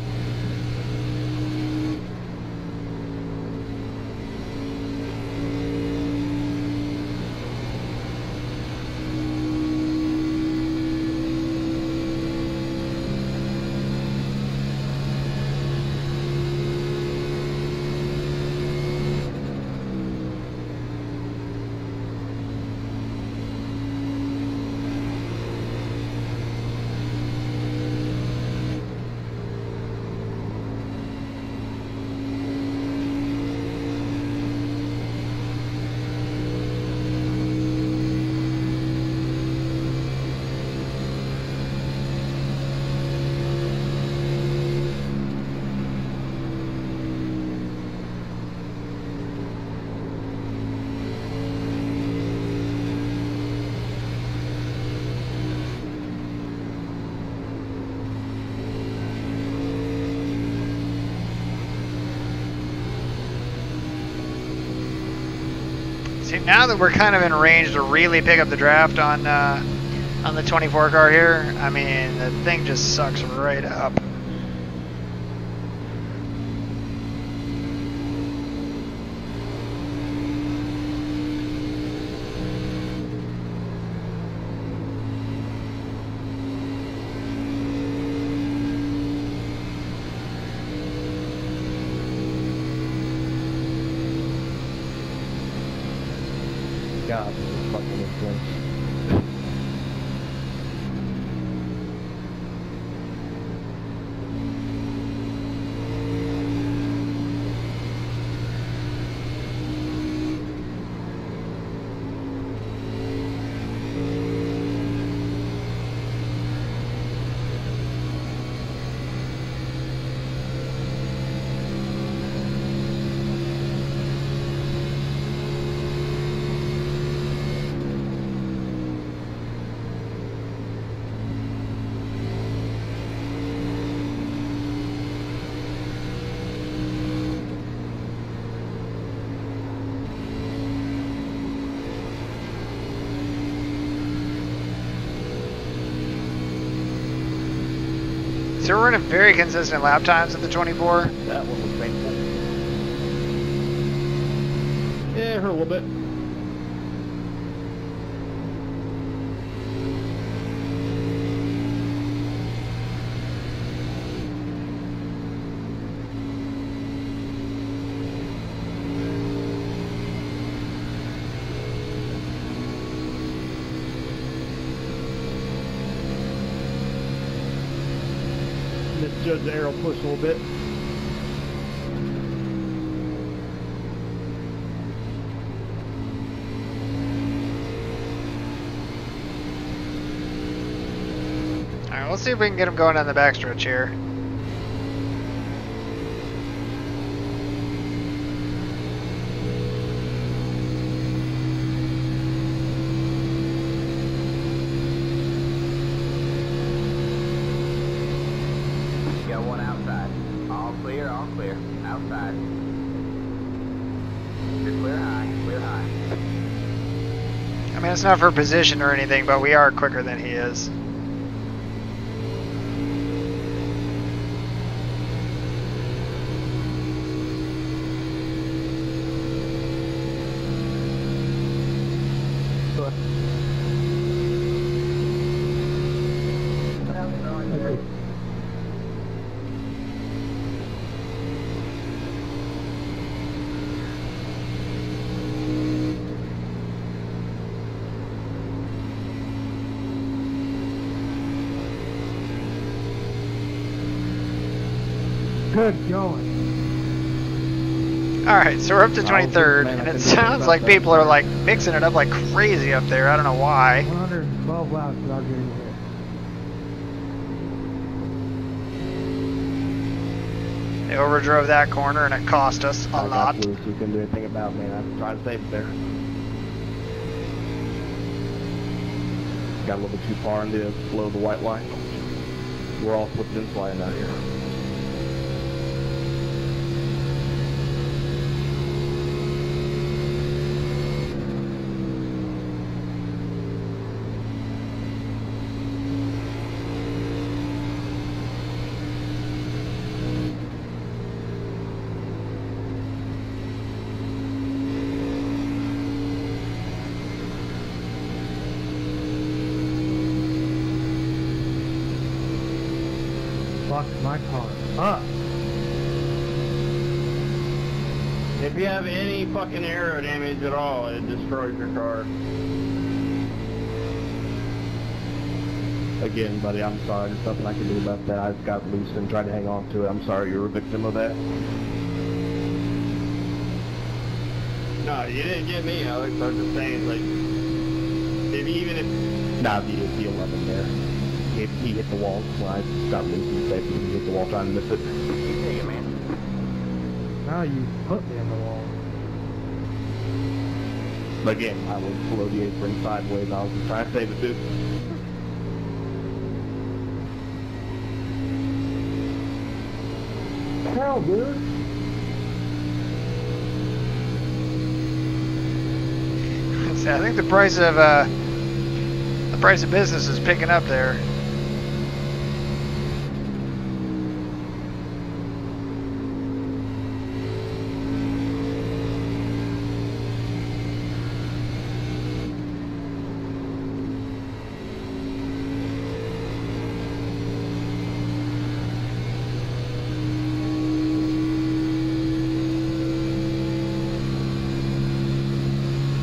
S1: See, now that we're kind of in range to really pick up the draft on the 24 car here, I mean, the thing just sucks right up.
S9: God, this is fucking intense.
S1: So we're in a very consistent lap times at the 24.
S9: That one was painful.
S7: Yeah, it hurt a little bit. Misjudged the arrow push a little bit.
S1: Alright, let's see if we can get him going down the backstretch here.
S4: Got one outside. All clear, outside. You're clear high.
S1: I mean, it's not for position or anything, but we are quicker than he is.
S6: Good going.
S1: Alright, so we're up to 23rd, and it sounds like people are like mixing it up like crazy up there. I don't know why.
S6: 112 laps without getting hit.
S1: They overdrove that corner, and it cost us a
S9: I got
S1: lot.
S9: loose. We couldn't do anything about it, man. I tried to save it there. Got a little bit too far into below the white line. We're all flipped and flying out here.
S6: Fuck my car up.
S14: If you have any fucking aero damage at all, it destroys your car.
S9: Again, buddy, I'm sorry. There's nothing I can do about that. I just got loose and tried to hang on to it. I'm sorry you were a victim of that.
S14: No, you didn't get me, Alex. I was just saying, like, even if...
S9: Nah, the 11 there. He hit the wall when I got loose and safely. He hit the wall trying to miss it.
S4: Take it, man.
S6: Now you put me in the wall.
S9: But again, I was below the apron sideways. I was just trying to save it, dude.
S6: Hell, dude.
S1: So I think the price of business is picking up there.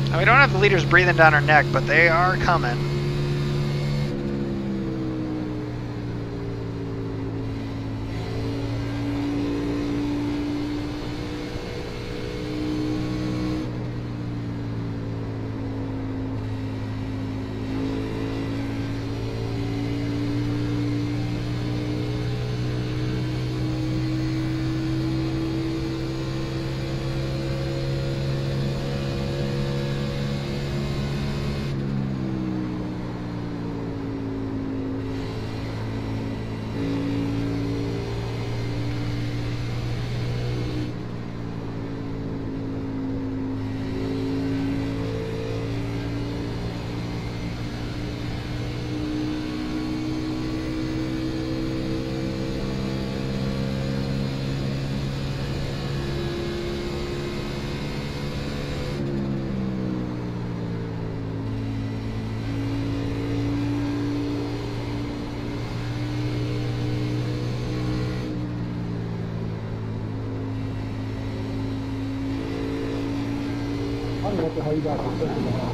S1: Now, we don't have the leaders breathing down our neck, but they are coming.
S6: what the hell you got for thinking about.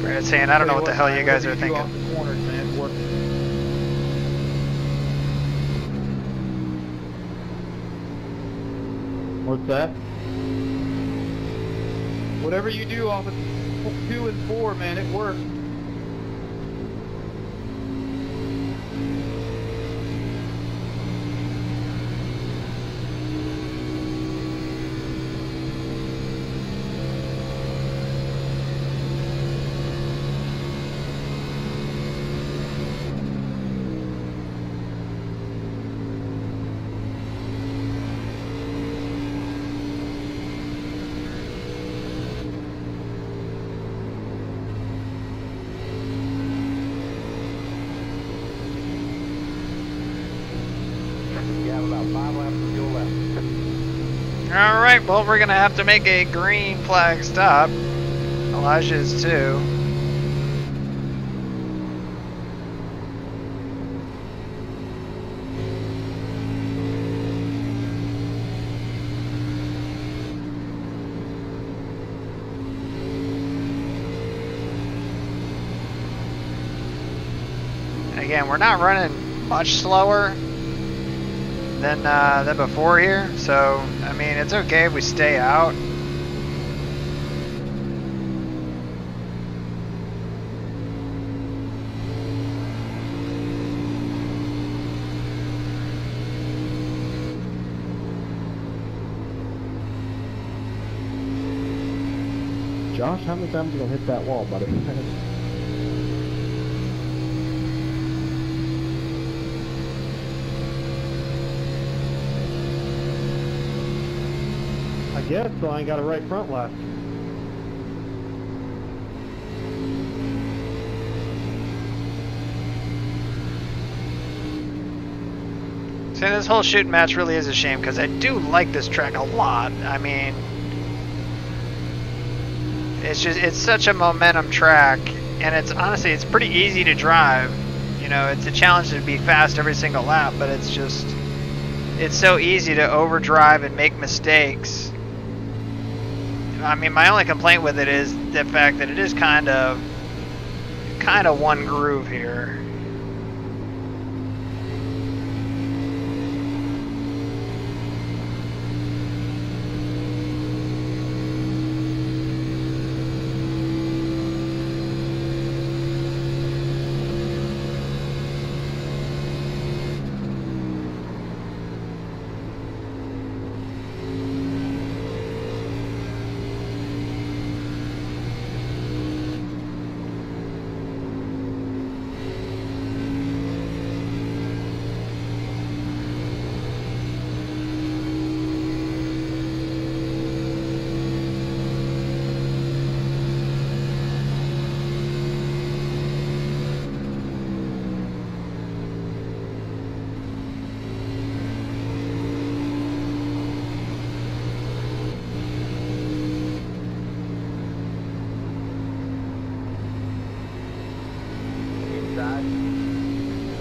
S1: Brad's saying, I don't know what the hell you guys are thinking.
S2: Off the corners, man. Work.
S7: What's that?
S2: Whatever you do off of 2 and 4, man, it works.
S1: Alright, well, we're going to have to make a green flag stop. Elijah's too. And again, we're not running much slower than before here, so I mean it's okay if we stay out.
S9: Josh, how many times are you gonna hit that wall, buddy?
S7: I guess so. I ain't got a right front left.
S1: See, this whole shooting match really is a shame because I do like this track a lot. I mean, it's such a momentum track, and it's honestly it's pretty easy to drive. You know, it's a challenge to be fast every single lap, but it's so easy to overdrive and make mistakes. I mean, my only complaint with it is the fact that it is kind of one groove here.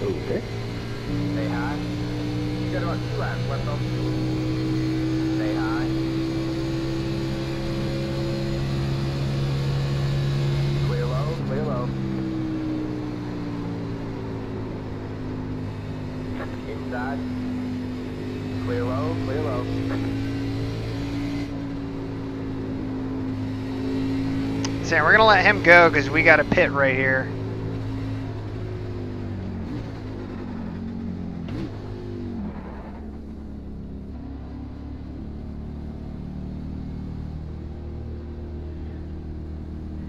S9: Okay.
S4: Stay high. You got about 2 laps left on fuel. Stay high. Clear low, clear low. Inside. Clear low, clear low.
S1: So we're gonna let him go because we got a pit right here.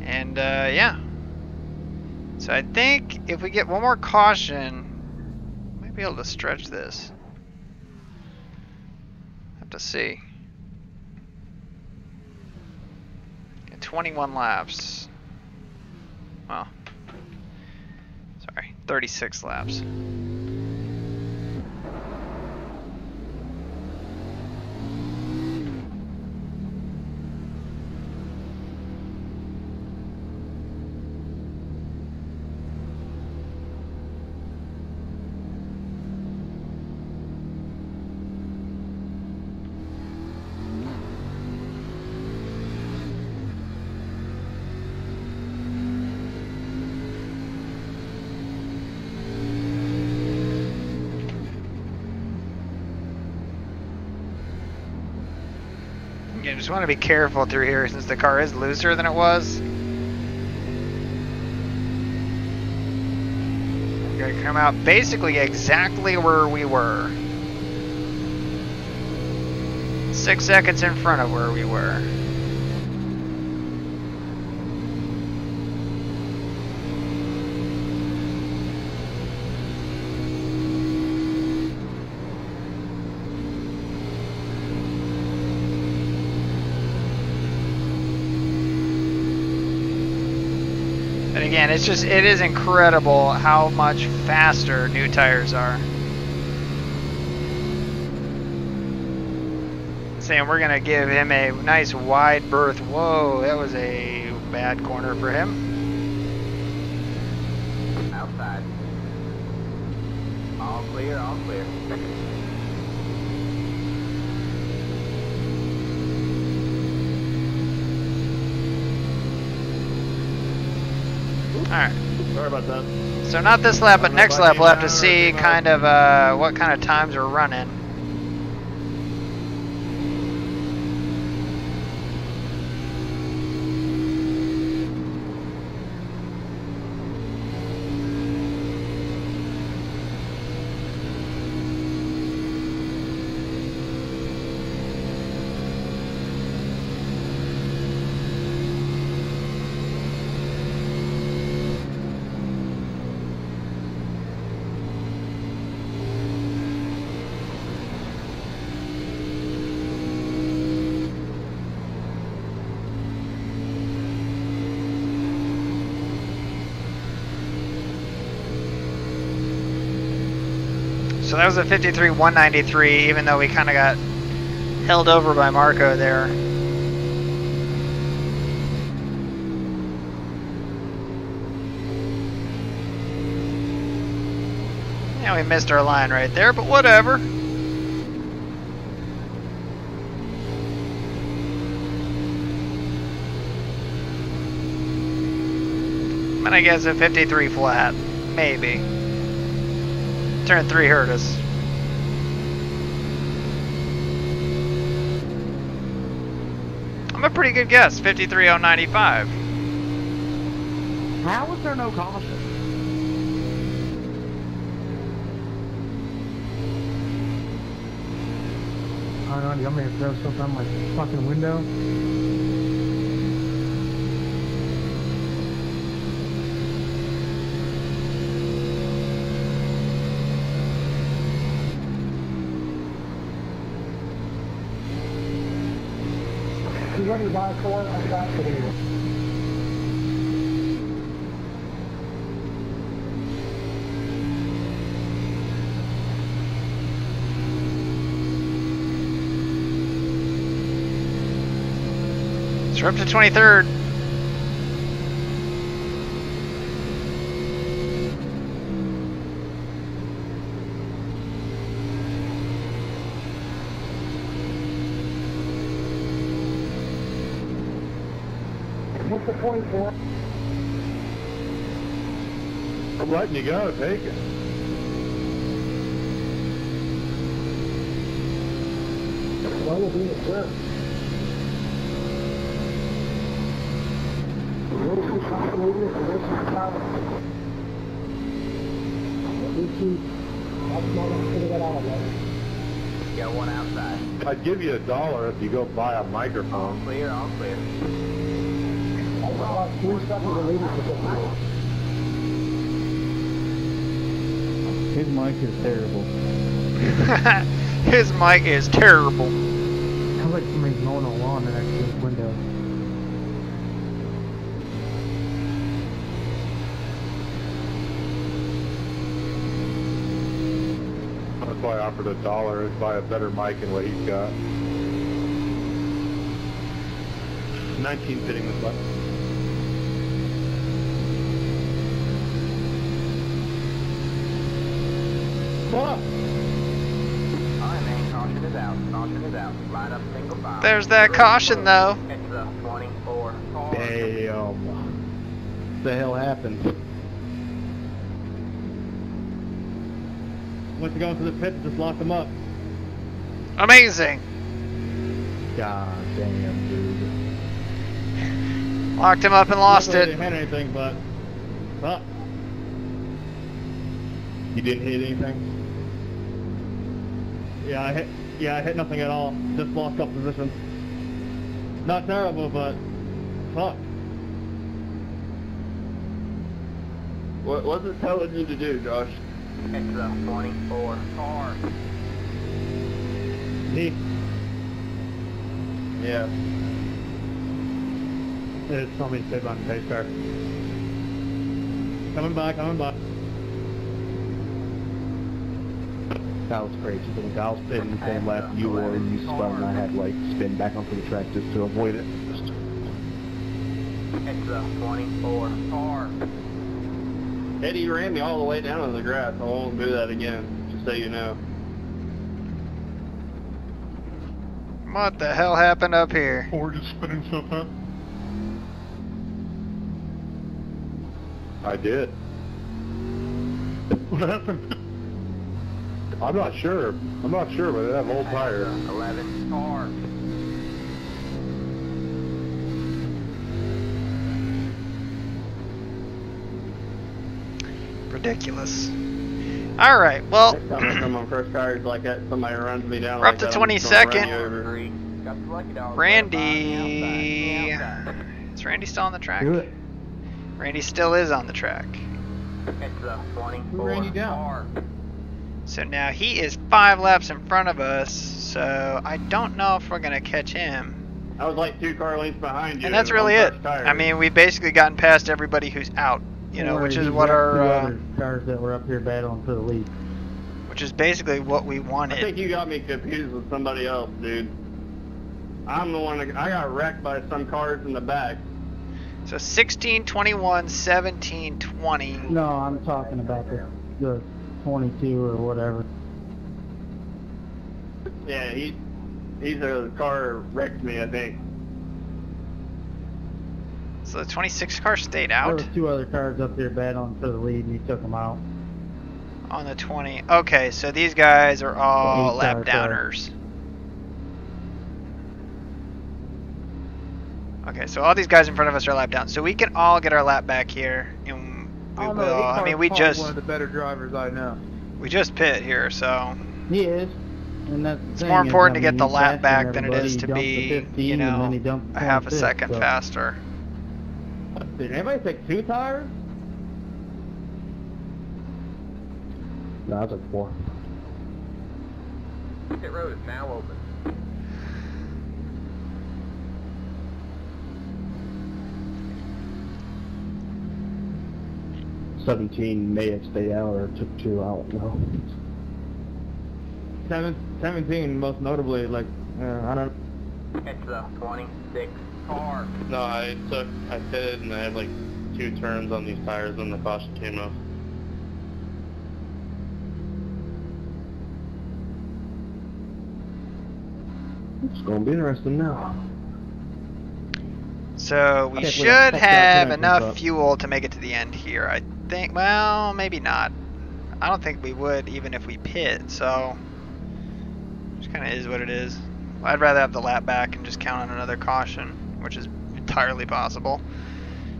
S1: And yeah. So I think if we get one more caution, we might be able to stretch this. Have to see. 21 laps. Well, sorry, 36 laps. You just want to be careful through here since the car is looser than it was. We're gonna come out basically exactly where we were. 6 seconds in front of where we were. And again, it is incredible how much faster new tires are. Saying we're gonna give him a nice wide berth. Whoa, that was a bad corner for him.
S4: Outside. All clear, all clear.
S1: Alright.
S3: Sorry about that.
S1: So not this lap, but next lap we'll have to see kind of what kind of times we're running. So that was a 53-193, even though we kind of got held over by Marco there. Yeah, we missed our line right there, but whatever. And I guess a 53 flat, maybe. Turn 3 hurt us. I'm a pretty good guess, 53.095.
S6: How was there no caution? I don't know, do you want me to throw something out my fucking window? You ready to buy a car? I've got it here.
S1: So we're up to 23rd.
S6: What's the 24?
S8: I'm letting you go. Take it.
S6: Well, we'll be a trip.
S4: Got one outside.
S8: I'd give you $1 if you go buy a microphone.
S4: All clear, all clear.
S15: His mic is terrible.
S1: His mic is terrible.
S6: Sounds like somebody's mowing a lawn next to his window.
S8: That's why I offered $1 to buy a better mic than what he's got.
S11: 19 fitting this left.
S4: Alright, man, caution is out. Caution is out. Line up single file.
S1: There's that caution though.
S4: It's the 24 car.
S11: Damn. What the hell happened?
S2: Went to go into the pit and just locked them up.
S1: Amazing.
S6: God damn, dude.
S1: Locked him up and lost
S7: Luckily, I
S1: it.
S7: didn't hit anything, but fuck.
S9: You didn't hit anything?
S7: Yeah, I hit nothing at all. Just lost up position. Not terrible, but fuck.
S3: What's it telling you to do, Josh?
S4: It's the 24 car.
S7: Me.
S3: Yeah.
S6: It's told me to stay behind the pace car.
S7: Coming back.
S9: That was crazy. Because I was spinning the same lap you were, and you spun, and I had to like spin back onto the track just to avoid it.
S4: It's the 24 car.
S3: Eddie ran me all the way down to the grass. I won't do that again, just so you know.
S1: What the hell happened up here?
S10: Ford is spinning stuff up.
S8: I did.
S10: What happened?
S8: I'm not sure, but they have old tires.
S4: 11 car.
S1: Ridiculous. All right, well,
S3: Next time I come on first cars like that, somebody runs me down
S1: we're
S3: like
S1: up to
S3: that, I'm just gonna run you over.
S1: 22nd.
S4: Got the lucky dog.
S1: Randy.
S4: Outside.
S1: Is Randy still on the track?
S6: Do it.
S1: Randy still is on the track.
S4: It's the 24
S2: Who ran you down?
S4: car.
S1: So now he is 5 laps in front of us, so I don't know if we're going to catch him.
S3: I was like 2 car lengths behind you.
S1: And that's
S3: on
S1: really it.
S3: first tires.
S1: I mean, we've basically gotten past everybody who's out, you know, which is what
S6: Two
S1: our,
S6: other cars that were up here battling for the lead.
S1: which is basically what we
S3: I
S1: wanted.
S3: think you got me confused with somebody else, dude. I'm the one that I got wrecked by some cars in the back.
S1: So 16, 21, 17, 20.
S6: No, I'm talking about the 22 or whatever.
S3: Yeah, he's the car wrecked me, I think.
S1: So the 26 car stayed
S6: There
S1: out
S6: was 2 other cars up here battling for the lead, and he took them out.
S1: on the 20. Okay, so these guys are all
S6: Eight
S1: lap
S6: car car.
S1: downers. Okay, so all these guys in front of us are lap down. So we can all get our lap back here, and we
S2: I don't know.
S1: will. I mean, we
S2: Probably
S1: just
S2: one of the better drivers I know.
S1: pit here, so
S6: He is. And that's
S1: it's more important to get the lap back than it is to be, you know, a half a second faster.
S7: Did anybody take 2 tires?
S9: No, I was like 4.
S4: Pit road is now open.
S9: 17 may have stayed out or took 2 out, no.
S7: 17, most notably, like, I don't.
S4: It's the 26 car.
S5: No, I pitted and I had like 2 turns on these tires and the caution came off.
S9: It's gonna be interesting now.
S1: So we
S6: Okay,
S1: should
S6: well, fuck that
S1: have
S6: connections
S1: enough
S6: up.
S1: fuel to make it to the end here. I think, well, maybe not. I don't think we would even if we pit, so just kind of is what it is. I'd rather have the lap back and just count on another caution, which is entirely possible.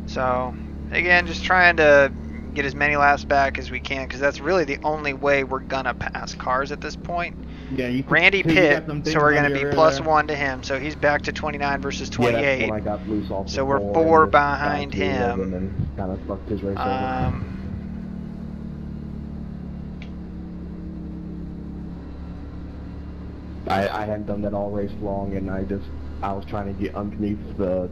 S1: So again, just trying to get as many laps back as we can, because that's really the only way we're gonna pass cars at this point.
S7: Yeah, you
S1: Randy
S7: you got
S1: pit,
S7: some
S1: so
S7: things
S1: we're
S7: on
S1: going to
S7: your
S1: be
S7: rear
S1: plus
S7: there.
S1: 1 to him, so he's back to 29 versus
S9: Yeah,
S1: 28.
S9: that's when I got loose off
S1: So
S9: the
S1: we're
S9: floor
S1: 4
S9: and just
S1: behind
S9: bounced into
S1: him.
S9: And then kind of fucked his race over. I hadn't done that all race long, and I was trying to get underneath the.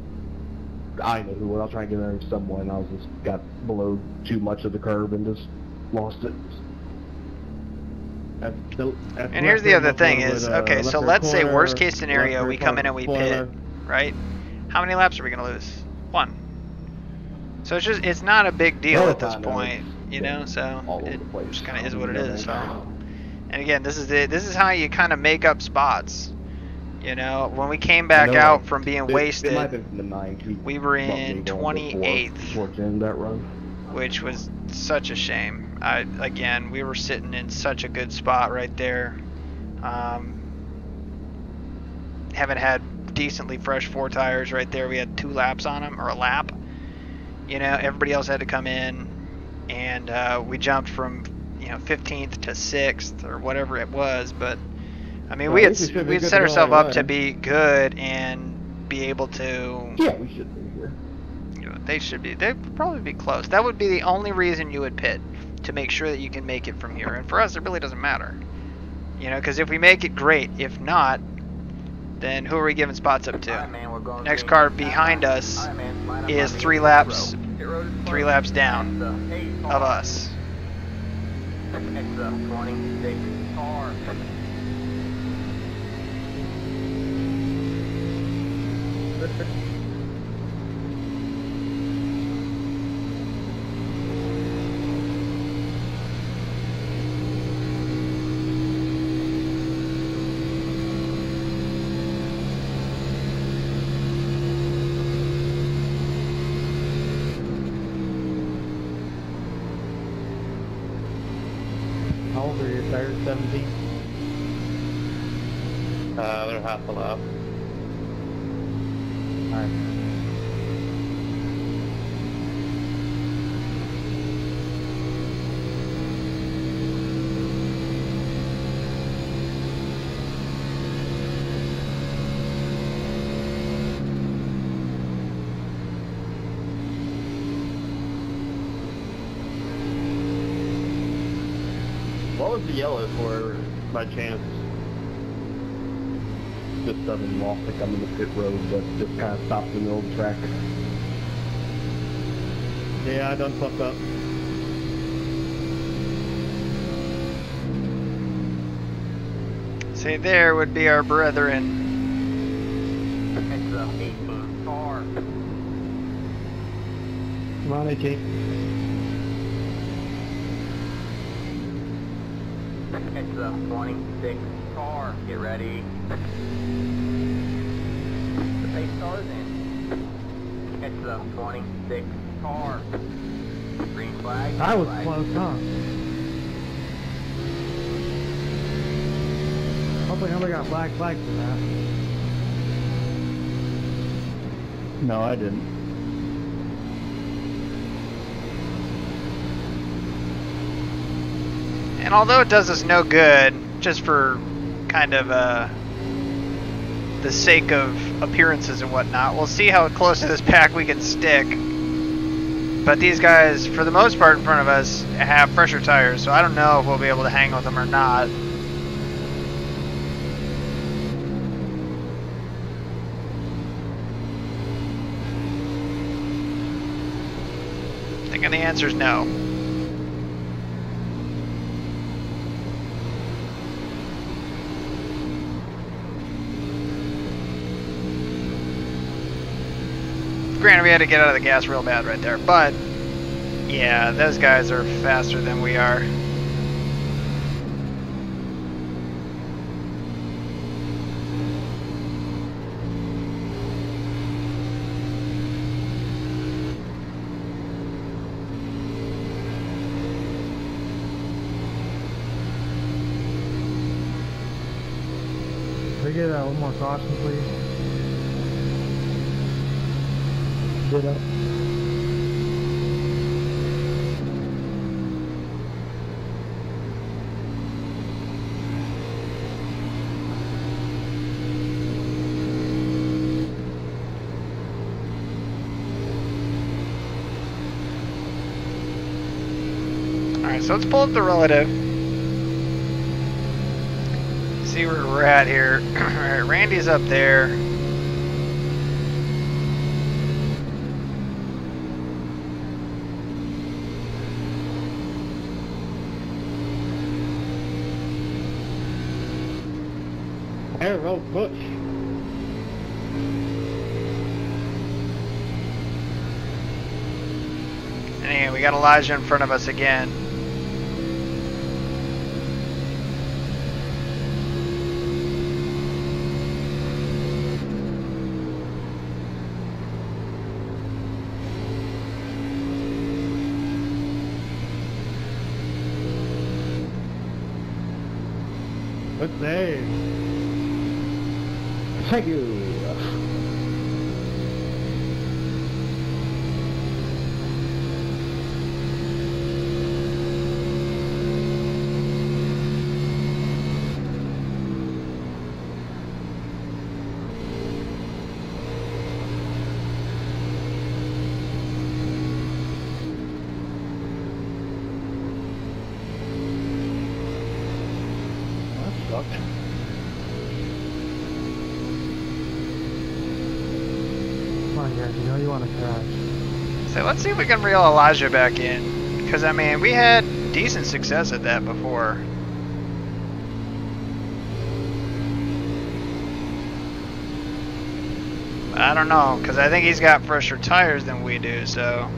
S9: I know who. I was trying to get underneath someone, and I was just got below too much of the curb and just lost it.
S1: And here's the other thing is, okay, so let's say worst case scenario, we come in and we pit, right? How many laps are we going to lose? 1. So it's not a big deal at this point, you know, so it just kind of is what it is, so. And again, this is how you kind of make up spots. You know, when we came back out from being wasted, we were in 28th,
S9: towards the end of that run,
S1: which was such a shame. Again, we were sitting in such a good spot right there. Haven't had decently fresh 4 tires right there. We had 2 laps on them, or a lap. You know, everybody else had to come in, and we jumped from 15th to 6th or whatever it was. But I mean, we had set ourselves up to be good and be able to.
S9: Yeah, we should be here.
S1: They should be. They'd probably be close. That would be the only reason you would pit, to make sure that you can make it from here. And for us, it really doesn't matter. You know, because if we make it, great. If not, then who are we giving spots up to? Next car behind us is 3 laps down of us.
S4: It's the 26 car.
S6: How old are your tires? 17?
S5: They're half a lap.
S6: Alright.
S9: What was the yellow for, by chance? Just doesn't walk to come in the pit road, but just kind of stops in the middle of the track.
S7: Yeah, I done fucked up.
S1: See, there would be our brethren.
S4: It's the 18 car.
S6: Come on, AT.
S4: It's the 26 car. Get ready. The pace car's in. It's the 26 car. Green flag.
S6: I was close, huh? Hopefully nobody got black flags for that.
S9: No, I didn't.
S1: And although it does us no good, just for kind of the sake of appearances and whatnot, we'll see how close to this pack we can stick. But these guys, for the most part in front of us, have fresher tires, so I don't know if we'll be able to hang with them or not. I think the answer is no. Granted, we had to get out of the gas real bad right there, but yeah, those guys are faster than we are.
S6: Can we get one more caution, please? Get up.
S1: Alright, so let's pull up the relative. See where we're at here. Alright, Randy's up there.
S7: Arrow push.
S1: And we got Elijah in front of us again.
S7: Good save.
S9: Thank you.
S6: want to crash.
S1: So let's see if we can reel Elijah back in. Because, I mean, we had decent success at that before. I don't know, because I think he's got fresher tires than we do, so...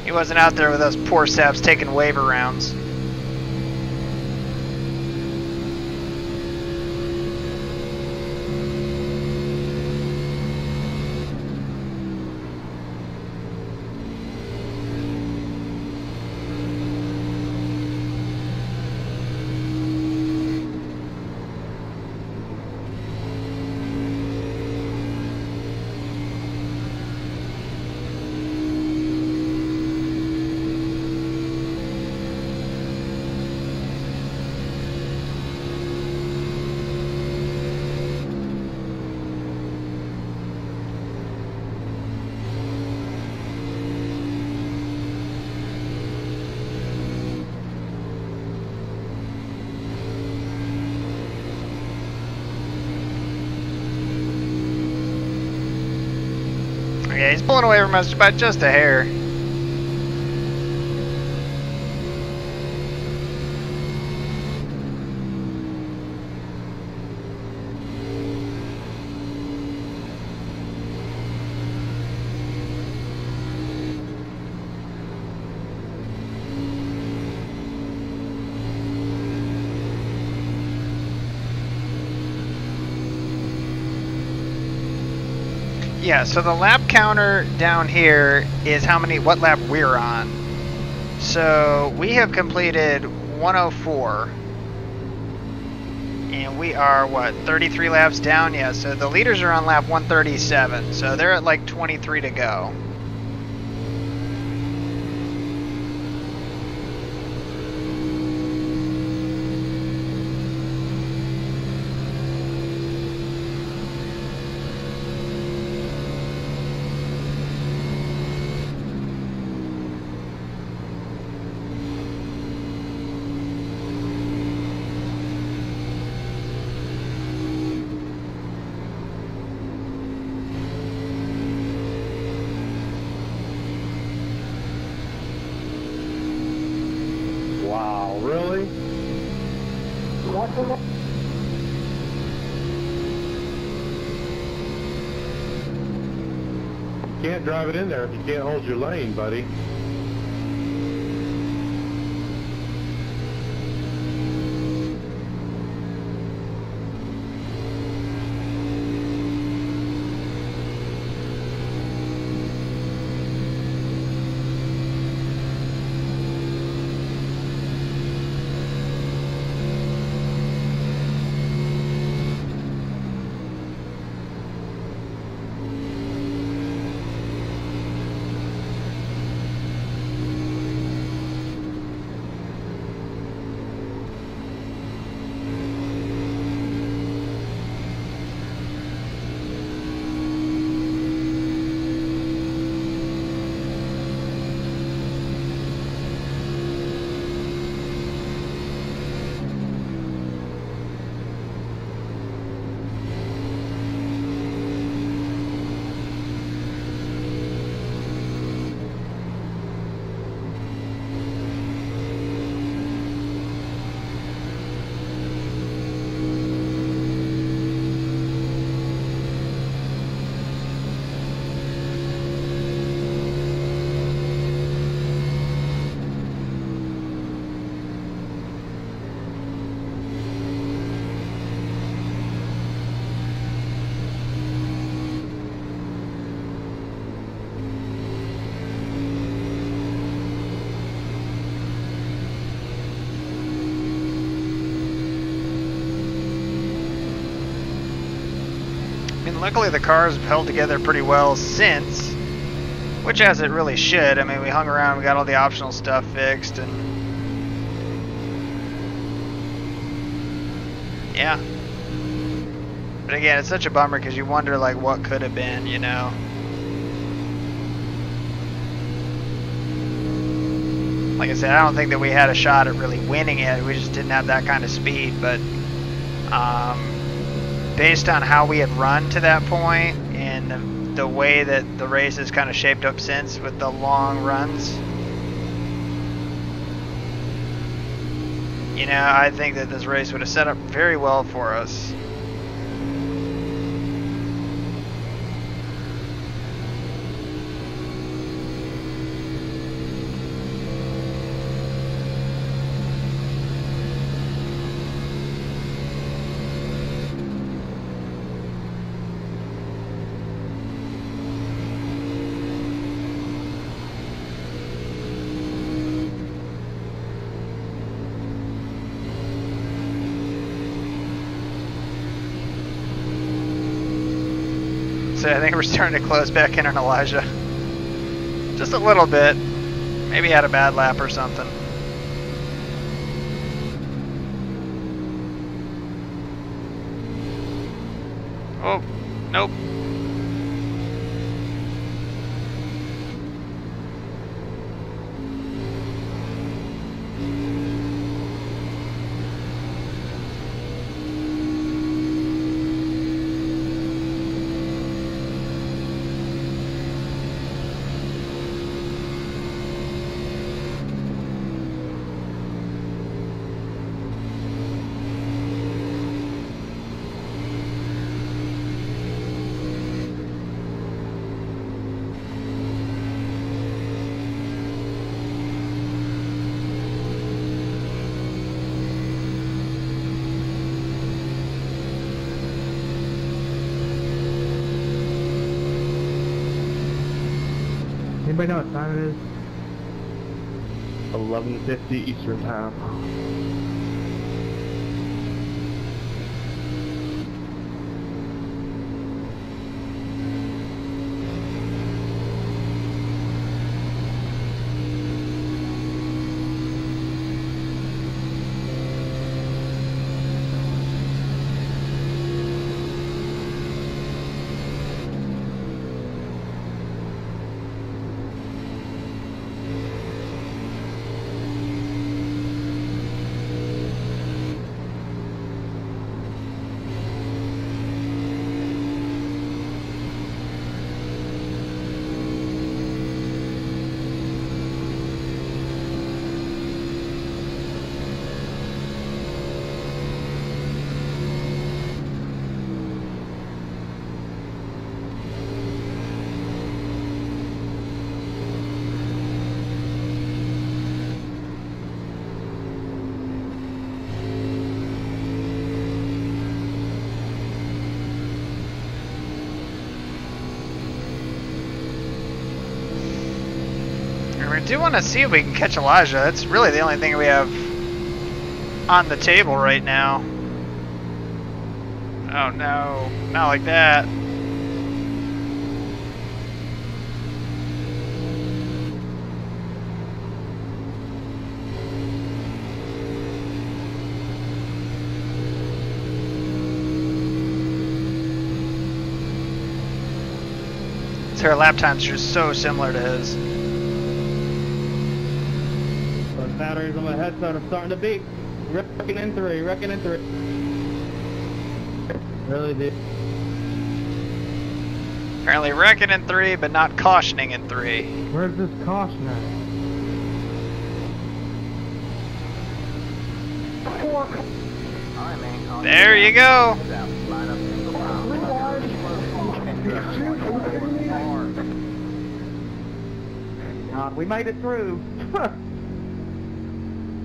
S1: He wasn't out there with us poor saps taking waiver rounds. Yeah, he's pulling away from us by just a hair. Yeah, so the lap counter down here is what lap we're on. So we have completed 104. And we are, what, 33 laps down? Yeah, so the leaders are on lap 137. So they're at like 23 to go.
S8: Wow, really? You can't drive it in there if you can't hold your lane, buddy.
S1: Luckily the cars have held together pretty well since, which as it really should. I mean, we hung around, we got all the optional stuff fixed, and yeah. But again, it's such a bummer because you wonder like what could have been, you know. Like I said, I don't think that we had a shot at really winning it. We just didn't have that kind of speed, but based on how we had run to that point and the way that the race has kind of shaped up since with the long runs, you know, I think that this race would have set up very well for us. So I think we're starting to close back in on Elijah. Just a little bit. Maybe had a bad lap or something. Oh, nope.
S6: Anybody know what time it is?
S9: 11:50 Eastern Time.
S1: I do want to see if we can catch Elijah. That's really the only thing we have on the table right now. Oh no, not like that. So her lap times are just so similar to his.
S7: Batteries on my headset are starting to beep. Wrecking in three. Really did.
S1: Apparently wrecking in 3, but not cautioning in 3.
S6: Where's this caution at?
S1: There you go.
S2: We made it through.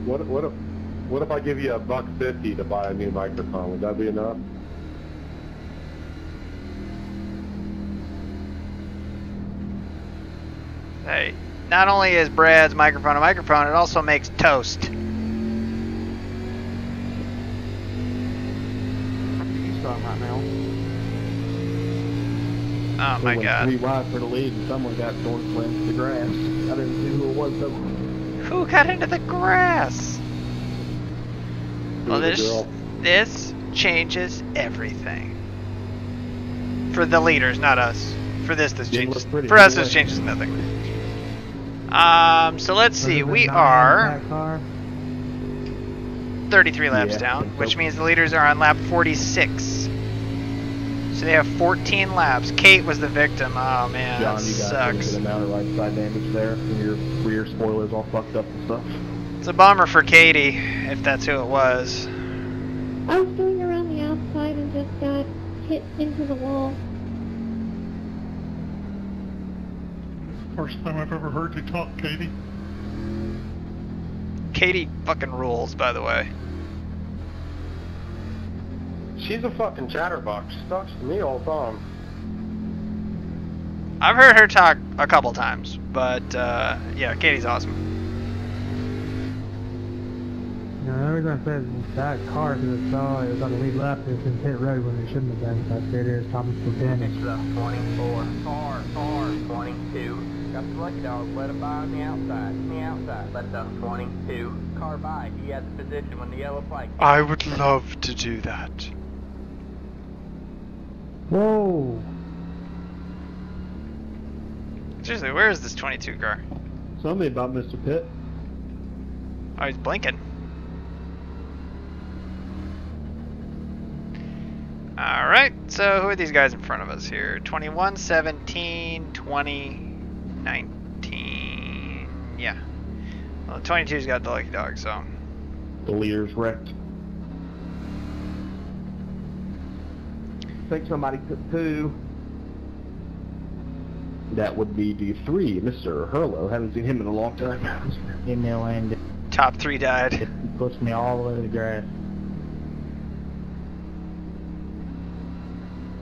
S8: What if I give you $150 to buy a new microphone? Would that be enough?
S1: Hey, not only is Brad's microphone a microphone, it also makes toast.
S7: You start right now.
S1: Oh my god.
S9: 3 wide for the lead and someone got torn into the grass. I didn't see who it was though.
S1: Who got into the grass? Well, this changes everything. For the leaders, not us. For this changes. For us, this changes nothing. So let's see. We are 33 laps down, which means the leaders are on lap 46. So they have 14 laps. Kate was the victim. Oh man,
S9: John,
S1: that
S9: you got
S1: sucks.
S9: a good amount of right side damage there, and your rear spoiler's all fucked up and stuff.
S1: It's a bummer for Katie, if that's who it was.
S16: I was going around the outside and just got hit into the wall.
S10: First time I've ever heard you talk, Katie.
S1: Katie fucking rules, by the way.
S3: She's a fucking chatterbox. She talks to me all the time.
S1: I've heard her talk a couple times, but yeah, Katie's awesome.
S6: You know, the reason I said that car because I saw it was on the lead left, it was in pit road when it shouldn't have been. So there it is, Thomas Buchanan.
S4: It's the 24. Car 22. Got the lucky dog. Let him by on the outside. Let the 22 car by. He had the position when the yellow flag.
S1: I would love to do that.
S6: Whoa!
S1: Seriously, where is this 22 car?
S7: Something about Mr. Pitt.
S1: Oh, he's blinking. Alright, so who are these guys in front of us here? 21, 17, 20, 19. Yeah. Well, 22's got the lucky dog, so.
S9: The leader's wrecked.
S12: I think somebody took 2.
S9: That would be D3, Mr. Hurlow. Haven't seen him in a long time.
S15: In the land.
S1: Top 3 died.
S15: It pushed me all the way to the grass.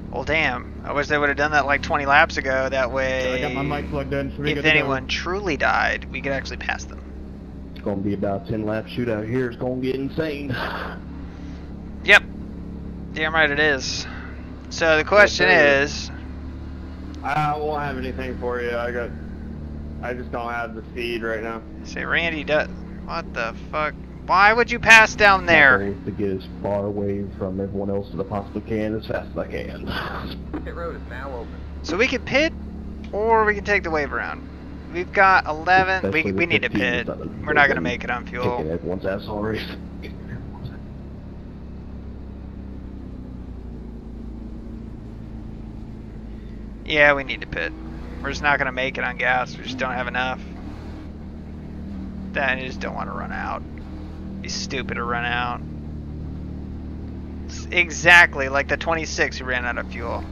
S1: Well, damn. I wish they would have done that like 20 laps ago. That way,
S7: I got my mic plugged in. So
S1: if anyone truly died, we could actually pass them.
S9: It's going to be about 10 lap shootout here. It's going to get insane.
S1: Yep. Damn right it is. So the question is...
S3: I won't have anything for you. I just don't have the speed right now.
S1: Say Randy does... What the fuck? Why would you pass down there?
S9: My goal is to get as far away from everyone else as I possibly can, as fast as I can.
S4: Pit road is now open.
S1: So we can pit, or we can take the wave around. We've got 11. We need to pit. We're not going to make it on fuel.
S9: Kicking everyone's ass already.
S1: Yeah, we need to pit. We're just not going to make it on gas. We just don't have enough. Then I just don't want to run out. Be stupid to run out. It's exactly like the 26 who ran out of fuel.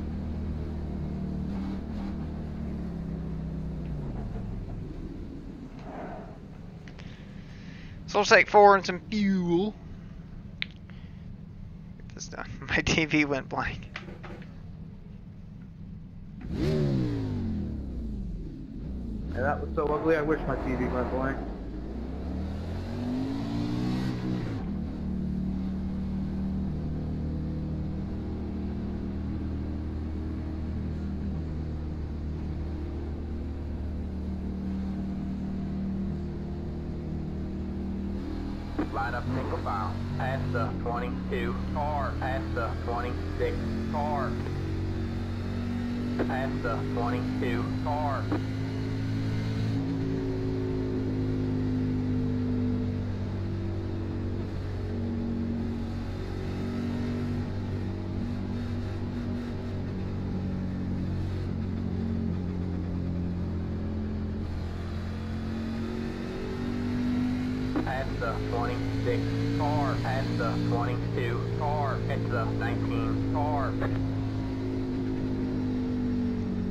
S1: So let's take 4 and some fuel. Get this done. My TV went blank.
S2: And that was so ugly, I wish my TV went blank.
S4: Line up single file. Past the 22 car. Past the 26 car. Past the 22 car. Past the 26 car, past the 22 car, past the 19 car.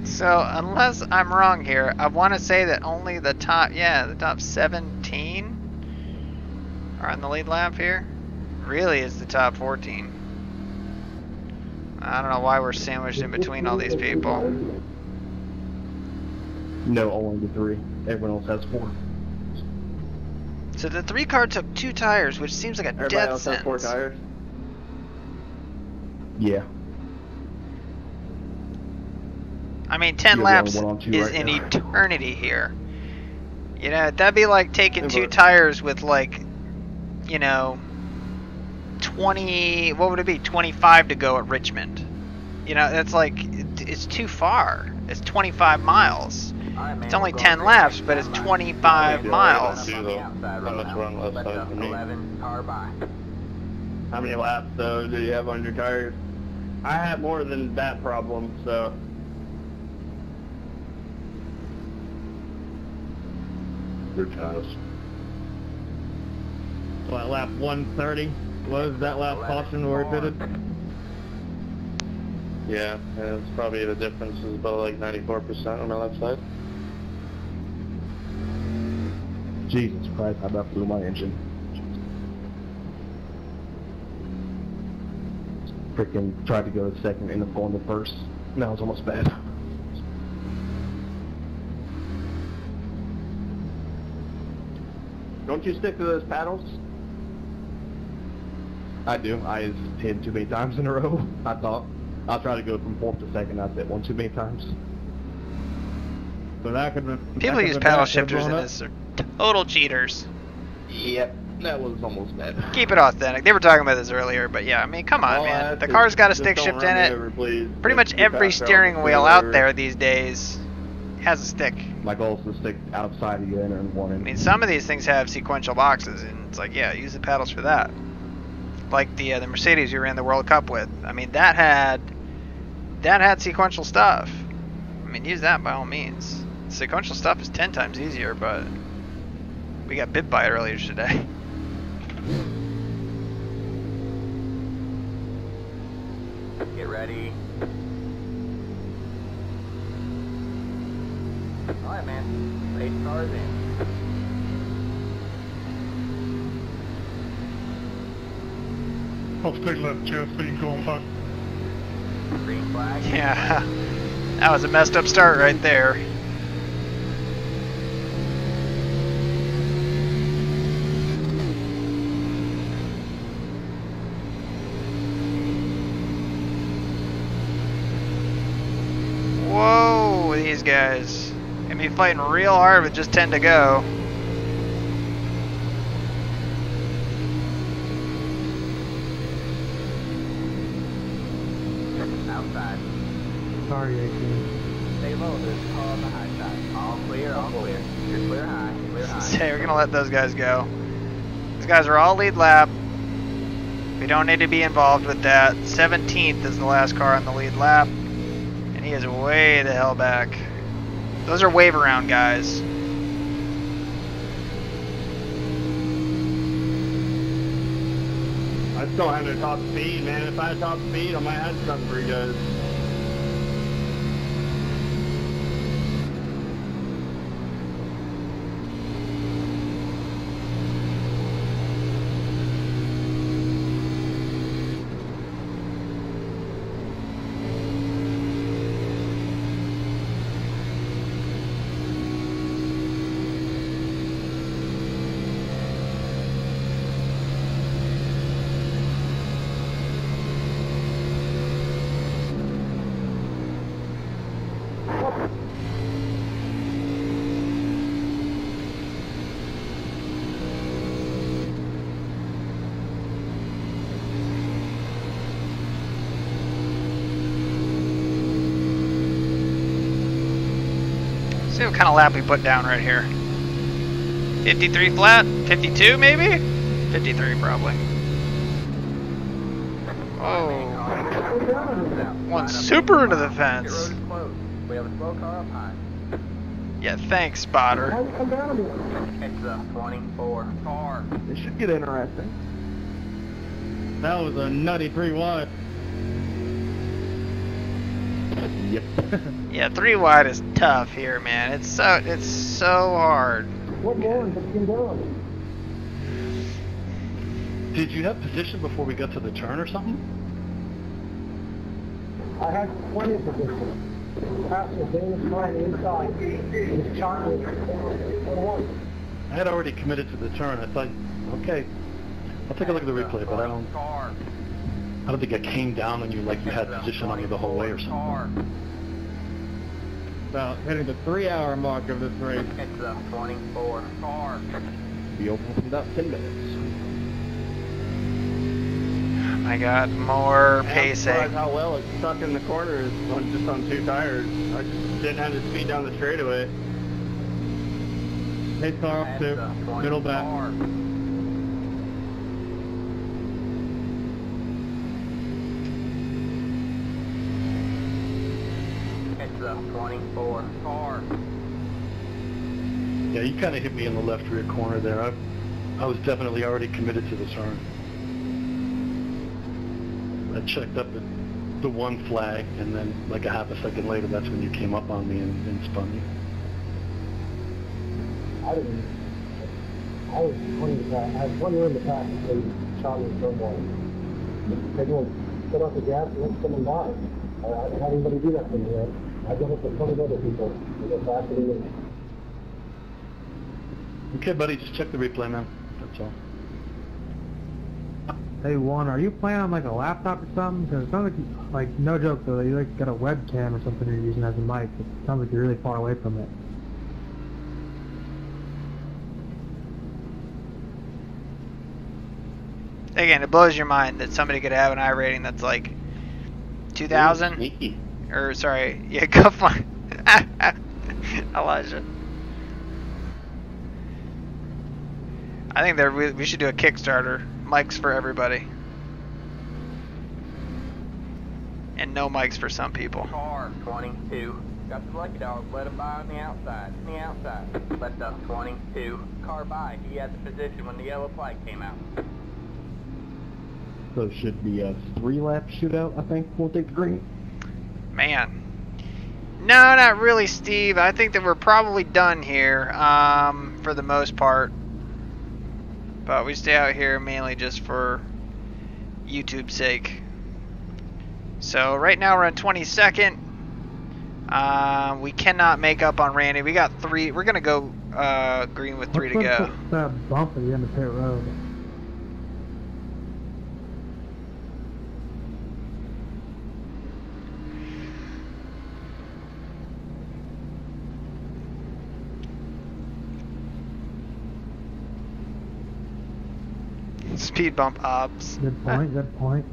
S1: So, unless I'm wrong here, I want to say that only the top 17 are on the lead lap here. Really, it's the top 14. I don't know why we're sandwiched in between all these people.
S9: No, only the 3. Everyone else has 4.
S1: So the 3 car took 2 tires, which seems like a
S3: Everybody
S1: death
S3: else has 4
S1: sentence.
S3: tires.
S9: Yeah.
S1: I mean, 10
S9: You're the
S1: laps
S9: only one on 2
S1: is
S9: right
S1: an
S9: now.
S1: eternity here. You know, that'd be like taking 2 tires with like, you know, 20, what would it be, 25 to go at Richmond. You know, that's like, it's too far. It's 25 miles. It's only 10 laps, but it's 25 miles.
S3: How many laps though do you have on your tires? I have more than that problem, so.
S8: Your toes.
S7: So at lap 130 was that last caution where it pitted?
S3: Yeah, it's probably the difference is about like 94% on my left side.
S9: Jesus Christ, I about blew my engine. Freaking tried to go to second, ended up going to first. That was almost bad.
S12: Don't you stick to those paddles?
S9: I do. I just hit too many times in a row. I thought I'll try to go from fourth to second. I hit one too many times.
S7: So that could
S1: People use paddle shifters in this are total cheaters.
S9: Yep, that was almost bad.
S1: Keep it authentic. They were talking about this earlier, but yeah, I mean, come on, man. The car's got a stick shift in it. Pretty much every steering wheel out there these days has a stick.
S9: My goal is to stick outside of you and in one.
S1: I mean, some of these things have sequential boxes, and it's like, yeah, use the paddles for that. Like the Mercedes you ran the World Cup with. I mean, that had sequential stuff. I mean, use that by all means. Sequential stuff is 10 times easier, but we got bit by it earlier today.
S4: Get ready. Alright, man. 8 cars in.
S10: I'll stay left, Jeff, so you can go on by.
S4: Green flag.
S1: Yeah, that was a messed up start right there. Whoa, these guys. Gonna be fighting real hard with just 10 to go.
S4: Outside.
S6: Sorry, 18.
S4: Stay low. There's a car on the high side. All clear, all clear. You're clear high, clear high.
S1: Say, we're gonna let those guys go. These guys are all lead lap. We don't need to be involved with that. 17th is the last car on the lead lap. And he is way the hell back. Those are wave around guys.
S3: I still have no top speed, man. If I had top speed, I might have something for you guys.
S1: See what kind of lap we put down right here. 53 flat? 52 maybe? 53 probably. Oh. One super into the fence.
S4: We have a slow car up high.
S1: Yeah, thanks, spotter.
S4: It's the 24 car.
S9: This should get interesting.
S7: That was a nutty 3 wide.
S9: Yep.
S1: Yeah, 3 wide is tough here, man. It's so hard.
S15: What more has been done?
S8: Did you have position before we got to the turn or something?
S15: I had plenty of position. Pastor Davis line inside. His shot was 1.
S8: I had already committed to the turn. I thought, okay, I'll take a look at the replay, but I don't think I came down on you like you had position on you the whole way or something.
S7: About hitting the 3-hour mark of this race.
S4: It's the 24 car.
S9: Be open in about 10 minutes.
S1: I got more
S3: I'm
S1: pacing.
S3: surprised how well it's stuck in the corners just on 2 tires. I just didn't have the speed down the straightaway.
S7: Pace car up to middle back.
S4: the 24 car.
S8: Yeah, you kind of hit me in the left rear corner there. I was definitely already committed to the turn. I checked up at the one flag, and then like a half a second later, that's when you came up on me and spun me.
S15: I was 20 in the back. I was 1 year in the back until you shot me so far. Taking put off the gas and let someone die. I didn't have anybody do that for me yet. I've done it for 20 other people. They get faster than me.
S8: Okay, buddy, just check the replay, man. That's all.
S6: Hey, Juan, are you playing on like a laptop or something? Because it sounds like no joke though, you like got a webcam or something you're using as a mic. It sounds like you're really far away from it.
S1: Again, it blows your mind that somebody could have an iRating that's like 2,000.
S5: Sneaky.
S1: Or sorry, yeah, go find Elijah. I think we should do a Kickstarter. Mics for everybody. And no mics for some people.
S4: Car 22. Got the lucky dog. Let him by on the outside. On the outside. Let the 22 car by. He had the position when the yellow flag came out.
S9: So it should be a 3-lap shootout, I think. We'll take the green.
S1: Man. No, not really, Steve. I think that we're probably done here, for the most part. But we stay out here mainly just for YouTube's sake. So right now we're on 22nd. We cannot make up on Randy. We got 3. We're gonna go green with 3 to go.
S6: What's that bump at the end of pit road?
S1: Speed bump ops.
S6: Good point, good point.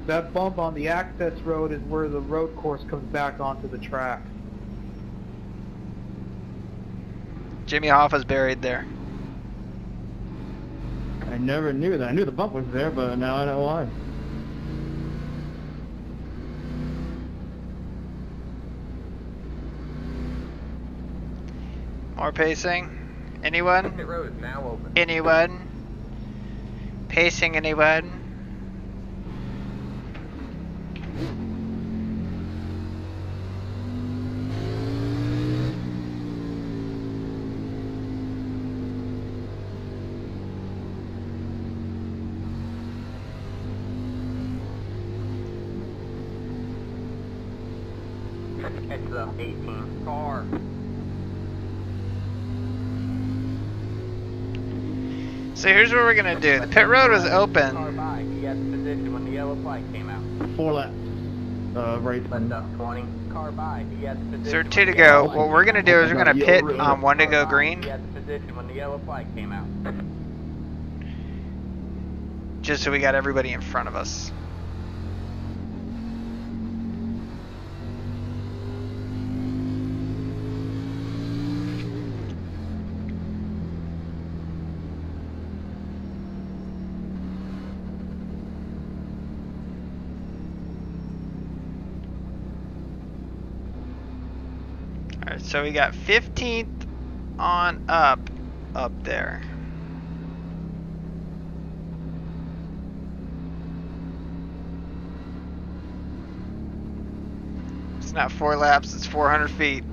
S2: That bump on the access road is where the road course comes back onto the track.
S1: Jimmy Hoffa's buried there.
S7: I never knew that. I knew the bump was there, but now I know why.
S1: More pacing? Anyone?
S4: Pit road is now open.
S1: Anyone? Pacing anyone?
S4: It's the 18 car.
S1: So here's what we're gonna do. The pit road was open.
S4: Car by. He had the position when the yellow flag came out.
S7: 4 laps. Right.
S4: Let the 20 car by. He had the position.
S1: So 2 to go. What we're gonna do is we're gonna pit on 1 to go green.
S4: He had the position when the yellow flag came out.
S1: Just so we got everybody in front of us. Alright, so we got 15th on up there. It's not 4 laps, it's 400 feet.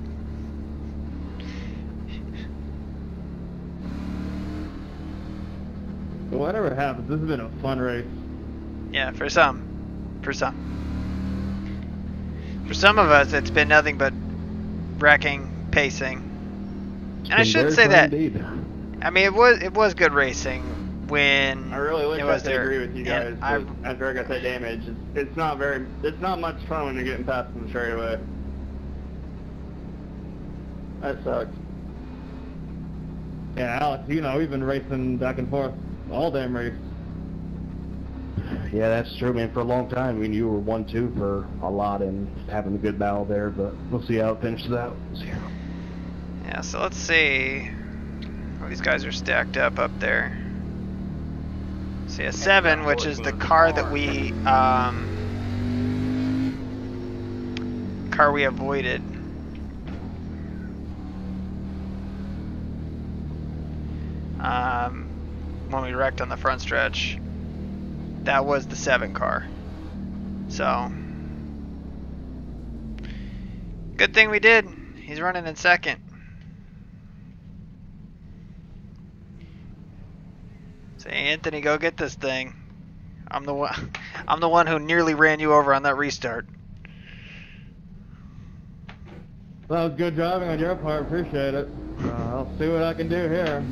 S7: Whatever happens, this has been a fun race.
S1: Yeah, for some. For some. For some of us, it's been nothing but wrecking, pacing. And I should say that.
S9: Indeed.
S1: I mean, it was good racing when
S7: I really wish
S1: it
S7: I
S1: was
S7: could
S1: there.
S7: agree with you guys.
S1: And
S7: But after I got that damage, it's not much fun when you're getting past them straight away. That sucks. Yeah, Alex, you know, we've been racing back and forth all damn race.
S9: Yeah, that's true, man. For a long time, I mean, you were 1-2 for a lot and having a good battle there, but we'll see how it finishes out.
S1: Yeah, so let's see. Oh, these guys are stacked up there. See a 7, which is the car that we car we avoided. When we wrecked on the front stretch. That was the 7 car. So, good thing we did. He's running in second. Say, Anthony, go get this thing. I'm the one. I'm the one who nearly ran you over on that restart.
S7: That was good driving on your part. Appreciate it. I'll see what I can do here.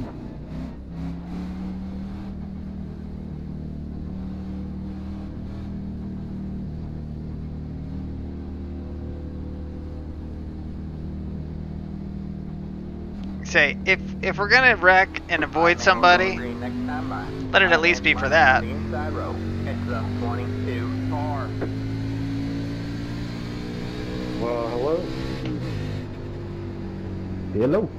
S1: Say, if we're gonna wreck and avoid somebody, let it at least be for that.
S9: Well, hello? Hello?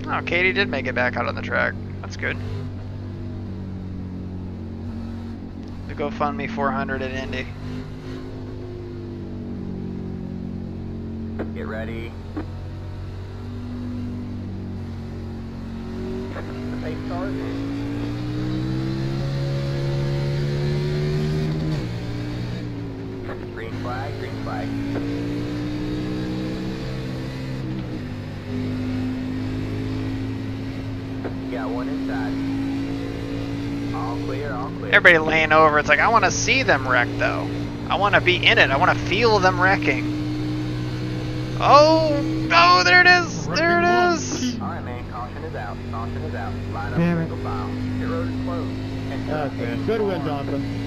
S1: Oh, Katie did make it back out on the track. That's good. The GoFundMe 400 at Indy.
S4: Get ready. They started. Green flag, green flag. Got one inside. All clear, all clear.
S1: Everybody laying over. It's like, I want to see them wreck, though. I want to be in it. I want to feel them wrecking. Oh, oh, there it is. There it is.
S4: All right, man. Caution is out. Caution is out. Line up
S7: Damn it.
S4: single file. Pit road is closed.
S7: Okay. Good win, Johnson.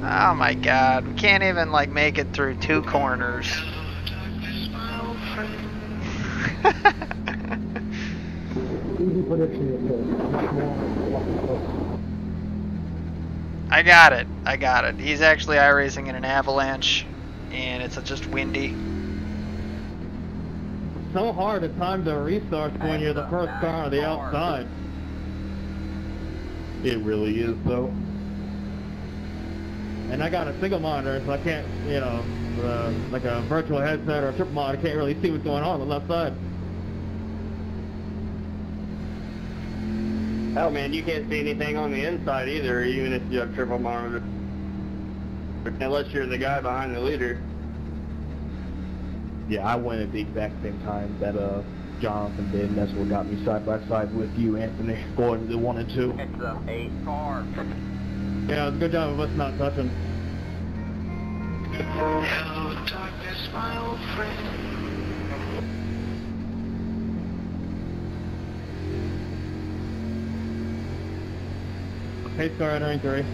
S1: Oh my God. We can't even like make it through 2 corners.
S15: Easy prediction.
S1: I got it. I got it. He's actually iRacing in an avalanche, and it's just windy.
S7: So hard to time the restarts when you're the first car on the outside.
S9: It really is, though.
S7: And I got a single monitor, so I can't, you know, like a virtual headset or a triple monitor, I can't really see what's going on the left side.
S3: Hell, man, you can't see anything on the inside either, even if you have triple monitor. Unless you're the guy behind the leader.
S9: Yeah, I went at the exact same time that Jonathan did, and that's what got me side by side with you, Anthony, going to the 1 and 2.
S4: It's the 8 car.
S7: Yeah, it was a good job of us not touching.
S17: Hello, darkness, my old friend.
S7: Pace car entering 3.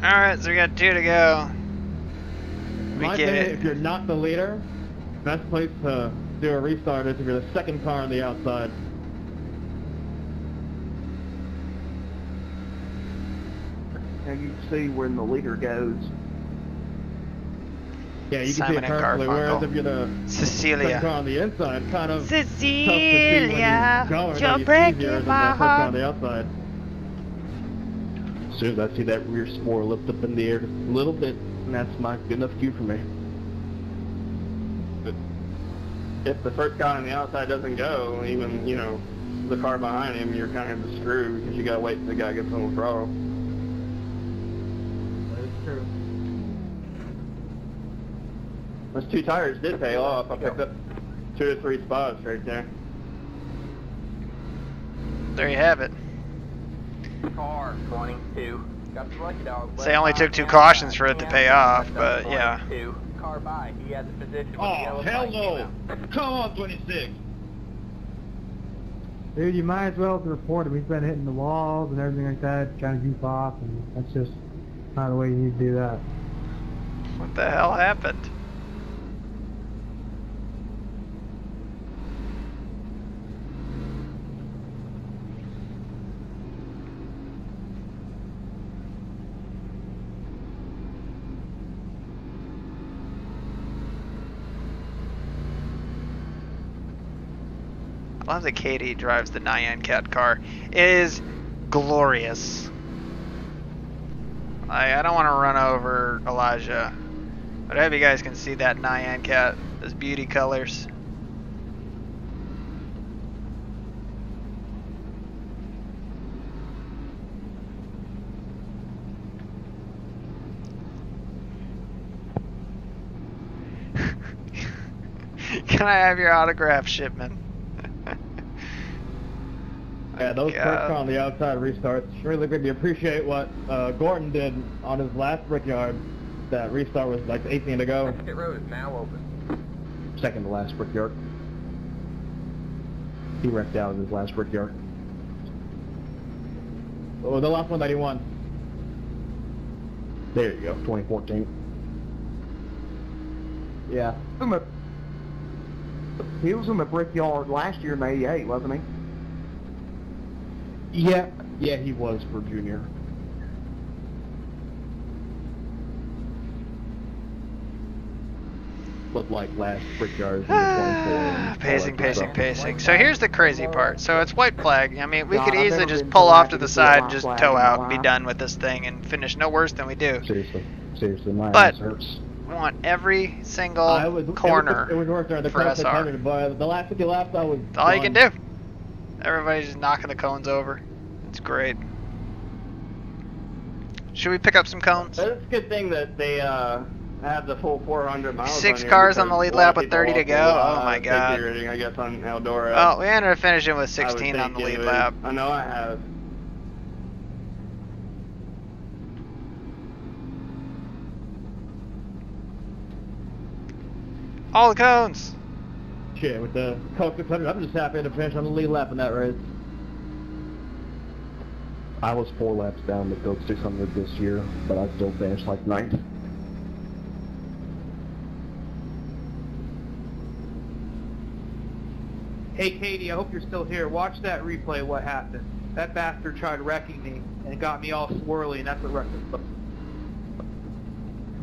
S1: Alright, so we got 2 to go. We
S7: My
S1: get
S7: opinion,
S1: it.
S7: if you're not the leader, best place to do a restart is if you're the second car on the outside.
S9: Now you see when the leader goes.
S7: Yeah, you can
S1: Simon
S7: see
S1: and
S7: it perfectly, whereas
S1: Garfunkel.
S7: if you're the
S1: Cecilia.
S7: second car on the inside, kind of
S1: Cecilia,
S7: tough to see when
S1: you're
S7: you're going,
S1: breaking
S7: easier than the
S1: my
S7: first car
S1: heart.
S7: on the outside.
S9: As soon as I see that rear spoiler lift up in the air just a little bit, and that's my good enough cue for me.
S3: If the first guy on the outside doesn't go, even, you know, the car behind him, you're kind of screwed because you gotta wait till the guy gets on the throttle.
S7: That is true.
S3: Those 2 tires did pay off. I picked up 2 or 3 spots right there.
S1: There you have it.
S4: Car 22. Got the lucky dog.
S1: So they only took 2 cautions for it to pay off, but yeah.
S4: 22. Car by. He had the position.
S14: Oh, hell no. Come on, 26.
S6: Dude, you might as well report him. He's been hitting the walls and everything like that, trying to goof off, and that's just not the way you need to do that.
S1: What the hell happened? I love that Katie drives the Nyan Cat car. It is glorious. I don't want to run over Elijah, but I hope you guys can see that Nyan Cat, those beauty colors. Can I have your autograph, Shipman?
S7: Yeah, those perks on the outside restarts really good. You appreciate what Gordon did on his last Brickyard. That restart was like 18 to go.
S4: Pit road is now open.
S9: Second to last Brickyard. He wrecked out in his last Brickyard.
S7: Oh, the last one that he won.
S9: There you go, 2014.
S12: Yeah. He was in the Brickyard last year in '88, wasn't he?
S9: Yeah, he was for junior. But like last Brickyard,
S1: Pacing. So here's the crazy part. So it's white flag. I mean, we could easily just pull off to the side and just tow out and be done with this thing and finish no worse than we do.
S9: Seriously, my
S1: But
S9: ass hurts.
S1: we want every single corner
S7: It was worth it. The
S1: for
S7: cones
S1: SR.
S7: had but the last 50 laps I was
S1: That's all you can do. Everybody's just knocking the cones over. It's great. Should we pick up some cones?
S5: It's a good thing that they have the full 400 miles.
S1: 6
S5: on
S1: cars
S5: here
S1: on the lead
S5: because a lot
S1: lap
S5: of
S1: with 30 to
S5: people
S1: go.
S5: also,
S1: Oh my god.
S5: safety rating, I guess, on Eldora.
S1: Oh, we ended up finishing with
S5: I would
S1: 16 on the
S5: think
S1: lead
S5: it
S1: lap.
S5: is. I know I have.
S1: All the cones.
S7: Shit, with the Coke 600, I'm just happy to finish on the lead lap in that race.
S9: I was 4 laps down the Coke 600 this year, but I still finished like 9th.
S2: Hey Katie, I hope you're still here. Watch that replay, what happened. That bastard tried wrecking me and got me all swirly, and that's what wrecked us.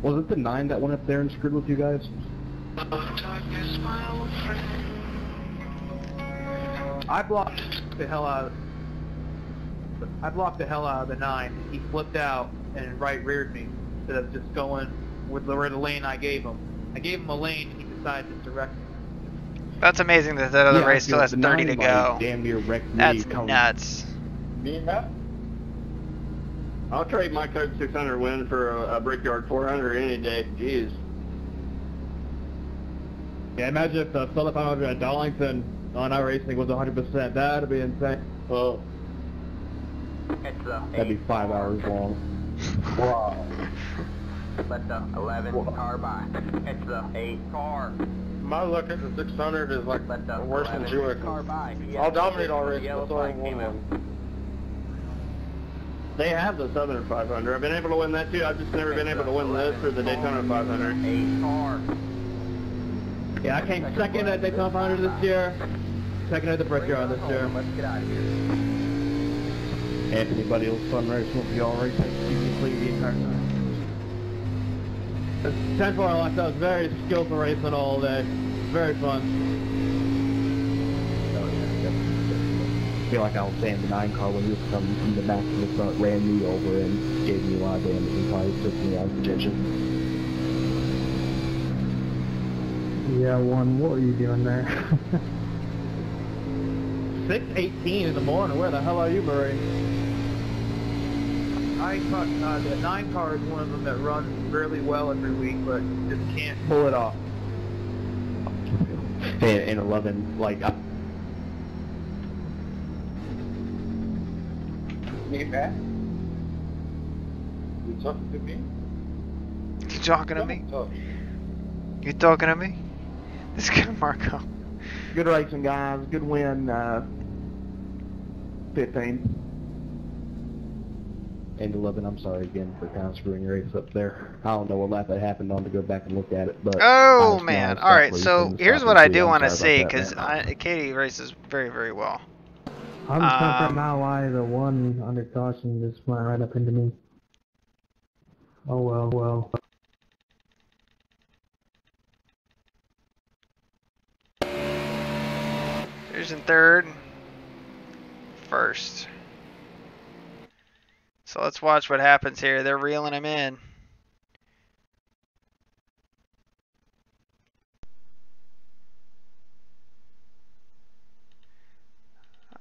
S9: Was it the 9 that went up there and screwed with you guys?
S2: I blocked the hell out of the 9. He flipped out and right reared me instead of just going with the lane I gave him. I gave him a lane and he decided just to wreck me.
S1: That's amazing that that other race still has 30 to go.
S9: Damn near wrecked me.
S1: That's nuts.
S5: I'll trade my Coke 600 win for a Brickyard 400 any day. Jeez.
S7: Yeah, imagine if the Solar 500 at Darlington on iRacing was 100%. That'd be insane.
S9: Oh. That'd be 5 hours long. Wow.
S4: Let the 11 car by. It's the 8 car.
S3: My luck at the 600 is like worse than Jewish.
S4: Car by.
S3: I'll dominate already. That's all I want.
S5: They have the Southern 500. I've been able to win that too. I've just never been able to win this or the Daytona 500.
S4: 8 car.
S7: Yeah, I came second at Daytona 500 this year. Second at the Brickyard this year.
S4: Let's get out of here.
S9: Anthony Buddy's fun race won't be alright. You complete the entire time.
S7: 10-4 like that was very skillful racing all day. Very fun.
S9: I feel like I was saying the 9 car when he was coming from the back to the front, ran me over and gave me a lot of damage and probably took me out of contention.
S6: Yeah, what were you doing there?
S7: 6:18 in the morning. Where the hell are you, Murray?
S2: The 9 car is one of them that runs really well every week, but just can't pull it off.
S9: And 11, like...
S3: Me back? You talking to me?
S1: You talking to me? You talking to me? This guy Marco.
S12: Good racing, guys. Good win.
S9: 15. And 11, I'm sorry again for kind of screwing your race up there. I don't know what lap that happened on to go back and look at it, but...
S1: Oh, man. All right, so here's what I do want to see, because Katie races very, very well.
S6: I'm just trying to figure out why the one under caution just went right up into me. Oh, well.
S1: Here's in third. First. So let's watch what happens here. They're reeling him in.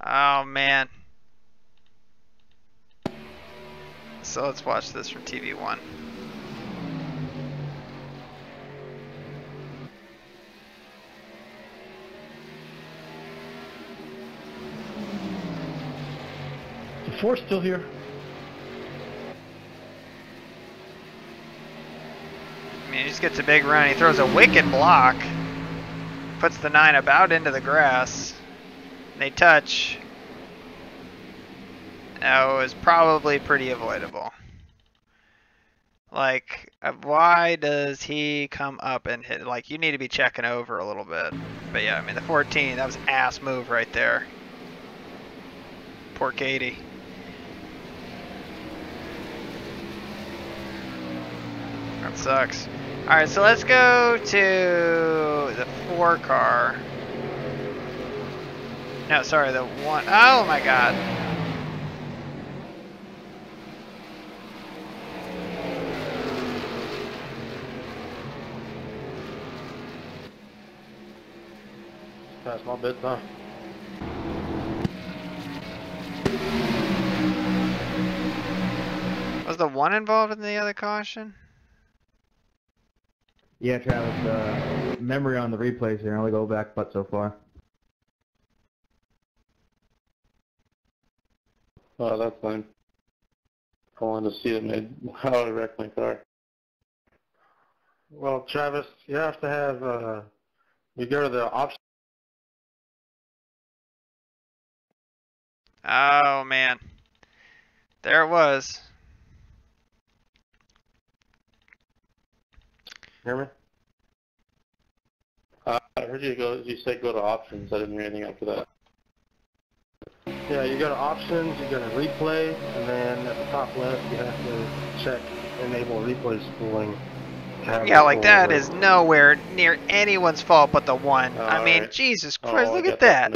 S1: Oh, man. So let's watch this from TV1.
S8: The 4's still here.
S1: I mean, he just gets a big run. He throws a wicked block. Puts the 9 about into the grass. They touch. That was probably pretty avoidable. Like, why does he come up and hit? Like, you need to be checking over a little bit. But yeah, I mean, the 14, that was an ass move right there. Poor Katie. That sucks. Alright, so let's go to the 4 car. No, sorry, the 1. Oh my god.
S8: That's my bit, huh?
S1: Was the 1 involved in the other caution?
S7: Yeah, Travis, memory on the replays here, only go back but so far.
S8: Oh, that's fine. I wanted to see it made how I wrecked my car. Well, Travis, you have to have, you go to the option.
S1: Oh man. There it was.
S8: Hear me? I heard you say go to options. I didn't hear anything after that. Yeah, you go to options, you go to replay, and then at the top left you have to check enable replay spooling.
S1: Yeah, like that is nowhere near anyone's fault but the 1. I mean,
S8: right.
S1: Jesus Christ, look at that.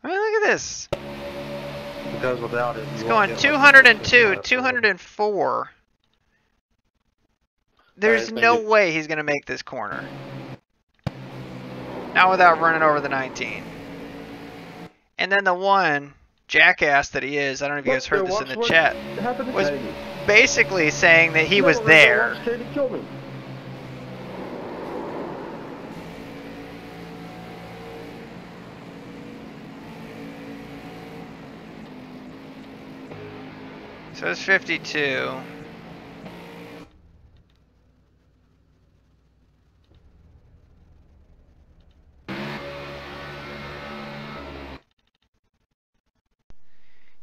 S1: I mean, look at this.
S8: Because without it,
S1: It's going 202, 204. There's no way he's going to make this corner. Not without running over the 19. And then the 1, jackass that he is, I don't know if you guys heard this in the chat, was basically saying that he was there. So it's 52.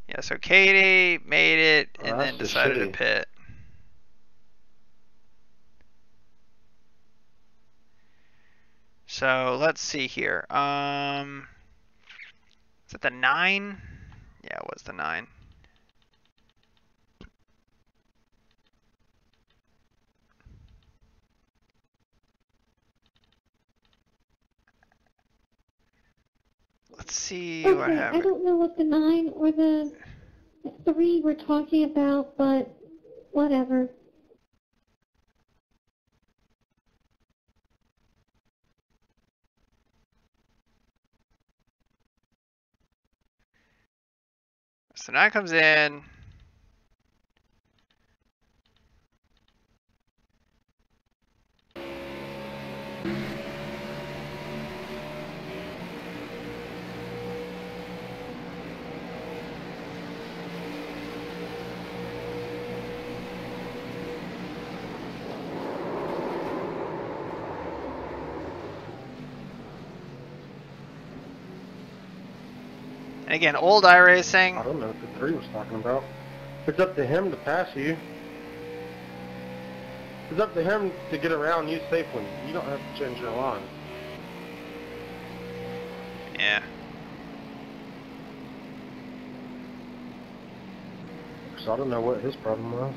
S1: Yeah, so Katie made it and then decided to pit. So let's see here. Is it the 9? Yeah, it was the 9. Let's see what happened.
S16: I don't know what the 9 or the 3 we're talking about, but whatever.
S1: So 9 comes in. And again, old iRacing.
S8: I don't know what the 3 was talking about. It's up to him to pass you. It's up to him to get around you safely. You don't have to change your line.
S1: Yeah.
S8: So I don't know what his problem was.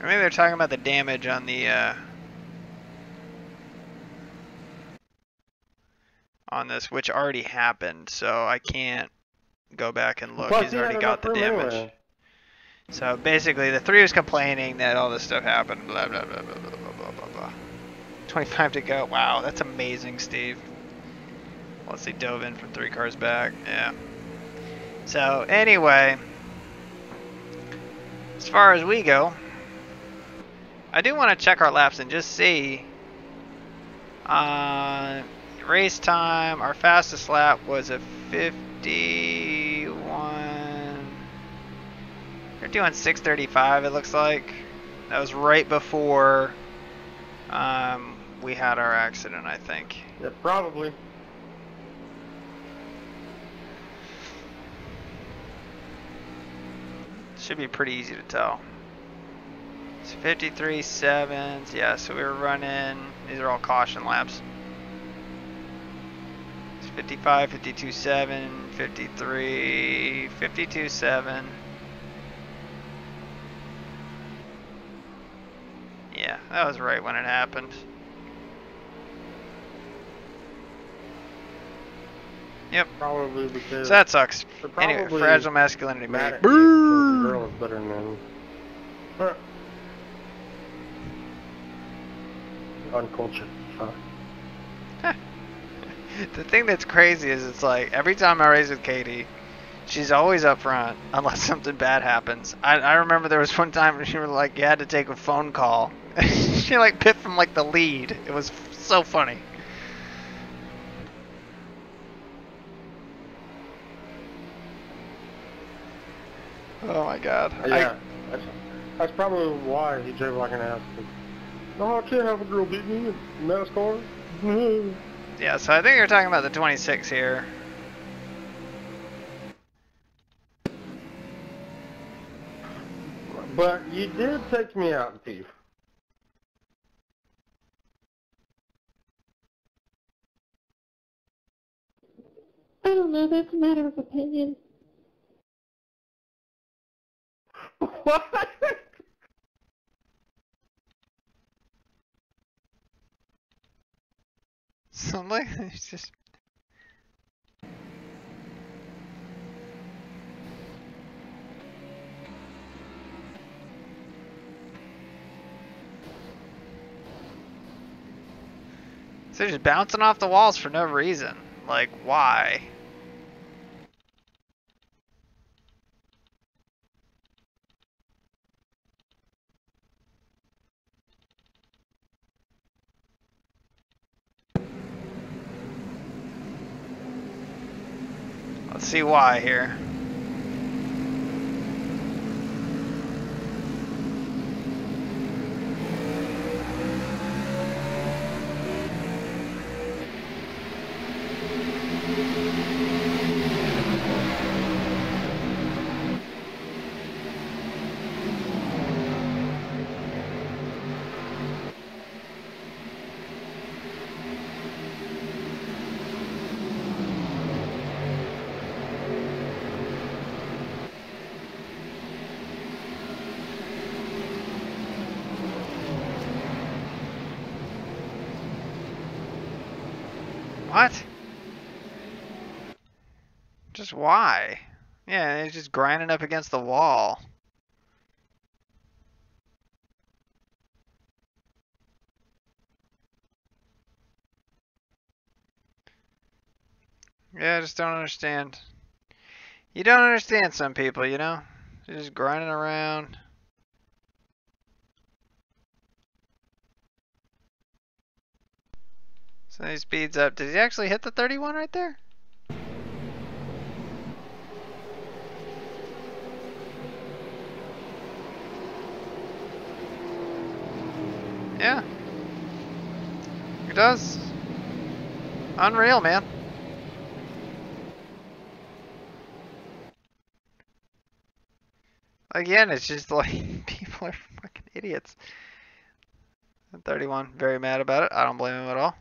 S1: Or maybe they're talking about the damage on the on this, which already happened, so I can't go back and look.
S8: Plus,
S1: He's
S8: he
S1: already
S8: had
S1: got the
S8: enough room
S1: damage.
S8: anyway.
S1: So basically, the 3 was complaining that all this stuff happened. Blah blah blah blah blah blah blah blah blah. 25 to go. Wow, that's amazing, Steve. Once they dove in from 3 cars back. Yeah. So anyway, as far as we go, I do want to check our laps and just see. Race time, our fastest lap was a 51.635, it looks like. That was right before we had our accident, I think.
S8: Yeah, probably.
S1: Should be pretty easy to tell. It's 53.7s, yeah, so we were running, these are all caution laps. 55, 52.7, 53, 52.7. Yeah, that was right when it happened. Yep.
S8: Probably because.
S1: So that sucks.
S8: they're
S1: Anyway,
S8: probably
S1: fragile masculinity.
S8: mad at
S1: Baby.
S8: you because the girl is better than them. Uncultured. Fuck.
S1: The thing that's crazy is it's like every time I race with Katie, she's always up front unless something bad happens. I remember there was one time when she was like, you had to take a phone call. She like picked from like the lead. It was so funny. Oh my god.
S8: Yeah, that's probably why he drove like an ass. No, I can't have a girl beat me in NASCAR.
S1: Yeah, so I think you're talking about the 26 here.
S8: But you did take me out, Steve.
S16: I don't know, that's a matter of opinion.
S8: What?
S1: Something? It's just. So they're just bouncing off the walls for no reason. Like, why? Let's see why here. What? Just why? Yeah, it's just grinding up against the wall. Yeah, I just don't understand. You don't understand some people, you know? They're just grinding around. So he speeds up. Did he actually hit the 31 right there? Yeah. He does. Unreal, man. Again, it's just like people are fucking idiots. 31, very mad about it. I don't blame him at all.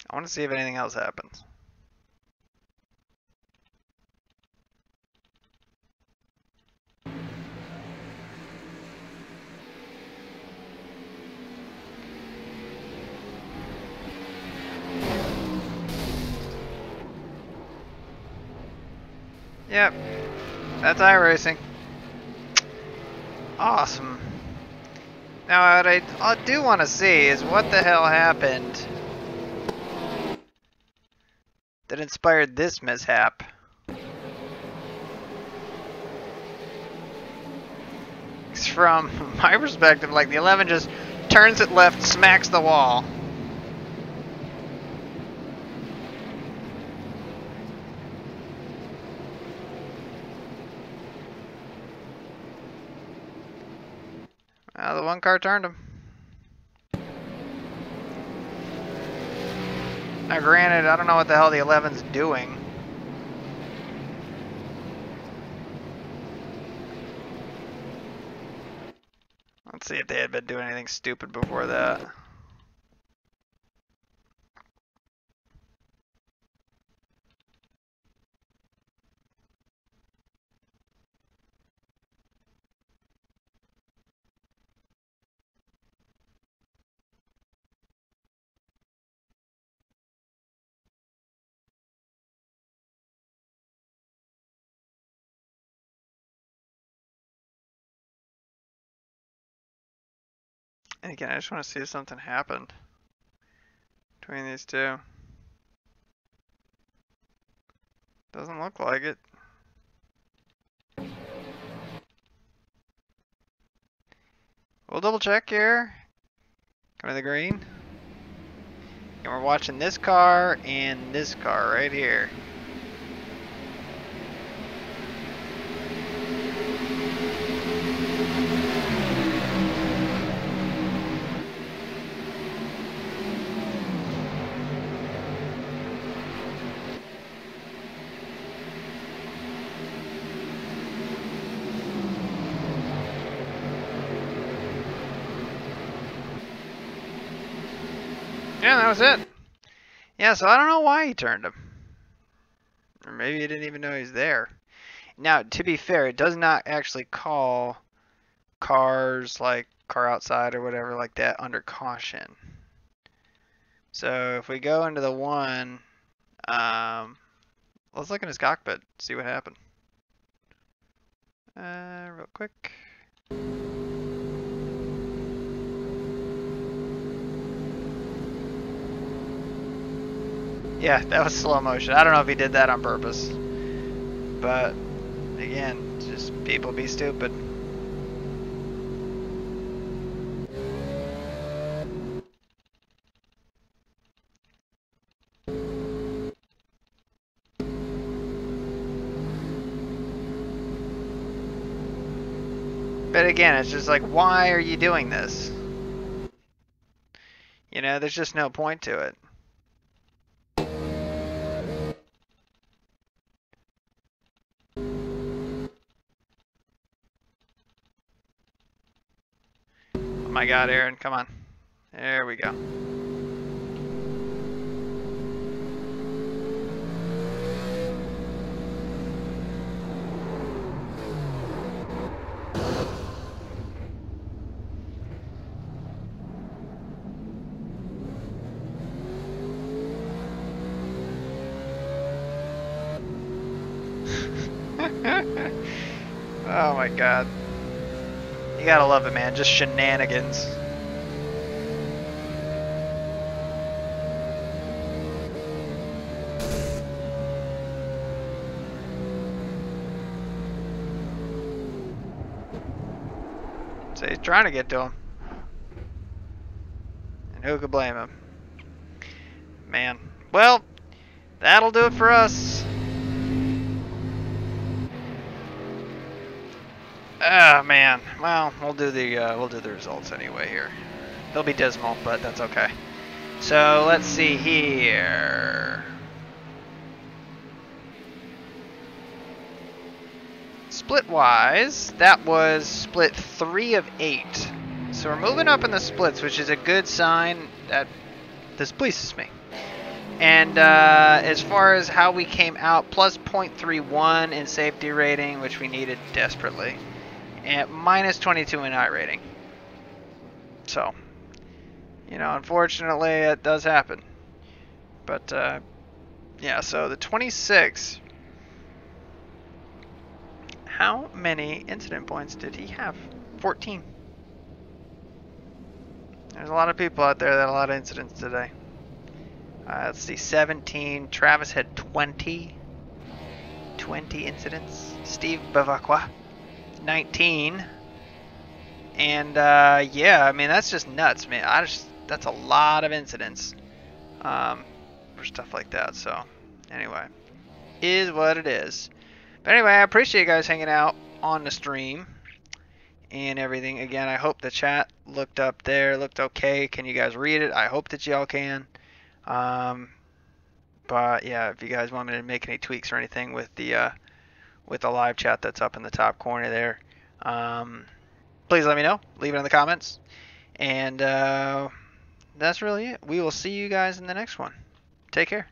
S1: I want to see if anything else happens. Yep, that's iRacing. Awesome. Now, what I do want to see is what the hell happened that inspired this mishap. From my perspective, like the 11 just turns it left, smacks the wall. The one car turned him. Now granted, I don't know what the hell the 11's doing. Let's see if they had been doing anything stupid before that. And again, I just want to see if something happened between these two. Doesn't look like it. We'll double check here. Go to the green. And we're watching this car and this car right here. Yeah, that was it. Yeah, so I don't know why he turned him. Or maybe he didn't even know he's there. Now, to be fair, it does not actually call cars like car outside or whatever like that under caution. So if we go into the one, let's look in his cockpit, see what happened. Real quick. Yeah, that was slow motion. I don't know if he did that on purpose. But, again, just people be stupid. But again, it's just like, why are you doing this? You know, there's just no point to it. Oh my god, Aaron, come on. There we go. Oh my god. You gotta love it, man. Just shenanigans. So he's trying to get to him. And who could blame him? Man. Well, that'll do it for us. Oh man. Well, we'll do the results anyway here. They'll be dismal, but that's okay. So let's see here. Split-wise, that was split 3 of 8. So we're moving up in the splits, which is a good sign. That this pleases me. And as far as how we came out, plus 0.31 in safety rating, which we needed desperately, and minus 22 in iRating. So, you know, unfortunately, it does happen. But, yeah, so the 26, how many incident points did he have? 14. There's a lot of people out there that had a lot of incidents today. Let's see, 17. Travis had 20. 20 incidents. Steve Bavacqua, 19. And, yeah, I mean, that's just nuts, man. That's a lot of incidents for stuff like that. So, anyway, is what it is. But anyway, I appreciate you guys hanging out on the stream and everything. Again, I hope the chat looked up there, looked okay. Can you guys read it? I hope that y'all can. But yeah, if you guys want me to make any tweaks or anything with the live chat that's up in the top corner there, please let me know. Leave it in the comments. And that's really it. We will see you guys in the next one. Take care.